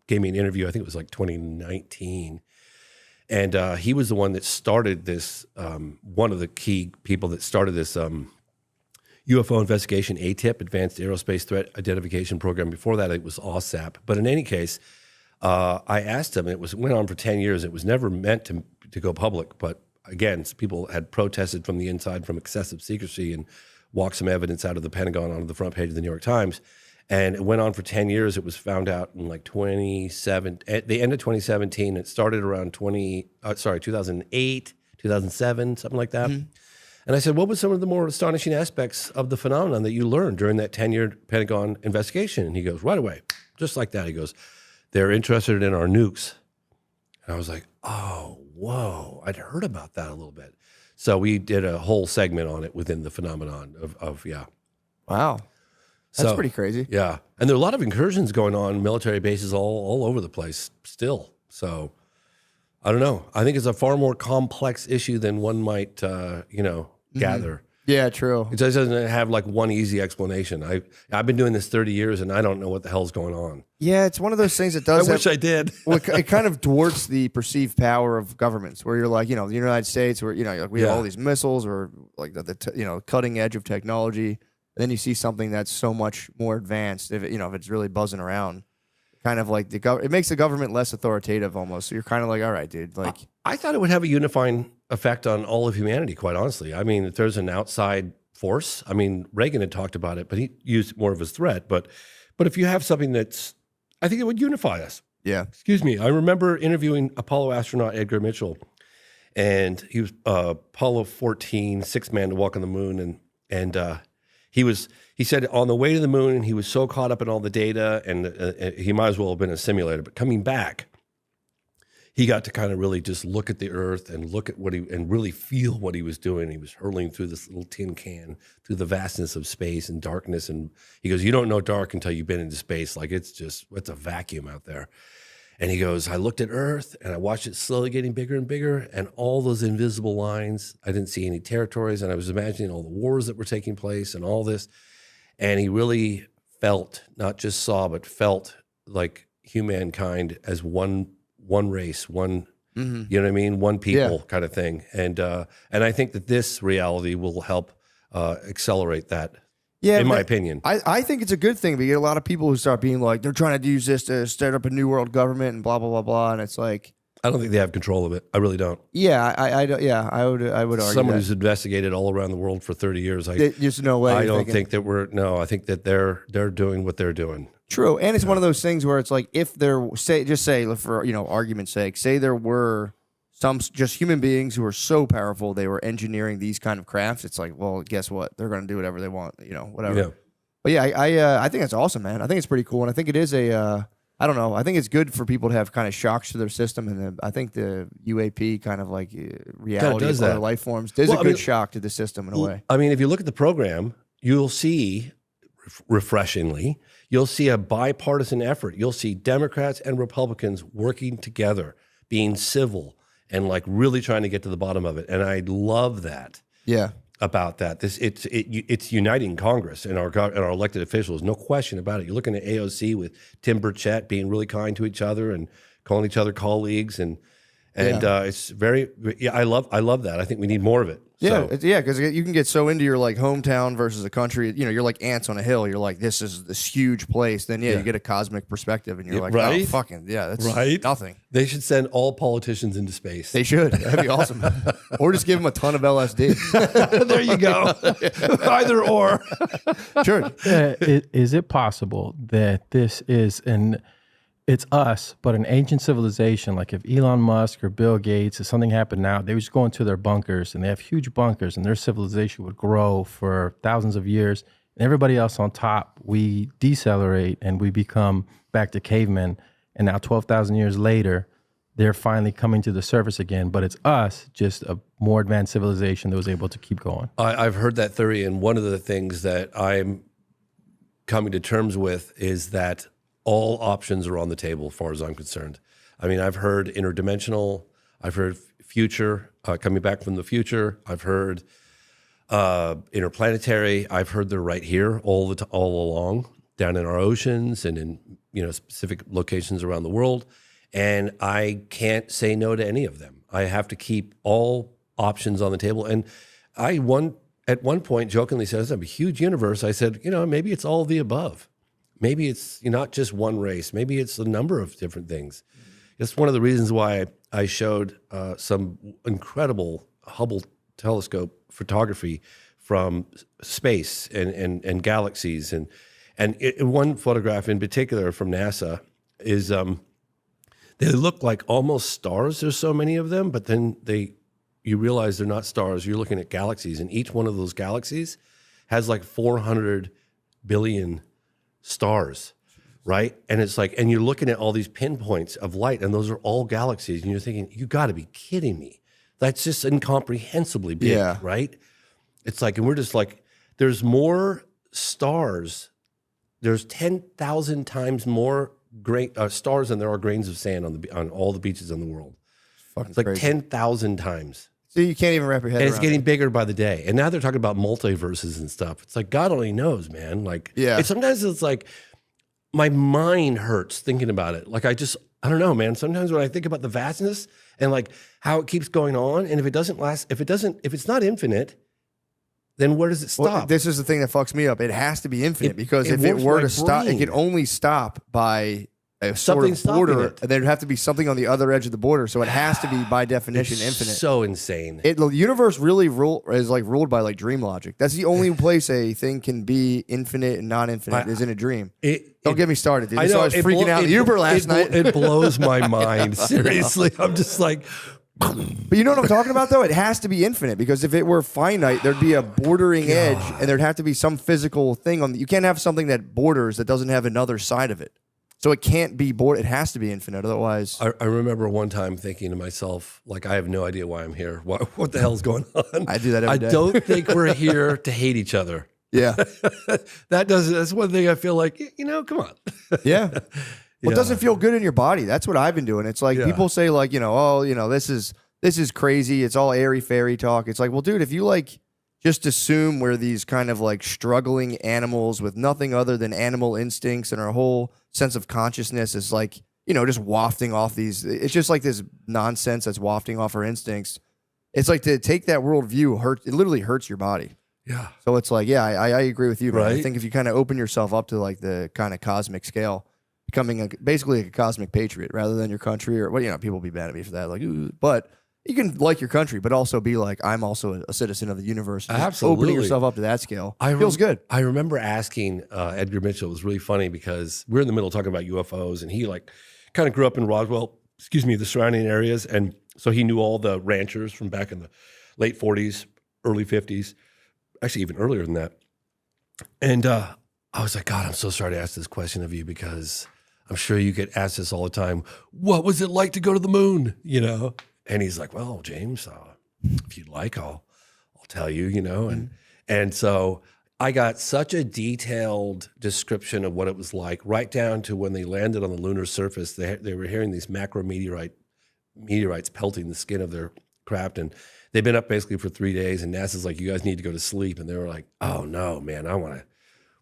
gave me an interview. I think it was like 2019. And he was the one that started this, one of the key people that started this UFO investigation, ATIP, Advanced Aerospace Threat Identification Program. Before that, it was OSAP. But in any case, I asked him, and it went on for 10 years. It was never meant to go public. But again, people had protested from the inside from excessive secrecy and walked some evidence out of the Pentagon onto the front page of the New York Times. And it went on for 10 years. It was found out in like at the end of 2017. It started around 2008, 2007, something like that. Mm-hmm. And I said, what were some of the more astonishing aspects of the phenomenon that you learned during that 10-year Pentagon investigation? And he goes, right away, just like that. He goes, they're interested in our nukes. And I was like, oh, whoa, I'd heard about that a little bit. So we did a whole segment on it within the phenomenon of Wow. That's pretty crazy. Yeah. And there are a lot of incursions going on, military bases all over the place still. So I don't know. I think it's a far more complex issue than one might, gather. Mm-hmm. Yeah, true. It just doesn't have like one easy explanation. I've been doing this 30 years and I don't know what the hell's going on. Yeah, it's one of those things that does. I wish I did. Well, it kind of dwarfs the perceived power of governments, where you're like, the United States, where like we have all these missiles, or like the cutting edge of technology. And then you see something that's so much more advanced. If it's really buzzing around, kind of like it makes the government less authoritative almost. So you're kind of like, all right, dude. Like I thought it would have a unifying effect on all of humanity. Quite honestly, I mean, if there's an outside force, I mean, Reagan had talked about it, but he used it more of a threat. But if you have something I think it would unify us. Yeah. Excuse me. I remember interviewing Apollo astronaut Edgar Mitchell, and he was Apollo 14, sixth man to walk on the moon, and He said on the way to the moon, he was so caught up in all the data, and he might as well have been a simulator. But coming back, he got to kind of really just look at the Earth and look at and really feel what he was doing. He was hurling through this little tin can through the vastness of space and darkness. And he goes, "You don't know dark until you've been into space. Like it's a vacuum out there." And he goes, "I looked at Earth and I watched it slowly getting bigger and bigger, and all those invisible lines. I didn't see any territories, and I was imagining all the wars that were taking place and all this." And he really felt, not just saw, but felt like humankind as one race, one, you know what I mean? One people kind of thing. And I think that this reality will help accelerate that, in my opinion. I think it's a good thing. We get a lot of people who start being like, they're trying to use this to start up a new world government and blah, blah, blah, blah. And it's like, I don't think they have control of it. I really don't. Yeah, I would argue someone that. who's investigated all around the world for 30 years. There's no way. I don't think that I think that they're doing what they're doing. True, and it's one of those things where it's like, if there, say for argument's sake, say there were some just human beings who were so powerful they were engineering these kind of crafts. It's like, well, guess what? They're going to do whatever they want, whatever. Yeah. But yeah, I think that's awesome, man. I think it's pretty cool, and I think it is I don't know. I think it's good for people to have kind of shocks to their system, and I think the UAP kind of like reality of other life forms is a good shock to the system in a way. I mean, if you look at the program, you'll see, refreshingly, you'll see a bipartisan effort. You'll see Democrats and Republicans working together, being civil, and like really trying to get to the bottom of it. And I love that. Yeah. About that, it's uniting Congress and our elected officials, no question about it. You're looking at AOC with Tim Burchett being really kind to each other and calling each other colleagues, and it's very I love that. I think we need more of it. Yeah, because you can get so into your like hometown versus a country. You're like ants on a hill. You're like, this is this huge place. Then you get a cosmic perspective, and you're like, oh fucking that's nothing. They should send all politicians into space. They should. That'd be awesome. Or just give them a ton of LSD. There you go. Either or. Sure. Is it possible that this is it's us, but an ancient civilization, like if Elon Musk or Bill Gates, if something happened now, they would just go into their bunkers, and they have huge bunkers, and their civilization would grow for thousands of years, and everybody else on top, we decelerate and we become back to cavemen, and now 12,000 years later, they're finally coming to the surface again, but it's us, just a more advanced civilization that was able to keep going. I've heard that theory, and one of the things that I'm coming to terms with is that all options are on the table as far as I'm concerned. I mean, I've heard interdimensional, I've heard future, coming back from the future, I've heard interplanetary, I've heard they're right here all along, down in our oceans and in specific locations around the world, and I can't say no to any of them. I have to keep all options on the table. And at one point jokingly said, "It's a huge universe." I said, maybe it's all of the above. Maybe it's not just one race. Maybe it's a number of different things. It's one of the reasons why I showed some incredible Hubble telescope photography from space and galaxies. And one photograph in particular from NASA is they look like almost stars. There's so many of them, but then you realize they're not stars. You're looking at galaxies, and each one of those galaxies has like 400 billion stars, right? And it's like, and you're looking at all these pinpoints of light, and those are all galaxies, and you're thinking, you got to be kidding me. That's just incomprehensibly big, right? It's like, and we're just like, there's more stars. There's 10,000 times more stars than there are grains of sand on all the beaches in the world. It's like 10,000 times. So you can't even wrap your head around it. And it's getting bigger by the day. And now they're talking about multiverses and stuff. It's like, God only knows, man. Like, sometimes it's like, my mind hurts thinking about it. Like, I don't know, man. Sometimes when I think about the vastness and like how it keeps going on, and if it's not infinite, then where does it stop? Well, this is the thing that fucks me up. It has to be infinite, because if it were to stop, it can only stop by a sort of border. There'd have to be something on the other edge of the border, so it has to be by definition infinite. So insane. The universe really is like ruled by like dream logic. That's the only place a thing can be infinite and non-infinite is in a dream. Don't get me started, dude. I was freaking out in the Uber last night. It blows my mind. Seriously, I'm just like, But you know what I'm talking about, though? It has to be infinite, because if it were finite, there'd be a bordering edge, and there'd have to be some physical thing on. You can't have something that borders that doesn't have another side of it. So it can't be it has to be infinite, otherwise. I remember one time thinking to myself, like, I have no idea why I'm here. What the hell's going on? I do that every day. I don't think we're here to hate each other. Yeah. That's one thing I feel like, come on. Yeah. Well, it doesn't feel good in your body. That's what I've been doing. It's like people say, like, this is crazy. It's all airy fairy talk. It's like, well, dude, if you like just assume we're these kind of like struggling animals with nothing other than animal instincts, and our whole sense of consciousness is like, just wafting off these. It's just like this nonsense that's wafting off our instincts. It's like, to take that worldview it literally hurts your body. Yeah. So it's like, yeah, I agree with you, man. Right. I think if you kind of open yourself up to like the kind of cosmic scale, becoming basically a cosmic patriot rather than your country, or people will be mad at me for that. Like, ooh, but you can like your country, but also be like, I'm also a citizen of the universe. Just Absolutely. opening yourself up to that scale feels good. I remember asking Edgar Mitchell. It was really funny because we're in the middle talking about UFOs, and he like kind of grew up in Roswell, the surrounding areas, and so he knew all the ranchers from back in the late 40s, early 50s, actually even earlier than that. And I was like, God, I'm so sorry to ask this question of you, because I'm sure you get asked this all the time. What was it like to go to the moon? And he's like, well, James, if you'd like, I'll tell you, and so I got such a detailed description of what it was like, right down to when they landed on the lunar surface. They were hearing these meteorites pelting the skin of their craft, and they've been up basically for 3 days, and NASA's like, you guys need to go to sleep. And they were like, oh no, man,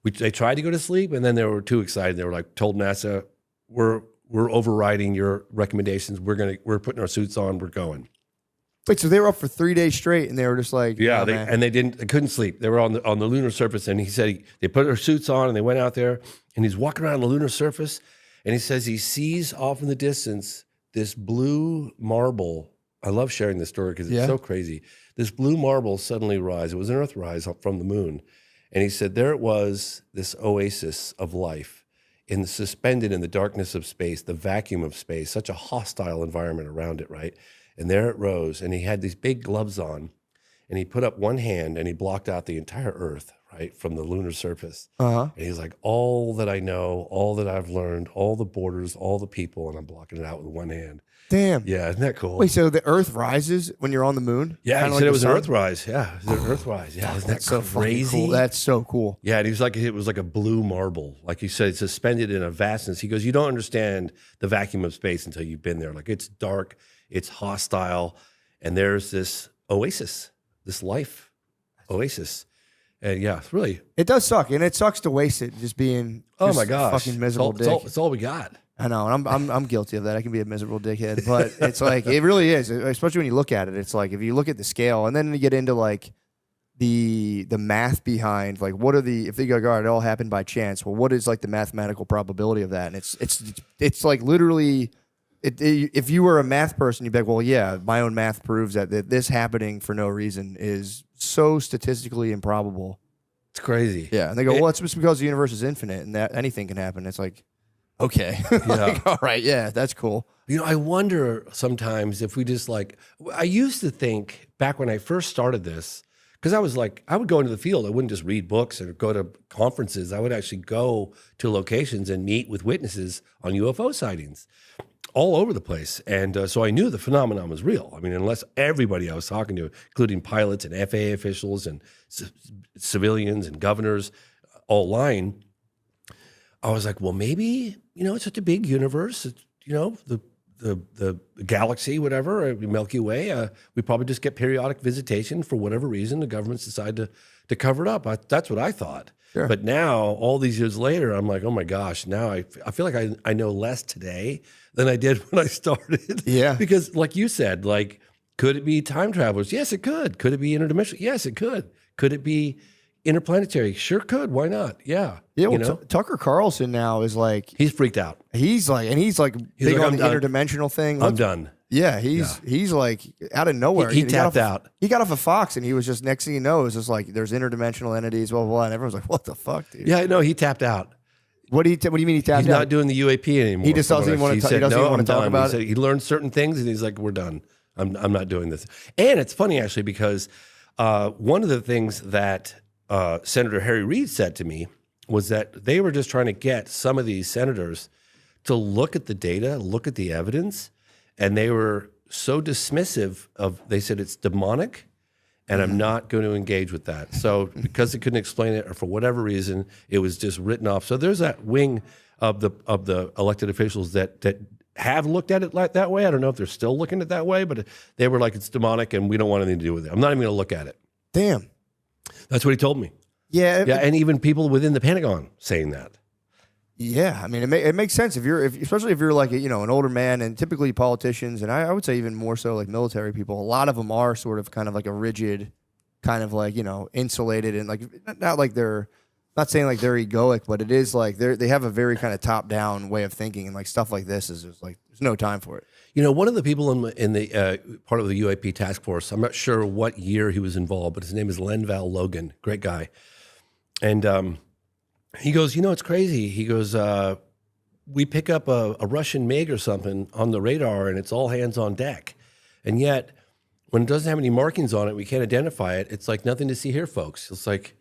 they tried to go to sleep, and then they were too excited. They were like, told NASA, we're overriding your recommendations. We're putting our suits on. We're going. Wait, so they were up for 3 days straight, and they were just like, yeah, oh, they couldn't sleep. They were on the lunar surface, and he said they put their suits on, and they went out there, and he's walking around the lunar surface, and he says he sees off in the distance this blue marble. I love sharing this story because it's so crazy. This blue marble suddenly rise. It was an Earthrise from the moon, and he said there it was, this oasis of life, suspended in the darkness of space, the vacuum of space, such a hostile environment around it, right? And there it rose, and he had these big gloves on, and he put up one hand, and he blocked out the entire Earth, right, from the lunar surface. And he's like, all that I know, all that I've learned, all the borders, all the people, and I'm blocking it out with one hand. Damn. Yeah, isn't that cool? Wait, so the Earth rises when you're on the moon? Yeah, Kinda he said it was an sun? Earthrise. Yeah, it was an Earthrise. Yeah, isn't that so crazy? fucking cool. That's so cool. Yeah, and he was like, it was like a blue marble. Like you said, it's suspended in a vastness. He goes, you don't understand the vacuum of space until you've been there. Like, it's dark, it's hostile, and there's this oasis, this life oasis. And yeah, it's really. It does suck, and it sucks to waste it just being Oh my gosh, fucking miserable dick. It's all we got. I know, and I'm guilty of that. I can be a miserable dickhead, but it's like, it really is, especially when you look at it. It's like, if you look at the scale, and then you get into like the math behind, like, what are if they go, all right, it all happened by chance. Well, what is like the mathematical probability of that? And it's like literally, if you were a math person, you'd be like, well, yeah, my own math proves that this happening for no reason is so statistically improbable. It's crazy. Yeah, and they go, well, it's just because the universe is infinite and that anything can happen. It's like, okay, like, all right, yeah, that's cool. I wonder sometimes if we just I used to think back when I first started this, because I would go into the field. I wouldn't just read books or go to conferences. I would actually go to locations and meet with witnesses on UFO sightings all over the place. And so I knew the phenomenon was real. I mean, unless everybody I was talking to, including pilots and FAA officials and civilians and governors, all lying, I was like, well, maybe, it's such a big universe. It's, the galaxy, whatever, Milky Way, we probably just get periodic visitation for whatever reason. The governments decide to cover it up. That's what I thought. Sure. But now, all these years later, I'm like, oh my gosh, now I feel like I know less today than I did when I started. Yeah. Because like you said, could it be time travelers? Yes, it could. Could it be interdimensional? Yes, it could. Could it be interplanetary? Sure could. Why not? Yeah. Yeah, well, Tucker Carlson now is like, he's freaked out. He's like big on the interdimensional thing. I'm done. Yeah, he's like out of nowhere. He tapped out. He got off of Fox, and he was just, next thing you know, it was just like, there's interdimensional entities, blah, blah, blah. And everyone's like, what the fuck, dude? Yeah, no, he tapped out. What do you mean he tapped out? He's not doing the UAP anymore. He just doesn't even want to talk about it? He learned certain things, and he's like, we're done. I'm not doing this. And it's funny actually because one of the things that Senator Harry Reid said to me was that they were just trying to get some of these senators to look at the data, look at the evidence, and they were so dismissive of. They said it's demonic. And I'm not going to engage with that. So because they couldn't explain it, or for whatever reason, it was just written off. So there's that wing of the elected officials that have looked at it like that way. I don't know if they're still looking at it that way, but they were like, it's demonic and we don't want anything to do with it. I'm not even going to look at it. Damn. That's what he told me. Yeah. Yeah, and even people within the Pentagon saying that. Yeah, I mean, it makes sense especially if you're like an older man, and typically politicians, and I would say even more so like military people. A lot of them are sort of kind of like a rigid, kind of like insulated, and like not like they're not saying like they're egoic, but it is like they have a very kind of top down way of thinking, and like stuff like this is just like there's no time for it. One of the people in the part of the UAP task force, I'm not sure what year he was involved, but his name is Lenval Logan, great guy, and. He goes, it's crazy. He goes, we pick up a Russian MiG or something on the radar and it's all hands on deck. And yet, when it doesn't have any markings on it, we can't identify it. It's like nothing to see here, folks. It's like,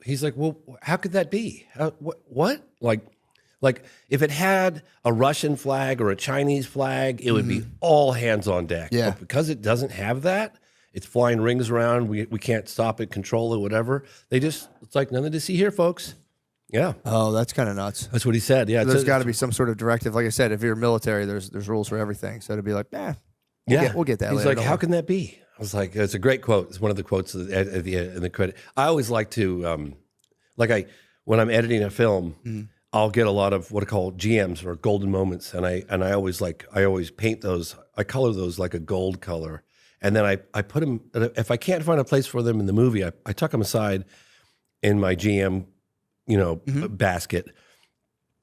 he's like, well, how could that be? What? Like if it had a Russian flag or a Chinese flag, it would be all hands on deck. Yeah. But because it doesn't have that, it's flying rings around. We can't stop it, control it, whatever. It's like nothing to see here, folks. Yeah. Oh, that's kind of nuts. That's what he said. Yeah. There's got to be some sort of directive. Like I said, if you're military, there's rules for everything. So to be like, we'll get that He's later. like, how can that be? I was like, it's a great quote. It's one of the quotes at the end in the credit. I always like to, when I'm editing a film, I'll get a lot of what I call GMs or golden moments. And I always paint those. I color those like a gold color. And then I put them, if I can't find a place for them in the movie, I tuck them aside in my GM, basket.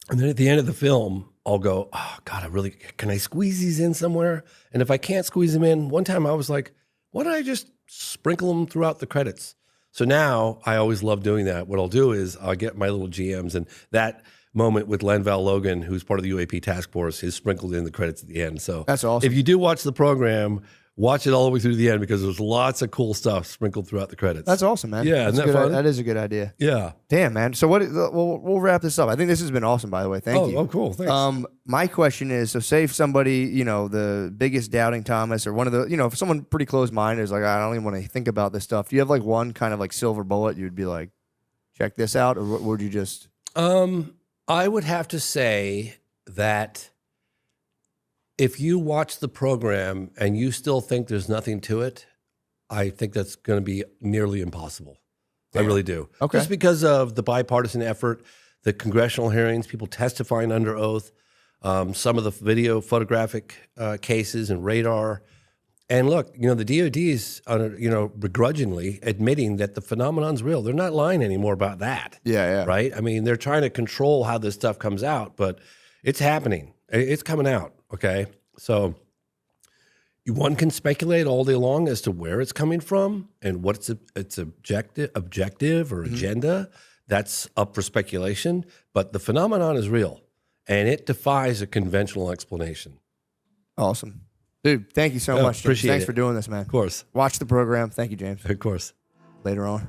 And then at the end of the film, I'll go, oh God, can I squeeze these in somewhere? And if I can't squeeze them in, one time I was like, why don't I just sprinkle them throughout the credits? So now I always love doing that. What I'll do is I'll get my little GMs, and that moment with Lenval Logan, who's part of the UAP task force, is sprinkled in the credits at the end. So that's awesome. If you do watch the program, watch it all the way through to the end because there's lots of cool stuff sprinkled throughout the credits. That's awesome, man. Yeah, isn't that fun? That is a good idea. Yeah. Damn, man. So we'll wrap this up. I think this has been awesome, by the way. Thank you. Oh, cool. Thanks. My question is, so say if somebody, the biggest doubting Thomas, or one of the, if someone pretty close-minded is like, I don't even want to think about this stuff. Do you have like one kind of like silver bullet you'd be like, check this out? Or would you just? I would have to say that if you watch the program and you still think there's nothing to it, I think that's going to be nearly impossible. Damn. I really do. Okay. Just because of the bipartisan effort, the congressional hearings, people testifying under oath, some of the video photographic cases and radar. And look, the DOD is, begrudgingly admitting that the phenomenon's real. They're not lying anymore about that. Yeah. Right? I mean, they're trying to control how this stuff comes out, but it's happening. It's coming out. Okay, so one can speculate all day long as to where it's coming from and what its objective or agenda. That's up for speculation, but the phenomenon is real, and it defies a conventional explanation. Awesome. Dude, thank you so much, James. Appreciate Thanks it. for doing this, man. Of course. Watch the program. Thank you, James. Of course. Later on.